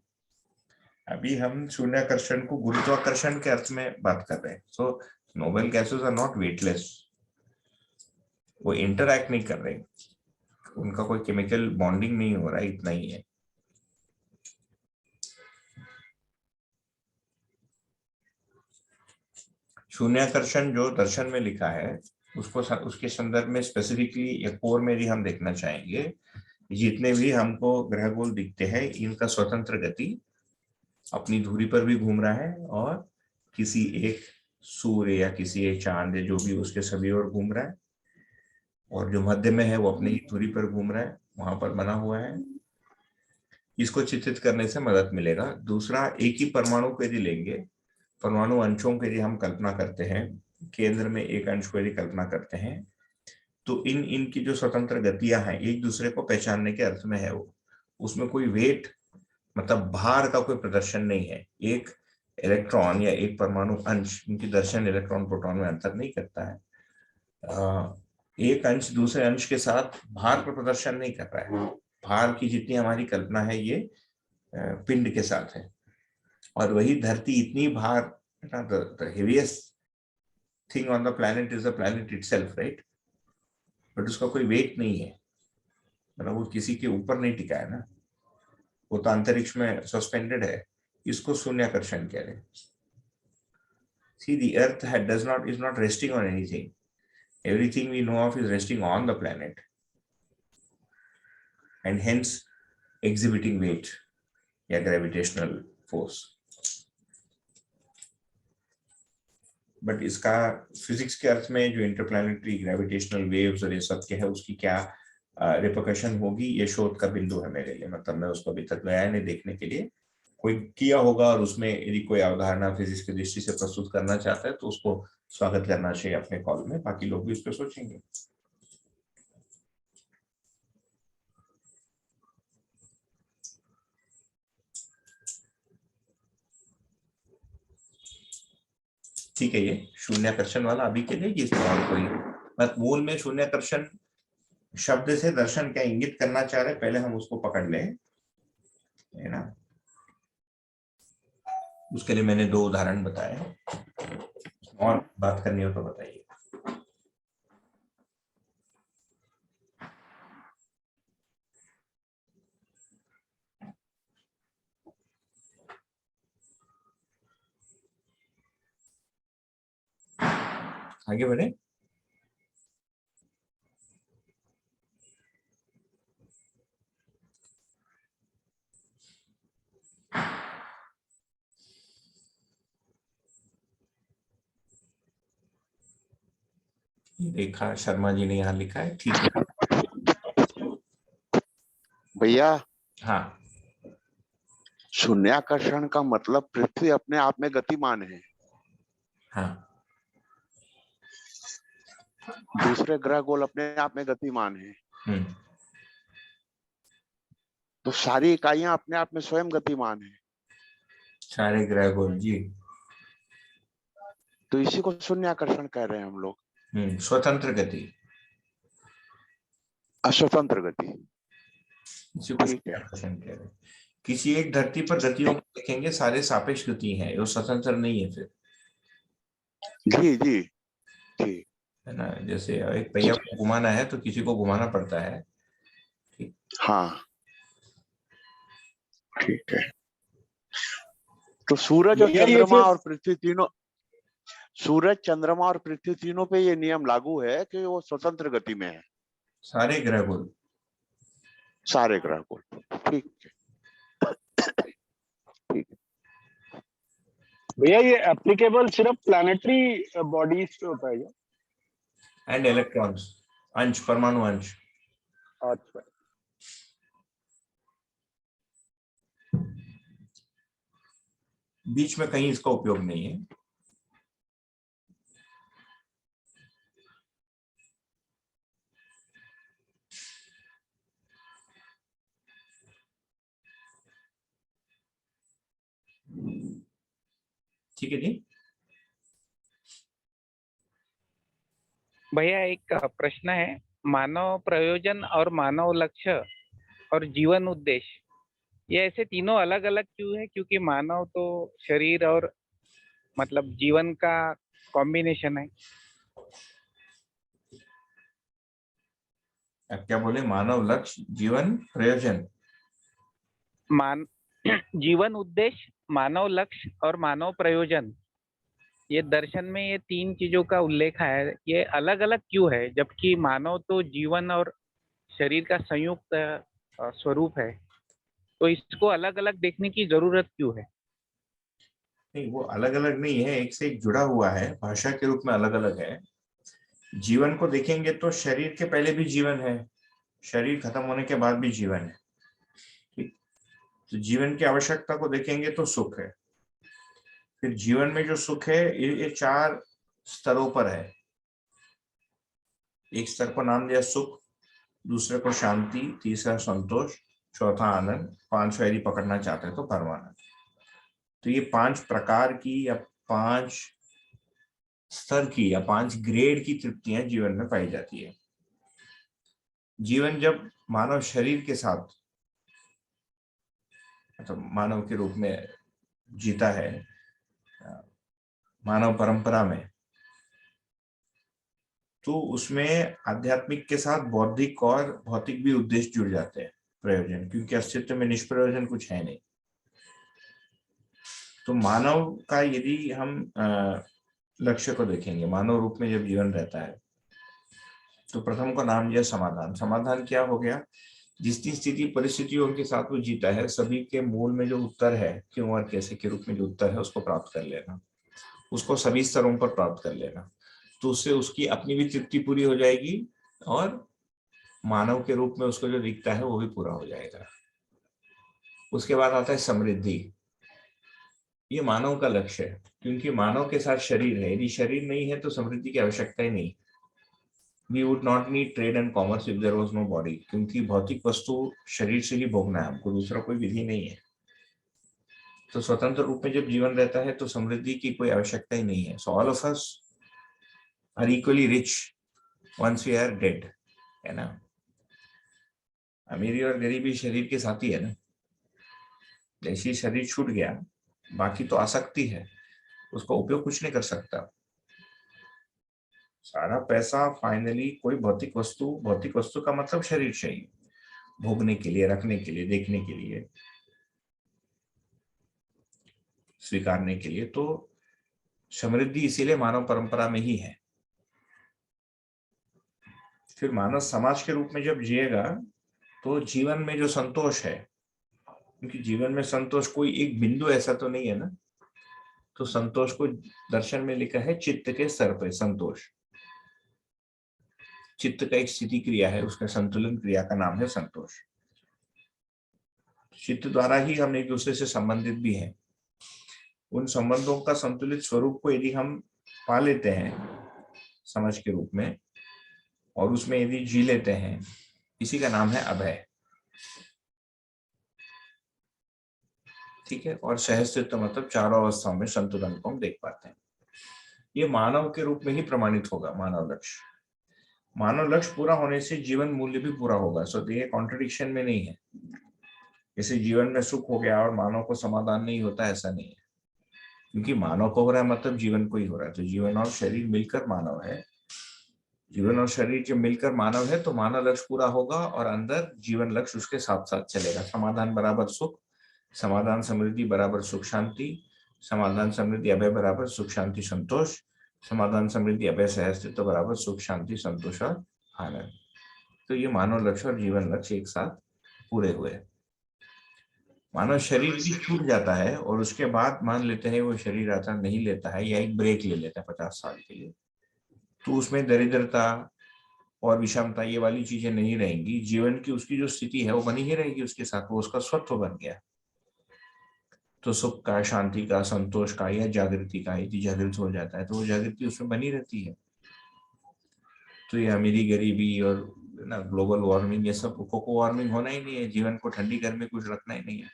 अभी हम शून्याकर्षण को गुरुत्वाकर्षण के अर्थ में बात कर रहे हैं। So noble gases are not weightless, वो इंटरैक्ट नहीं कर रहे, उनका कोई केमिकल बॉन्डिंग नहीं हो रहा है, इतना ही है। शून्याकर्षण जो दर्शन में लिखा है उसको उसके संदर्भ में स्पेसिफिकली या कोर में भी हम देखना चाहेंगे, जितने भी हमको ग्रह गोल दिखते हैं इनका स्वतंत्र गति अपनी धुरी पर भी घूम रहा है और किसी एक सूर्य या किसी एक चांद या जो भी उसके सभी ओर घूम रहा है, और जो मध्य में है वो अपनी ही धुरी पर घूम रहा है, वहां पर बना हुआ है। इसको चित्रित करने से मदद मिलेगा। दूसरा, एक ही परमाणु को यदि लेंगे, परमाणु अंशों की यदि हम कल्पना करते हैं, केंद्र में एक अंश को यदि कल्पना करते हैं, तो इनकी जो स्वतंत्र गतियां हैं एक दूसरे को पहचानने के अर्थ में है वो, उसमें कोई वेट मतलब भार का कोई प्रदर्शन नहीं है। एक इलेक्ट्रॉन या एक परमाणु अंश, इनकी दर्शन इलेक्ट्रॉन प्रोटॉन में अंतर नहीं करता है। एक अंश दूसरे अंश के साथ भार का प्रदर्शन नहीं कर रहा है। भार की जितनी हमारी कल्पना है ये पिंड के साथ है, और वही धरती इतनी भार, the heaviest thing on the planet is the planet itself, right? But उसका कोई वेट नहीं है, मतलब वो किसी के ऊपर नहीं टिका है ना, वो तो अंतरिक्ष में सस्पेंडेड है। इसको शून्याकर्षण कह रहे हैं। See, the earth is not resting on anything. Everything we know of is resting on the planet, and hence exhibiting weight या gravitational force. बट इसका फिजिक्स के अर्थ में जो इंटरप्लैनेटरी ग्रेविटेशनल वेव्स और ये सब के है, उसकी क्या रिपरकशन होगी, ये शोध का बिंदु है मेरे लिए। मतलब मैं उसको अभी तक गया नहीं देखने के लिए, कोई किया होगा और उसमें यदि कोई अवधारणा फिजिक्स की दृष्टि से प्रस्तुत करना चाहता है तो उसको स्वागत करना चाहिए अपने कॉल में, बाकी लोग भी इस पर सोचेंगे। ठीक है, ये शून्याकर्षण वाला अभी के लिए, जिसमें और कोई मत मूल में शून्याकर्षण शब्द से दर्शन क्या इंगित करना चाह रहे, पहले हम उसको पकड़ लें, है ना। उसके लिए मैंने 2 उदाहरण बताए, और बात करनी हो तो बताइए। आगे बढ़े। रेखा शर्मा जी ने यहाँ लिखा है, ठीक है भैया। हाँ, शून्याकर्षण का मतलब पृथ्वी अपने आप में गतिमान है। हाँ, दूसरे ग्रह गोल अपने आप में गतिमान है। तो सारी इकाइयां अपने आप में स्वयं गतिमान है। सारे ग्रह गोल जी। तो इसी को शून्याकर्षण कह रहे हैं हम लोग। स्वतंत्र गति, अस्वतंत्र गति। शून्याकर्षण कह रहे हैं। किसी एक धरती पर गतियों को देखेंगे, सारे सापेक्ष गति हैं, वो स्वतंत्र नहीं है फिर। जी जी जी, है ना। जैसे एक पहिया को घुमाना है तो किसी को घुमाना पड़ता है। हाँ ठीक है। तो सूरज और चंद्रमा और पृथ्वी तीनों, सूरज चंद्रमा और पृथ्वी तीनों पे ये नियम लागू है कि वो स्वतंत्र गति में है। सारे ग्रह गोल, सारे ग्रह गोल, ठीक है ठीक है। भैया ये एप्लीकेबल सिर्फ प्लैनेटरी बॉडीज पे होता है क्या? एंड इलेक्ट्रॉन्स, अंश, परमाणु अंश। अच्छा, बीच में कहीं इसका उपयोग नहीं है। ठीक है जी। भैया एक प्रश्न है, मानव प्रयोजन और मानव लक्ष्य और जीवन उद्देश्य, ये ऐसे तीनों अलग अलग क्यों है? क्योंकि मानव तो शरीर और मतलब जीवन का कॉम्बिनेशन है। आप क्या बोले? मानव लक्ष्य, जीवन प्रयोजन, जीवन उद्देश्य, मानव लक्ष्य और मानव प्रयोजन, ये दर्शन में ये तीन चीजों का उल्लेख है, ये अलग अलग क्यों है, जबकि मानव तो जीवन और शरीर का संयुक्त स्वरूप है, तो इसको अलग अलग देखने की जरूरत क्यों है? नहीं, वो अलग अलग नहीं है, एक से एक जुड़ा हुआ है, भाषा के रूप में अलग अलग है। जीवन को देखेंगे तो शरीर के पहले भी जीवन है, शरीर खत्म होने के बाद भी जीवन है। ठीक, तो जीवन की आवश्यकता को देखेंगे तो सुख है। फिर जीवन में जो सुख है ये 4 स्तरों पर है। एक स्तर को नाम दिया सुख, दूसरे को शांति, तीसरा संतोष, चौथा आनंद, 5वां यदि पकड़ना चाहते हैं तो परमानंद। तो ये 5 प्रकार की या 5 स्तर की या 5 ग्रेड की तृप्तियां जीवन में पाई जाती है। जीवन जब मानव शरीर के साथ मतलब मानव के रूप में जीता है, मानव परंपरा में, तो उसमें आध्यात्मिक के साथ बौद्धिक और भौतिक भी उद्देश्य जुड़ जाते हैं, प्रयोजन, क्योंकि अस्तित्व में निष्प्रयोजन कुछ है नहीं। तो मानव का यदि हम लक्ष्य को देखेंगे, मानव रूप में जब जीवन रहता है तो प्रथम को नाम दिया समाधान। समाधान क्या हो गया? जितनी स्थिति परिस्थितियों के साथ वो जीता है, सभी के मूल में जो उत्तर है, क्यों और कैसे के रूप में जो उत्तर है, उसको प्राप्त कर लेना, उसको सभी स्तरों पर प्राप्त कर लेना। तो उससे उसकी अपनी भी तृप्ति पूरी हो जाएगी और मानव के रूप में उसको जो दिखता है वो भी पूरा हो जाएगा। उसके बाद आता है समृद्धि। ये मानव का लक्ष्य है, क्योंकि मानव के साथ शरीर है, यदि शरीर नहीं है तो समृद्धि की आवश्यकता ही नहीं। We would not need trade and commerce if there was no body, क्योंकि भौतिक वस्तु शरीर से ही भोगना है हमको, दूसरा कोई विधि नहीं है। तो स्वतंत्र रूप में जब जीवन रहता है तो समृद्धि की कोई आवश्यकता ही नहीं है। So all of us are equally rich once we are dead, है ना। अमीरी और गरीबी शरीर के साथ ही है ना। जैसे शरीर छूट गया, बाकी तो आसक्ति है, उसका उपयोग कुछ नहीं कर सकता। सारा पैसा फाइनली कोई भौतिक वस्तु का मतलब शरीर चाहिए, भोगने के लिए, रखने के लिए, देखने के लिए, स्वीकारने के लिए। तो समृद्धि इसीलिए मानव परंपरा में ही है। फिर मानव समाज के रूप में जब जिएगा तो जीवन में जो संतोष है, क्योंकि जीवन में संतोष कोई एक बिंदु ऐसा तो नहीं है ना, तो संतोष को दर्शन में लिखा है चित्त के स्तर पे संतोष। चित्त का एक स्थिति क्रिया है, उसका संतुलन क्रिया का नाम है संतोष। चित्त द्वारा ही हम एक दूसरे से संबंधित भी हैं। उन संबंधों का संतुलित स्वरूप को यदि हम पा लेते हैं समझ के रूप में, और उसमें यदि जी लेते हैं, इसी का नाम है अभय। ठीक है, और सहस्तित्व मतलब चारों अवस्थाओं में संतुलन को हम देख पाते हैं। ये मानव के रूप में ही प्रमाणित होगा मानव लक्ष्य। मानव लक्ष्य पूरा होने से जीवन मूल्य भी पूरा होगा। सो ये कॉन्ट्रडिक्शन में नहीं है। जैसे जीवन में सुख हो गया और मानव को समाधान नहीं होता, ऐसा नहीं है। क्योंकि मानव को हो रहा है मतलब जीवन को ही हो रहा है। तो जीवन और शरीर मिलकर मानव है। जीवन और शरीर जब मिलकर मानव है तो मानव लक्ष्य पूरा होगा और अंदर जीवन लक्ष्य उसके साथ साथ चलेगा। समाधान बराबर सुख, समाधान समृद्धि बराबर सुख शांति, समाधान समृद्धि अभय बराबर सुख शांति संतोष, समाधान समृद्धि अभय सहस्तित्व बराबर सुख शांति संतोष और आनंद। तो ये मानव लक्ष्य और जीवन लक्ष्य एक साथ पूरे हुए। मानव शरीर भी छूट जाता है और उसके बाद मान लेते हैं वो शरीर आता नहीं लेता है या एक ब्रेक ले लेता है 50 साल के लिए, तो उसमें दरिद्रता और विषमता ये वाली चीजें नहीं रहेंगी। जीवन की उसकी जो स्थिति है वो बनी ही रहेगी उसके साथ, वो उसका स्वत्व बन गया। तो सुख का, शांति का, संतोष का या जागृति का यदि जागृत हो जाता है तो वो जागृति उसमें बनी रहती है। तो ये अमीरी गरीबी और ना ग्लोबल वार्मिंग, ये सब कोको वार्मिंग होना ही नहीं है। जीवन को ठंडी घर में कुछ रखना ही नहीं है।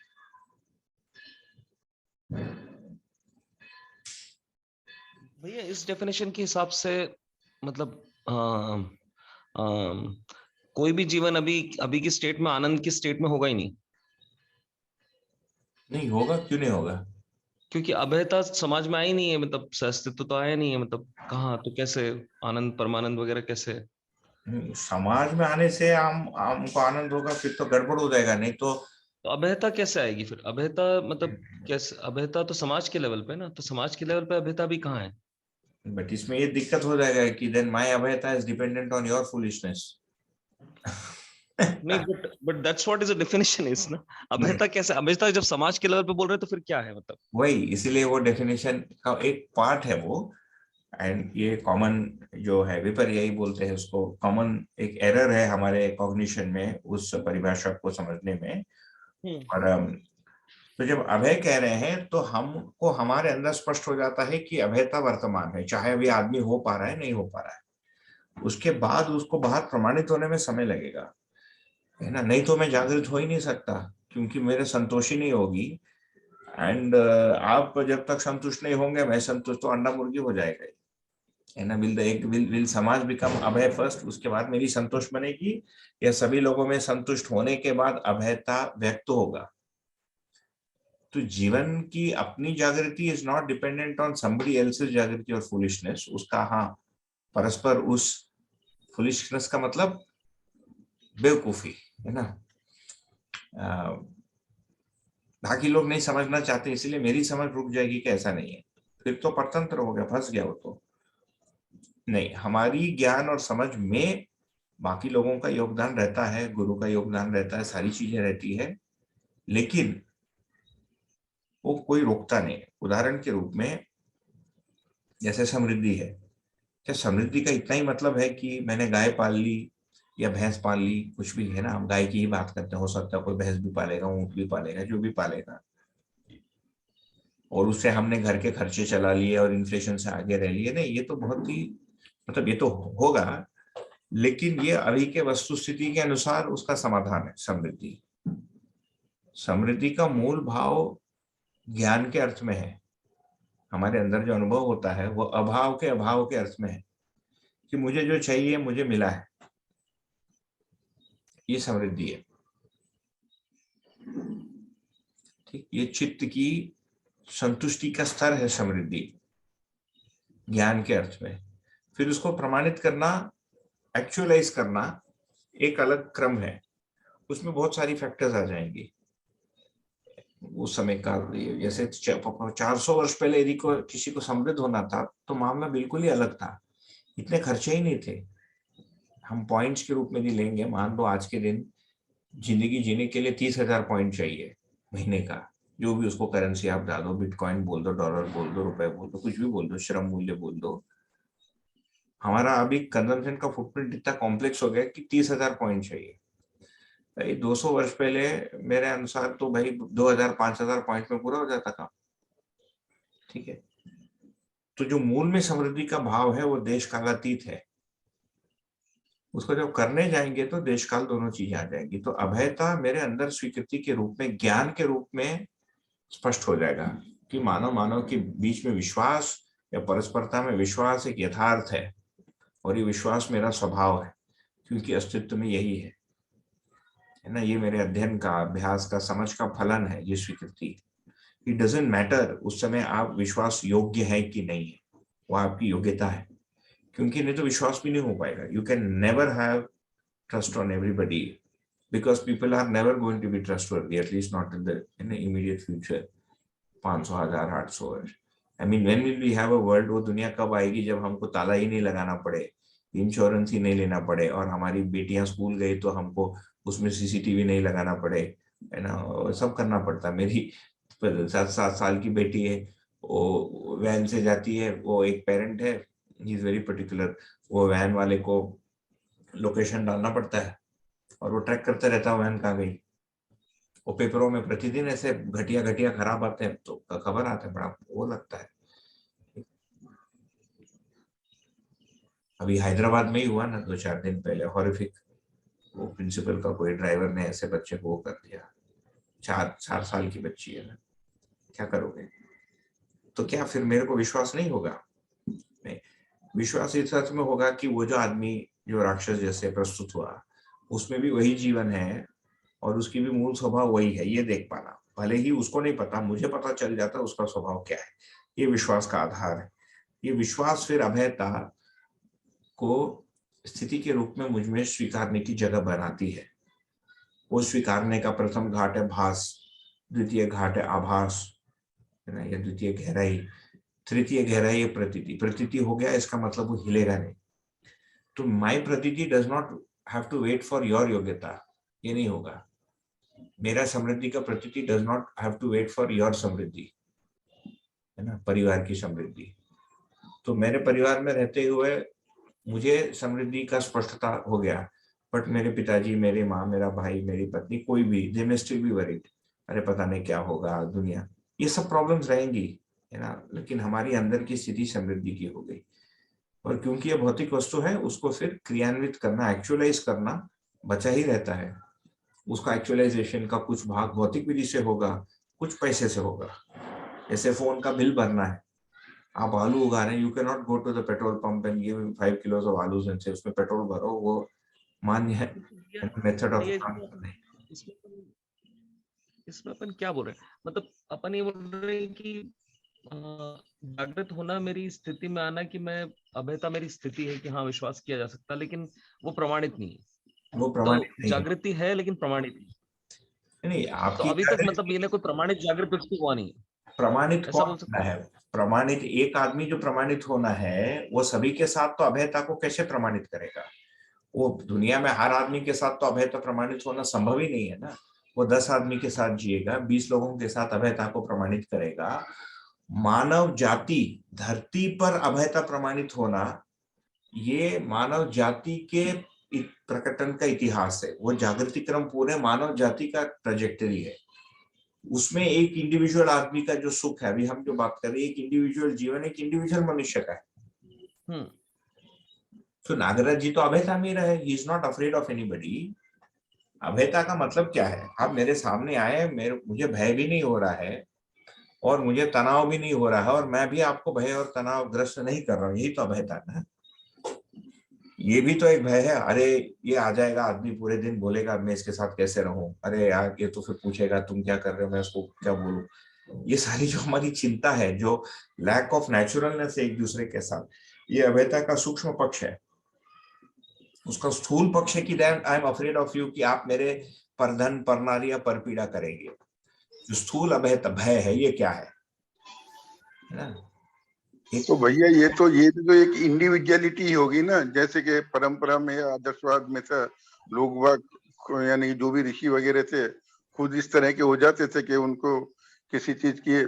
भैया इस डेफिनेशन के हिसाब से मतलब कोई भी जीवन अभी की स्टेट में, आनंद की स्टेट में होगा ही नहीं होगा। क्यों नहीं होगा? क्योंकि अभयता समाज में आई नहीं है, मतलब सहस्तित्व तो आया नहीं है, मतलब कहाँ, तो कैसे आनंद परमानंद वगैरह कैसे? समाज में आने से हमको आनंद होगा, फिर तो गड़बड़ हो जाएगा। नहीं तो तो अभयता कैसे आएगी फिर? अभयता मतलब कैसे? अभयता तो समाज के लेवल पे ना, तो समाज के लेवल पे अभयता भी कहाँ है? बट इसमें ये दिक्कत हो जाएगा कि देन माय अभयता is dependent on your foolishness. नहीं, but that's what is the definition is ना। अभयता कैसे? अभयता जब समाज के लेवल पे बोल रहे हैं तो फिर क्या है मतलब? वही, इसीलिए वो डेफिनेशन का एक पार्ट है वो। एंड ये कॉमन जो है, विपर्ययी बोलते हैं उसको, कॉमन एक एरर है हमारे कॉग्निशन में उस परिभाषा को समझने में। और तो जब अभय कह रहे हैं तो हमको हमारे अंदर स्पष्ट हो जाता है कि अभयता वर्तमान है, चाहे अभी आदमी हो पा रहा है नहीं हो पा रहा है। उसके बाद उसको बाहर प्रमाणित होने में समय लगेगा, है ना। नहीं तो मैं जागृत हो ही नहीं सकता, क्योंकि मेरे संतोषी नहीं होगी। एंड आप जब तक संतुष्ट नहीं होंगे, मैं संतुष्ट, तो अंडा मुर्गी हो जाएगा, है ना। विल समाज बिकम अभय फर्स्ट, उसके बाद मेरी संतोष बनेगी, या सभी लोगों में संतुष्ट होने के बाद अभयता व्यक्त होगा। तो जीवन की अपनी जागृति is not dependent on somebody else's जागृति और फूलिशनेस। उसका हाँ परस्पर, उस फूलिशनेस का मतलब बेवकूफी, है ना। बाकी लोग नहीं समझना चाहते, इसलिए मेरी समझ रुक जाएगी कि ऐसा नहीं है, फिर तो परतंत्र हो गया, फंस गया वो तो। नहीं, हमारी ज्ञान और समझ में बाकी लोगों का योगदान रहता है, गुरु का योगदान रहता है, सारी चीजें रहती है, लेकिन वो कोई रोकता नहीं। उदाहरण के रूप में जैसे समृद्धि है, क्या समृद्धि का इतना ही मतलब है कि मैंने गाय पाल ली या भैंस पाल ली, कुछ भी, है ना। हम गाय की ही बात करते हैं, हो सकता है कोई भैंस भी पालेगा, ऊंट भी पालेगा, जो भी पालेगा, और उससे हमने घर के खर्चे चला लिए और इन्फ्लेशन से आगे रह लिए। नहीं, ये तो बहुत ही, मतलब ये तो होगा, लेकिन ये अभी के वस्तुस्थिति के अनुसार उसका समाधान है। समृद्धि, समृद्धि का मूल भाव ज्ञान के अर्थ में है। हमारे अंदर जो अनुभव होता है वो अभाव के अर्थ में है, कि मुझे जो चाहिए मुझे मिला है, ये समृद्धि है। ठीक, ये चित्त की संतुष्टि का स्तर है समृद्धि, ज्ञान के अर्थ में। फिर उसको प्रमाणित करना, एक्चुअलाइज करना एक अलग क्रम है, उसमें बहुत सारी फैक्टर्स आ जाएंगी। उस समय का जैसे 400 वर्ष पहले यदि किसी को समृद्ध होना था तो मामला बिल्कुल ही अलग था, इतने खर्चे ही नहीं थे। हम पॉइंट्स के रूप में भी लेंगे, मान लो आज के दिन जिंदगी जीने के लिए 30,000 पॉइंट चाहिए महीने का, जो भी उसको करेंसी आप डालो, बिटकॉइन बोल दो, डॉलर बोल दो, रुपए बोल दो, कुछ भी बोल दो, श्रम मूल्य बोल दो। हमारा अभी कंजम्पशन का फुटप्रिंट इतना कॉम्प्लेक्स हो गया कि 30,000 पॉइंट चाहिए। भाई 200 वर्ष पहले मेरे अनुसार तो भाई 2,000-5,000 पॉइंट में पूरा हो जाता काम। ठीक है, तो जो मूल में समृद्धि का भाव है वो देश कालातीत है। उसको जब करने जाएंगे तो देश काल दोनों चीजें आ जाएंगी। तो अभयता मेरे अंदर स्वीकृति के रूप में, ज्ञान के रूप में स्पष्ट हो जाएगा कि मानव के बीच में विश्वास या परस्परता में विश्वास एक यथार्थ है, और ये विश्वास मेरा स्वभाव है, क्योंकि अस्तित्व में यही है ना। ये मेरे अध्ययन का, अभ्यास का, समझ का फलन है ये स्वीकृति। इट डजंट मैटर उस समय आप विश्वास योग्य है कि नहीं है, वो आपकी योग्यता है, क्योंकि नहीं तो विश्वास भी नहीं हो पाएगा। You can never have trust on everybody, because people are never going to be trustworthy, at least not in the immediate future. 500, 1000, 800 वर्ष, I mean when will we have a world, वो दुनिया कब आएगी जब हमको ताला ही नहीं लगाना पड़े, इंश्योरेंस ही नहीं लेना पड़े, और हमारी बेटियां स्कूल गई तो हमको उसमें सीसीटीवी नहीं लगाना पड़े, है ना। सब करना पड़ता। मेरी 7 साल की बेटी है, वो वैन से जाती है, वो एक पेरेंट है, ही इज वेरी पर्टिकुलर, वो वैन वाले को लोकेशन डालना पड़ता है और वो ट्रैक करते रहता है वैन कहाँ गई। वो पेपरों में प्रतिदिन ऐसे घटिया खराब आते हैं तो खबर आता है, बड़ा वो लगता है। अभी हैदराबाद में ही हुआ ना 2-4 दिन पहले, हॉरिफिक, वो प्रिंसिपल का कोई ड्राइवर ने ऐसे बच्चे को वो कर दिया, 4 साल की बच्ची है ना, क्या करोगे। तो क्या फिर मेरे को विश्वास नहीं होगा? नहीं, विश्वास इस अर्थ में होगा कि वो जो आदमी जो राक्षस जैसे प्रस्तुत हुआ, उसमें भी वही जीवन है और उसकी भी मूल स्वभाव वही है, ये देख पाना। भले ही उसको नहीं पता, मुझे पता चल जाता उसका स्वभाव क्या है। ये विश्वास का आधार है। ये विश्वास फिर अभयता को स्थिति के रूप में मुझ में स्वीकारने की जगह बनाती है। वो स्वीकारने का प्रथम घाट है भास, द्वितीय घाट है आभास, है ना, या द्वितीय गहराई, तृतीय गहराई है प्रतीति। प्रतीति हो गया इसका मतलब वो हिलेगा नहीं। तो माई प्रतीति does not have to wait for your योग्यता, ये नहीं होगा। मेरा समृद्धि का प्रतीति does not have to wait for your समृद्धि, है ना, परिवार की समृद्धि। तो मेरे परिवार में रहते हुए मुझे समृद्धि का स्पष्टता हो गया, बट मेरे पिताजी, मेरी माँ, मेरा भाई, मेरी पत्नी, कोई भी, दे मे स्टिल बी वरीड, अरे पता नहीं क्या होगा दुनिया, ये सब प्रॉब्लम्स रहेंगी, है ना। लेकिन हमारी अंदर की स्थिति समृद्धि की हो गई, और क्योंकि ये भौतिक वस्तु है, उसको फिर क्रियान्वित करना, एक्चुअलाइज करना बचा ही रहता है। उसका एक्चुअलाइजेशन का कुछ भाग भौतिक विधि से होगा, कुछ पैसे से होगा। जैसे फोन का बिल भरना है, आप आलू उगा रहे हैं, you can not go to the petrol pump and give 5 kilos of आलू एंड से उसमें पेट्रोल भरो, वो मान्य है मेथड ऑफ। इसमें अपन क्या बोल रहे हैं, मतलब अपन ये बोल रहे हैं कि जागृत होना मेरी स्थिति में आना, कि मैं अभेता मेरी स्थिति है कि हाँ विश्वास किया जा सकता, लेकिन वो प्रमाणित नहीं है। वो प्रमाणित तो नहीं जागृति है लेकिन प्रमाणित नहीं। तो आपकी अभी तक मतलब ये कोई प्रमाणित जागृत व्यक्ति हुआ नहीं है। प्रमाणित ऐसा कौन बोल सकते है? प्रमाणित एक आदमी जो प्रमाणित होना है, वो सभी के साथ तो अभेयता को कैसे प्रमाणित करेगा? वो दुनिया में हर आदमी के साथ तो अभेयता प्रमाणित होना संभव ही नहीं है ना। वो 10 आदमी के साथ जिएगा, 20 लोगों के साथ अभेयता को प्रमाणित करेगा। मानव जाति धरती पर अभेयता प्रमाणित होना, ये मानव जाति के प्रकटन का इतिहास है। वो जागृति क्रम पूरे मानव जाति का ट्रेजेक्टरी है। उसमें एक इंडिविजुअल आदमी का जो सुख है, अभी हम जो बात कर रहे हैं, एक इंडिविजुअल जीवन, एक इंडिविजुअल मनुष्य का है। तो नागराज जी तो अभेयता में रहे, he is not afraid of anybody. अभेयता का मतलब क्या है? आप मेरे सामने आए, मुझे भय भी नहीं हो रहा है और मुझे तनाव भी नहीं हो रहा है, और मैं भी आपको भय और तनाव ग्रस्त नहीं कर रहा हूँ, यही तो अभेयता है ना। ये भी तो एक भय है, अरे ये आ जाएगा आदमी, पूरे दिन बोलेगा मैं इसके साथ कैसे रहूं, अरे यार ये तो फिर पूछेगा तुम क्या कर रहे हो, मैं उसको क्या बोलूं। ये सारी जो हमारी चिंता है, जो लैक ऑफ नेचुरलनेस है एक दूसरे के साथ, ये अभेयता का सूक्ष्म पक्ष है। उसका स्थूल पक्ष है कि I am afraid of you, कि आप मेरे परधन, परनारी या परपीड़ा करेंगे। जो स्थूल अभेयता भय है, ये क्या है ना? तो भैया ये तो एक इंडिविजुअलिटी होगी ना, जैसे कि परंपरा में आदर्शवाद में था, लोग यानी जो भी ऋषि वगैरह थे खुद इस तरह के हो जाते थे कि उनको किसी चीज की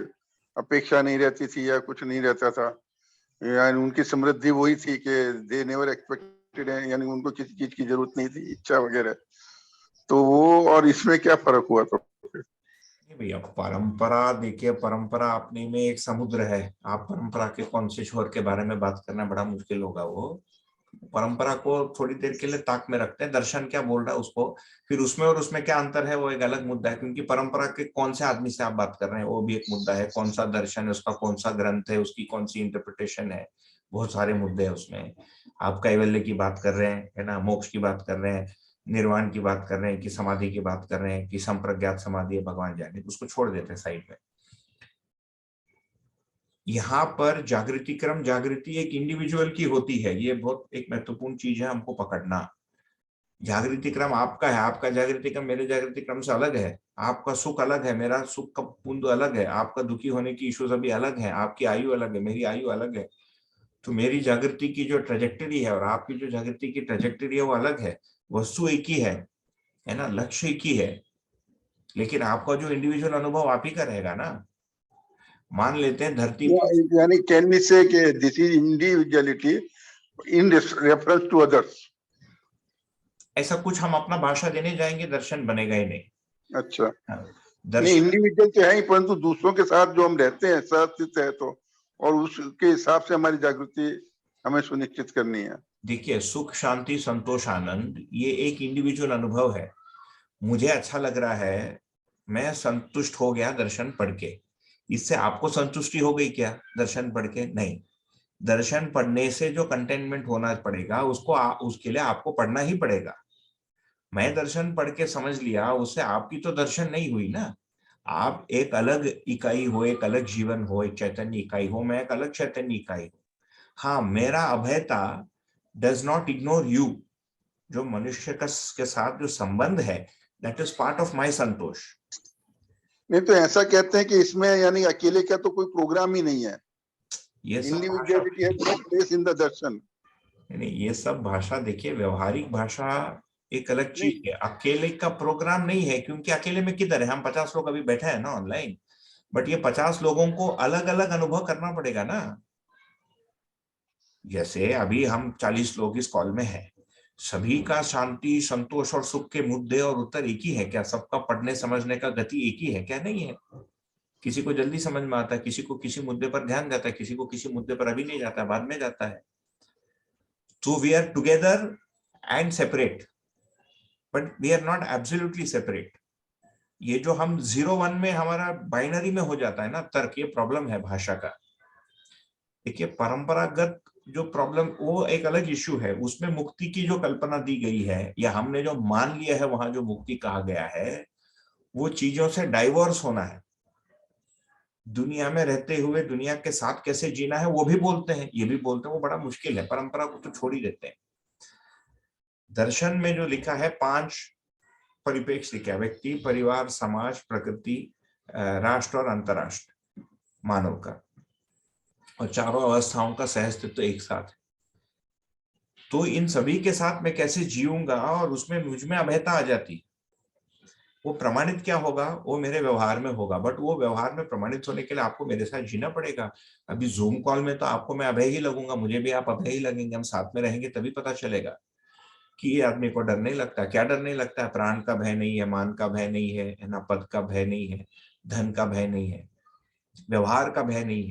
अपेक्षा नहीं रहती थी या कुछ नहीं रहता था, यानी उनकी समृद्धि वही थी कि दे नेवर एक्सपेक्टेड है, यानी उनको किसी चीज की जरूरत नहीं थी, इच्छा वगैरह। तो वो और इसमें क्या फर्क हुआ? तो भैया परंपरा देखिए, परंपरा अपने में एक समुद्र है। आप परंपरा के कौन से छोर के बारे में बात करना बड़ा मुश्किल होगा। वो परंपरा को थोड़ी देर के लिए ताक में रखते हैं, दर्शन क्या बोल रहा है उसको, फिर उसमें और उसमें क्या अंतर है वो एक अलग मुद्दा है। क्योंकि परंपरा के कौन से आदमी से आप बात कर रहे हैं वो भी एक मुद्दा है, कौन सा दर्शन है, उसका कौन सा ग्रंथ है, उसकी कौन सी इंटरप्रिटेशन है, बहुत सारे मुद्दे हैं उसमें। आप कैवल्य की बात कर रहे हैं, है ना, मोक्ष की बात कर रहे हैं, निर्वाण की बात कर रहे हैं, कि समाधि की बात कर रहे हैं, कि संप्रज्ञात समाधि है, भगवान जाने, उसको छोड़ देते हैं साइड में। यहाँ पर जागृति क्रम, जागृति एक इंडिविजुअल की होती है, ये बहुत एक महत्वपूर्ण चीज है हमको पकड़ना। जागृति क्रम आपका है, आपका जागृति क्रम मेरे जागृति क्रम से अलग है। आपका सुख अलग है, मेरा सुख का पुंज अलग है। आपका दुखी होने की इश्यूज अभी अलग है, आपकी आयु अलग है, मेरी आयु अलग है। तो मेरी जागृति की जो ट्रेजेक्टरी है और आपकी जो जागृति की ट्रेजेक्टरी है वो अलग है। वस्तु एक ही है ना, लक्ष्य एक ही है, लेकिन आपका जो इंडिविजुअल अनुभव आप ही का रहेगा ना। मान लेते हैं धरती पर, यानी कैन वी से कि this is individuality in reference to others, ऐसा कुछ हम अपना भाषा देने जाएंगे दर्शन बनेगा ही नहीं। अच्छा, दर्शन इंडिविजुअल तो है ही, परंतु दूसरों के साथ जो हम रहते हैं सहअस्तित्व है, तो और उसके हिसाब से हमारी जागृति हमें सुनिश्चित करनी है। देखिए, सुख, शांति, संतोष, आनंद, ये एक इंडिविजुअल अनुभव है। मुझे अच्छा लग रहा है, मैं संतुष्ट हो गया दर्शन पढ़ के, इससे आपको संतुष्टि हो गई क्या दर्शन पढ़ के? नहीं। दर्शन पढ़ने से जो कंटेनमेंट होना पड़ेगा उसको उसके लिए आपको पढ़ना ही पड़ेगा। मैं दर्शन पढ़ के समझ लिया, उससे आपकी तो दर्शन नहीं हुई ना। आप एक अलग इकाई हो, एक अलग जीवन हो, एक चैतन्य इकाई हो, मैं एक अलग चैतन्य इकाई हूं। हाँ, मेरा अभेयता डज नॉट इग्नोर यू। जो मनुष्य के साथ जो संबंध है, That is part of my संतोष. नहीं तो ऐसा कहते हैं कि इसमें यानी अकेले का तो कोई प्रोग्राम ही नहीं है, ये सब इंडिविजुअलिटी है प्लेस इन द दर्शन। नहीं, ये सब भाषा देखिए, व्यवहारिक भाषा एक अलग चीज है, अकेले का प्रोग्राम नहीं है, क्योंकि अकेले में किधर है, हम 50 लोग अभी बैठे हैं ना ऑनलाइन, बट ये 50 लोगों को अलग अलग अनुभव करना पड़ेगा ना। जैसे अभी हम 40 लोग इस कॉल में हैं, सभी का शांति, संतोष और सुख के मुद्दे और उत्तर एक ही है क्या? सबका पढ़ने समझने का गति एक ही है क्या? नहीं है। किसी को जल्दी समझ में आता है, किसी को किसी मुद्दे पर ध्यान जाता है, किसी को किसी मुद्दे पर अभी नहीं जाता है, बाद में जाता है। So we are together and separate, but we are not absolutely separate. ये जो हम 0-1 में हमारा बाइनरी में हो जाता है ना तर्क, ये प्रॉब्लम है भाषा का। देखिए परंपरागत जो प्रॉब्लम वो एक अलग इश्यू है, उसमें मुक्ति की जो कल्पना दी गई है या हमने जो मान लिया है वहां जो मुक्ति कहा गया है, वो चीजों से डाइवर्स होना है। दुनिया में रहते हुए दुनिया के साथ कैसे जीना है वो भी बोलते हैं, ये भी बोलते हैं, वो बड़ा मुश्किल है, परंपरा को तो छोड़ ही देते हैं। दर्शन में जो लिखा है 5 परिप्रेक्ष्य लिखा है, व्यक्ति, परिवार, समाज, प्रकृति, राष्ट्र और अंतरराष्ट्र, मानव का, और चारों अवस्थाओं का सहअस्तित्व एक साथ। तो इन सभी के साथ मैं कैसे जीऊंगा और उसमें मुझ में अभेयता आ जाती, वो प्रमाणित क्या होगा? वो मेरे व्यवहार में होगा, बट वो व्यवहार में प्रमाणित होने के लिए आपको मेरे साथ जीना पड़ेगा। अभी जूम कॉल में तो आपको मैं अभय ही लगूंगा, मुझे भी आप अभय ही लगेंगे, हम साथ में रहेंगे तभी पता चलेगा कि ये आदमी को डर नहीं लगता। क्या डर नहीं लगता है? प्राण का भय नहीं है, मान का भय नहीं है ना, पद का भय नहीं है, धन का भय नहीं है, व्यवहार का भय नहीं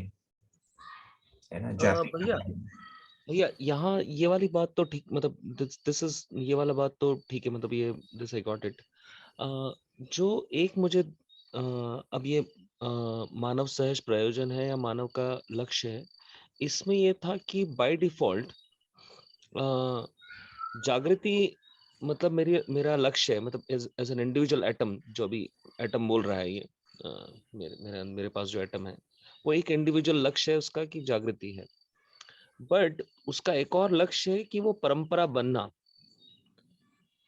है ना, जाति का भैया भय नहीं है। भैया यहाँ ये वाली बात तो ठीक, मतलब दिस इज, ये वाला बात तो ठीक है, मतलब ये दिस आई गॉट इट। जो एक मुझे अब ये मानव सहज प्रयोजन है या मानव का लक्ष्य है, इसमें ये था कि बाय डिफॉल्ट जागृति, मतलब मेरा लक्ष्य है, मतलब एज एन इंडिविजुअल एटम, जो अभी एटम बोल रहा है ये, मेरे पास जो एटम है वो एक इंडिविजुअल लक्ष्य है उसका कि जागृति है, बट उसका एक और लक्ष्य है कि वो परंपरा बनना।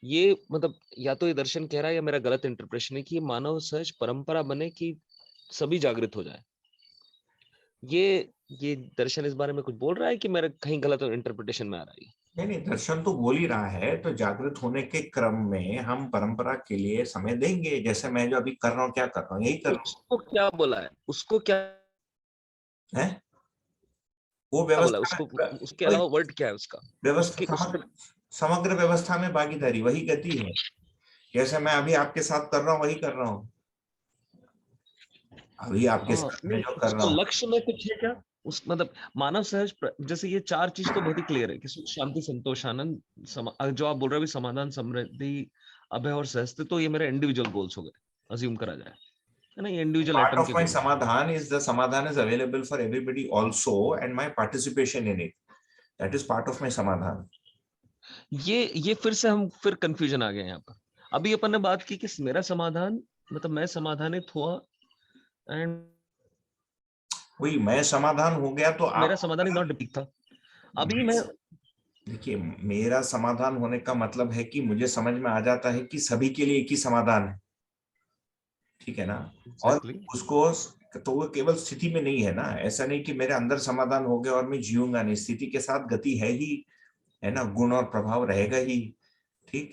ये मतलब या तो ये दर्शन कह रहा है या मेरा गलत इंटरप्रेशन है कि ये मानव सहज परंपरा बने कि सभी जागृत हो जाए। ये दर्शन इस बारे में कुछ बोल रहा है कि मेरा कहीं गलत इंटरप्रिटेशन में आ रहा है? नहीं, दर्शन तो बोल ही रहा है, तो जागृत होने के क्रम में हम परंपरा के लिए समय देंगे। जैसे मैं जो अभी कर रहा हूँ, क्या कर रहा हूँ, यही कर रहा हूँ। उसको क्या बोला है? उसको क्या है? वो बोला? व्यवस्था, उसके अलावा वर्ड क्या है उसका? व्यवस्था, समग्र व्यवस्था में भागीदारी, वही गति है। जैसे मैं अभी आपके साथ कर रहा हूँ, वही कर रहा हूँ अभी आपके साथ मैं जो कर रहा हूँ। लक्ष्य में कुछ है क्या उस, मतलब मानव सहज जैसे ये 4 चीज तो बहुत ही क्लियर है कि सुख, शांति, संतोष, आनंद, जो आप बोल रहे हो समाधान, समृद्धि, अभय और सहस्त्र, तो ये मेरे इंडिविजुअल गोल्स हो गए, अज्यूम करा जाए, है ना? ये इंडिविजुअल Part एटम of के my goals। समाधान is the समाधान is available for everybody also and my participation in it. That is part of my समाधान. ये फिर से हम फिर कंफ्यूजन आ गए यहाँ पर। अभी अपन ने बात की कि मेरा समाधान, मतलब मैं समाधानित हुआ एंड वही मैं समाधान हो गया तो मेरा आप, समाधान नॉट डिपिक था। अभी मैं देखिए, मेरा समाधान होने का मतलब है कि मुझे समझ में आ जाता है कि सभी के लिए एक ही समाधान है, ठीक है ना? और उसको तो वो केवल स्थिति में नहीं है ना, ऐसा नहीं कि मेरे अंदर समाधान हो गया और मैं जीऊंगा नहीं, स्थिति के साथ गति है ही, है ना, गुण और प्रभाव रहेगा ही, ठीक।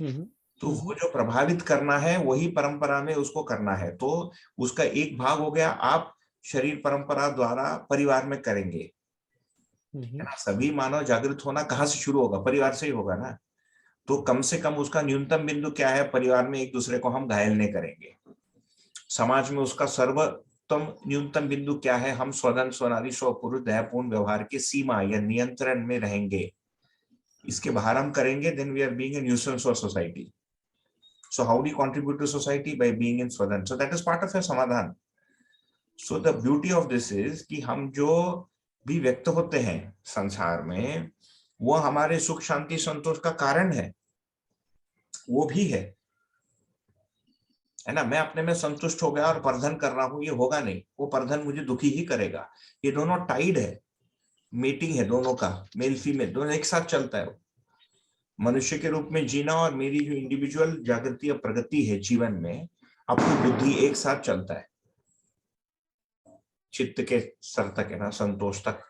तो वो जो प्रभावित करना है वही परंपरा में उसको करना है, तो उसका एक भाग हो गया आप शरीर परंपरा द्वारा परिवार में करेंगे, है ना। सभी मानव जागृत होना कहाँ से शुरू होगा? परिवार से ही होगा ना। तो कम से कम उसका न्यूनतम बिंदु क्या है? परिवार में एक दूसरे को हम घायल नहीं करेंगे। समाज में उसका सर्वोत्तम न्यूनतम बिंदु क्या है? हम स्वधन, स्वनारी, स्वपुरुष, दयापूर्ण व्यवहार के सीमा या नियंत्रण में रहेंगे। इसके बाहर हम करेंगे, then we are being a nuisance for society. So how do you contribute to society? By being in Swadhan. So that is part of your समाधान. So the beauty of this is कि हम जो भी व्यक्त होते हैं संसार में, वो हमारे सुख, शांति, संतोष का कारण है, वो भी है ना। मैं अपने में संतुष्ट हो गया और प्रधन कर रहा हूं, ये होगा नहीं, वो प्रधन मुझे दुखी ही करेगा। ये दोनों टाइड है, मीटिंग है दोनों का, मेल फीमेल दोनों एक साथ चलता है। मनुष्य के रूप में जीना और मेरी जो इंडिविजुअल जागृति या प्रगति है जीवन में, अपनी बुद्धि एक साथ चलता है, चित्त के स्तर तक है ना, संतोष तक।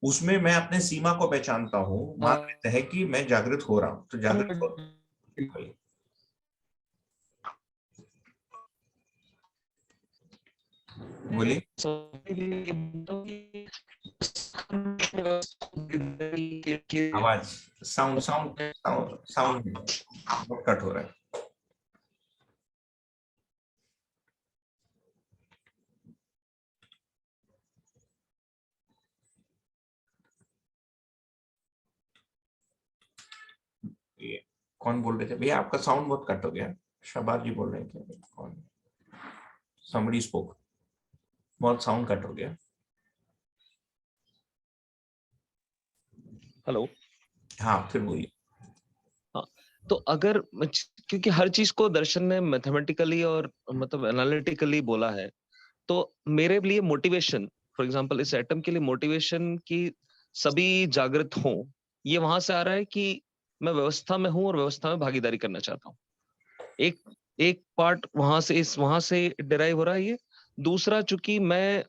उसमें मैं अपने सीमा को पहचानता हूँ, मान लेते हैं कि मैं जागृत हो रहा हूँ, तो जागृत हो बोलिए। आवाज sound sound sound sound cut हो रहा है। ये कौन बोल रहे थे भैया? आपका साउंड बहुत कट हो गया। शबाज जी बोल रहे थे, कौन? somebody spoke, बहुत साउंड कट हो गया। हेलो, हाँ फिर बोलिए। हाँ, तो अगर क्योंकि हर चीज को दर्शन ने मैथमेटिकली और मतलब एनालिटिकली बोला है, तो मेरे लिए मोटिवेशन, फॉर एग्जांपल इस एटम के लिए मोटिवेशन की सभी जागृत हों, ये वहां से आ रहा है कि मैं व्यवस्था में हूं और व्यवस्था में भागीदारी करना चाहता हूँ। एक पार्ट वहां से डिराइव हो रहा है ये। दूसरा, चूंकि मैं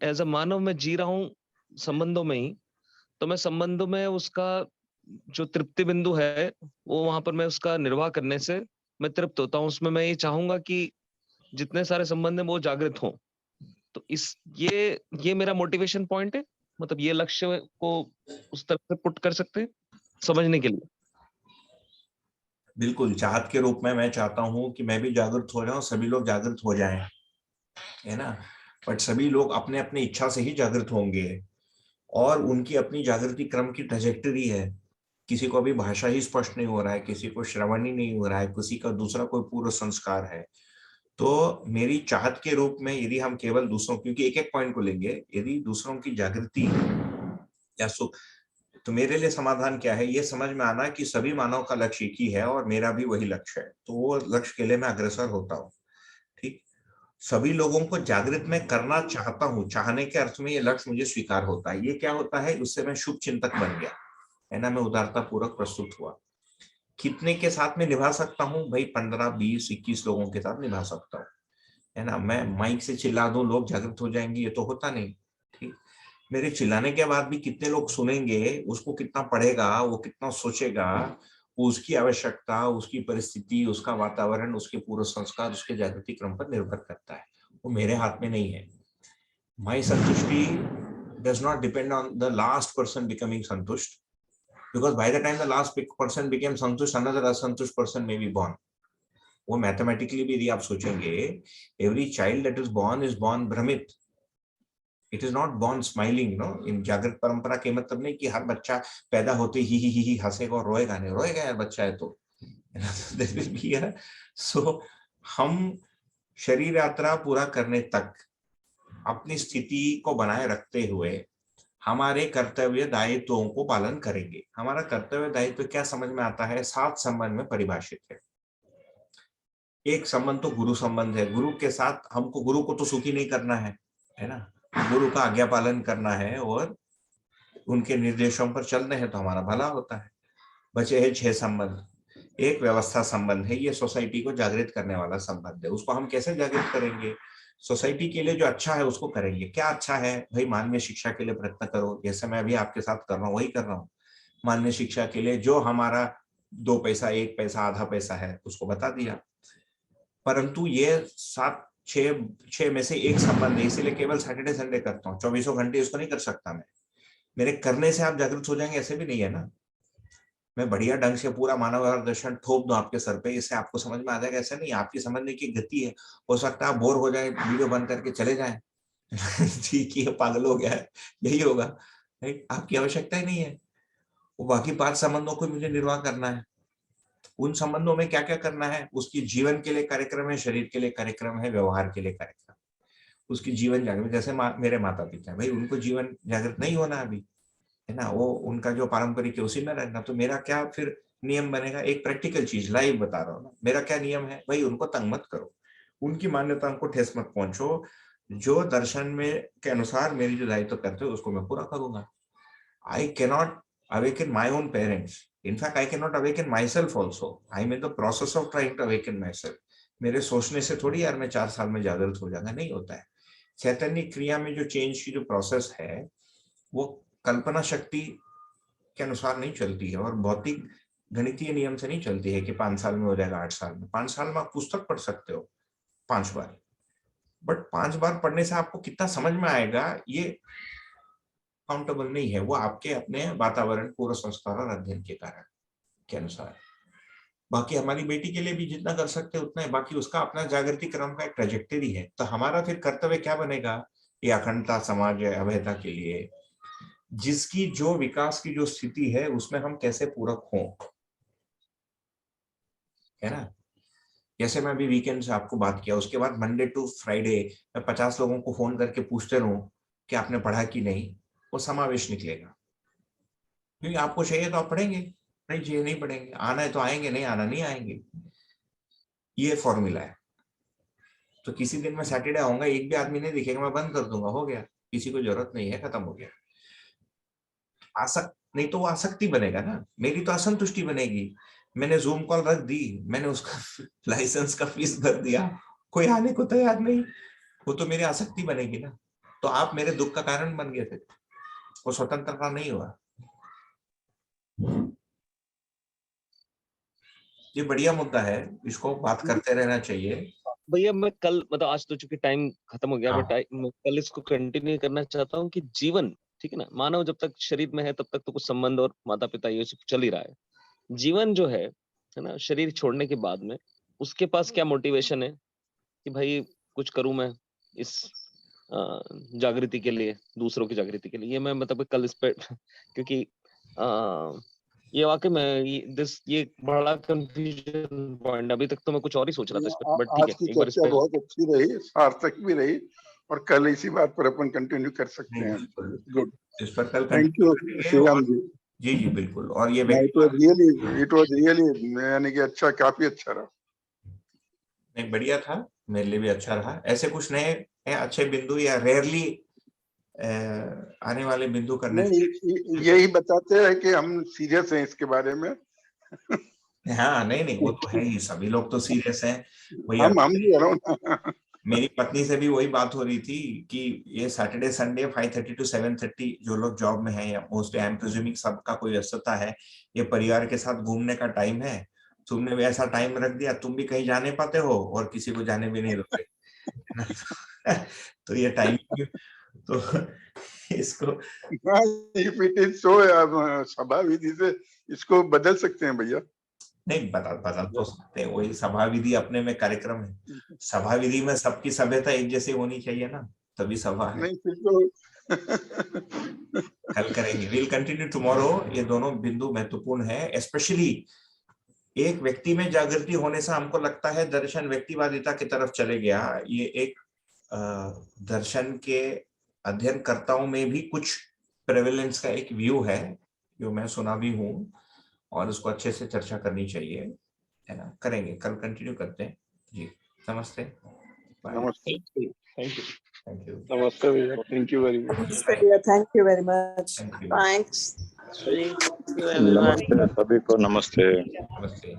एज अ मानव में जी रहा हूँ संबंधों में ही, तो मैं संबंधों में उसका जो तृप्ति बिंदु है वो वहां पर मैं उसका निर्वाह करने से मैं तृप्त होता हूँ। उसमें मैं ये चाहूंगा कि जितने सारे संबंध है वो जागृत हों। तो ये मेरा मोटिवेशन पॉइंट है, मतलब ये लक्ष्य को उस तरह से पुट कर सकते हैं समझने के लिए। बिल्कुल, चाहत के रूप में मैं चाहता हूं कि मैं भी जागृत हो जाऊं, सभी लोग जागृत हो जाएं, है ना। बट सभी लोग अपने अपने इच्छा से ही जागृत होंगे और उनकी अपनी जागृति क्रम की ट्रेजेक्टरी है। किसी को अभी भाषा ही स्पष्ट नहीं हो रहा है, किसी को श्रवण ही नहीं हो रहा है, किसी का दूसरा कोई पूर्व संस्कार है। तो मेरी चाहत के रूप में यदि हम केवल दूसरों, क्योंकि एक एक पॉइंट को लेंगे, यदि दूसरों की जागृति या सुख, तो मेरे लिए समाधान क्या है, ये समझ में आना कि सभी मानव का लक्ष्य एक ही है और मेरा भी वही लक्ष्य है, तो वो लक्ष्य के लिए मैं अग्रसर होता हूँ। ठीक, सभी लोगों को जागृत में करना चाहता हूँ, चाहने के अर्थ में ये लक्ष्य मुझे स्वीकार होता है। ये क्या होता है, उससे मैं शुभ चिंतक बन गया, है ना, मैं उदारता पूर्वक प्रस्तुत हुआ। कितने के साथ में निभा सकता हूँ भाई? 15, 20, 21 लोगों के साथ निभा सकता हूँ, है ना। मैं माइक से चिल्ला दूं लोग जागृत हो जाएंगे, ये तो होता नहीं। ठीक, मेरे चिल्लाने के बाद भी कितने लोग सुनेंगे, उसको कितना पढ़ेगा, वो कितना सोचेगा, उसकी आवश्यकता, उसकी परिस्थिति, उसका वातावरण, उसके पूर्व संस्कार, उसके जागृति क्रम पर निर्भर करता है। वो मेरे हाथ में नहीं है। माई संतुष्टि does not depend on the last person becoming santusht, because by the time the last person became santusht, another asantusht person may be born. वो मैथमेटिकली भी यदि आप सोचेंगे, every child that is born भ्रमित, it is not born smiling, no. इन जागृत परंपरा के मतलब नहीं कि हर बच्चा पैदा होते ही हंसेगा और रोएगा, नहीं रोएगा यार, बच्चा है तो। सो हम शरीर यात्रा पूरा करने तक अपनी स्थिति को बनाए रखते हुए हमारे कर्तव्य दायित्वों को पालन करेंगे। हमारा कर्तव्य दायित्व क्या समझ में आता है? 7 संबंध में परिभाषित है। एक संबंध तो गुरु संबंध है। गुरु के साथ हमको, गुरु को तो सुखी नहीं करना है ना, गुरु का आज्ञा पालन करना है और उनके निर्देशों पर चलते हैं तो हमारा भला होता है। बचे हैं 6 संबंध। एक व्यवस्था संबंध है, ये सोसाइटी को जागृत करने वाला संबंध है। उसको हम कैसे जागृत करेंगे? सोसाइटी के लिए जो अच्छा है उसको करेंगे। क्या अच्छा है भाई? मानवीय शिक्षा के लिए प्रयत्न करो, जैसे मैं अभी आपके साथ कर रहा हूँ वही कर रहा हूँ। मानवीय शिक्षा के लिए जो हमारा 2 पैसा, 1 पैसा, आधा पैसा है उसको बता दिया। परंतु ये 6 में से एक संबंध है, इसीलिए केवल सैटरडे संडे करता हूँ। 24 घंटे इसको नहीं कर सकता मैं। मेरे करने से आप जागृत हो जाएंगे ऐसे भी नहीं है ना। मैं बढ़िया ढंग से पूरा मानव दर्शन थोप दूं आपके सर पे, इससे आपको समझ में आ जाएगा, ऐसा नहीं। आपकी समझने की गति है। हो सकता है आप बोर हो जाए, वीडियो बंद करके चले जाएं। ठीक है, पागल हो गया है, यही होगा। आपकी आवश्यकता ही नहीं है। वो बाकी 5 संबंधों को मुझे निर्वाह करना है। उन संबंधों में क्या क्या करना है? उसकी जीवन के लिए कार्यक्रम है, शरीर के लिए कार्यक्रम है, व्यवहार के लिए कार्यक्रम, उसकी जीवन जागृत। जैसे मेरे माता पिता, भाई उनको जीवन जागृत नहीं होना अभी, है ना, वो उनका जो पारंपरिक है उसी में रहना। तो मेरा क्या फिर नियम बनेगा? एक प्रैक्टिकल चीज लाइव बता रहा हूँ ना। मेरा क्या नियम है? भाई उनको तंग मत करो, उनकी मान्यताओं को ठेस मत पहुंचो। जो दर्शन में के अनुसार मेरी जो दायित्व करते हो उसको मैं पूरा करूंगा। I cannot awaken my own parents. In fact, I cannot awaken myself also. I am in the process of trying to awaken myself. मेरे सोचने से थोड़ी यार मैं 4 साल में जागृत हो जाऊंगा, नहीं होता है। चैतन्य क्रिया में जो चेंज की जो प्रोसेस है वो कल्पना शक्ति के अनुसार नहीं चलती है और भौतिक गणितीय नियम से नहीं चलती है कि 5 साल में हो जाएगा, 8 साल में। 5 साल में आप पुस्तक पढ़ सकते हो 5 बार, बट 5 बार पढ़ने से आपको कितना समझ में आएगा ये काउंटेबल नहीं है। वो आपके अपने वातावरण, पूर्व संस्कार और अध्ययन के कारण के अनुसार। बाकी हमारी बेटी के लिए भी जितना कर सकते हैं उतना है, बाकी उसका अपना जागृति क्रम का एक ट्रेजेक्टरी है। तो हमारा फिर कर्तव्य क्या बनेगा, ये अखंडता समाज अभयता के लिए जिसकी जो विकास की जो स्थिति है उसमें हम कैसे पूरक हों, है ना। जैसे मैं अभी वीकेंड से आपको बात किया, उसके बाद मंडे टू फ्राइडे मैं 50 लोगों को फोन करके पूछते रहूं कि आपने पढ़ा कि नहीं, वो समावेश निकलेगा। क्योंकि आपको चाहिए तो आप पढ़ेंगे, नहीं चाहिए नहीं पढ़ेंगे, आना है तो आएंगे, नहीं आना नहीं आएंगे। ये फॉर्मूला है। तो किसी दिन मैं सैटरडे आऊंगा, एक भी आदमी नहीं दिखेगा, मैं बंद कर दूंगा, हो गया, किसी को जरूरत नहीं है, खत्म हो गया। नहीं तो वो आसक्ति बनेगा ना, मेरी तो असंतुष्टि बनेगी। मैंने जूम कॉल रख दी, मैंने उसका लाइसेंस का फीस भर दिया, कोई आने को तैयार नहीं, वो तो मेरी आसक्ति बनेगी ना। तो आप मेरे दुख का कारण बन गए थे, वो स्वतंत्रता नहीं हुआ। ये बढ़िया मुद्दा है, इसको बात करते रहना चाहिए। भैया मैं कल, मतलब आज तो चूंकि टाइम खत्म हो गया, बट मैं कल इसको कंटिन्यू करना चाहता हूँ कि जीवन, ठीक है ना, मानव जब तक शरीर में है तब तक तो कुछ संबंध और माता पिता ये सब चल ही रहा है। जीवन जो है ना, शरीर छोड़ने के बाद में उसके पास क्या मोटिवेशन है कि भाई कुछ करूं मैं इस जागृति के लिए, दूसरों की जागृति के लिए। ये मैं मतलब कल इस पे क्योंकि ये वाकई में ये बड़ा कंफ्यूजन पॉइंट, अभी तक तो मैं कुछ और ही सोच रहा था इस पे, बट ठीक है, एक बार इस पे बहुत अच्छी रही, सार्थक भी रही, और कल इसी बात पर अपन कंटिन्यू कर सकते हैं। गुड, इस पर कल थैंक यू श्रीराम जी। जी जी बिल्कुल। और ये इट वाज रियली यानी कि अच्छा, काफी अच्छा रहा। नहीं, बढ़िया था, मेरे लिए भी अच्छा रहा। ऐसे कुछ नए अच्छे बिंदु या रेयरली आने वाले बिंदु करने यही बताते हैं कि हम सीरियस हैं इसके बारे में। हाँ नहीं वो तो है ही, सभी लोग तो सीरियस हैं। हम भी मेरी पत्नी से भी वही बात हो रही थी कि ये सैटरडे संडे 5:30 to 7:30 जो लोग जॉब में हैं, या मोस्ट आई एम प्रिज्यूमिंग सबका कोई व्यस्तता है, ये परिवार के साथ घूमने का टाइम है। तुमने भी ऐसा टाइम रख दिया, तुम भी कहीं जाने पाते हो और किसी को जाने भी नहीं देते। तो ये टाइम तो इसको इफ इट इज सो सभा विधि से इसको बदल सकते हैं भैया। नहीं बदल तो सकते हैं, वही सभा विधि अपने में कार्यक्रम है। सभा विधि में सबकी सभ्यता एक जैसी होनी चाहिए ना, तभी सभा है। नहीं फिर तो कल करेंगे, विल कंटिन्यू टुमारो। ये दोनों बिंदु महत्वपूर्ण है। स्पेशली एक व्यक्ति में जागृति होने से हमको लगता है दर्शन व्यक्तिवादिता की तरफ चले गया। ये एक दर्शन के अध्ययनकर्ताओं में भी कुछ प्रेवलेंस का एक व्यू है जो मैं सुना भी हूँ, और उसको अच्छे से चर्चा करनी चाहिए, है ना। करेंगे, कल कंटिन्यू करते हैं जी। नमस्ते, नमस्ते, थैंक यू, नमस्ते भैया, thank you very much, thank you very much, thank you, thanks. नमस्ते सभी को, नमस्ते। नमस्ते।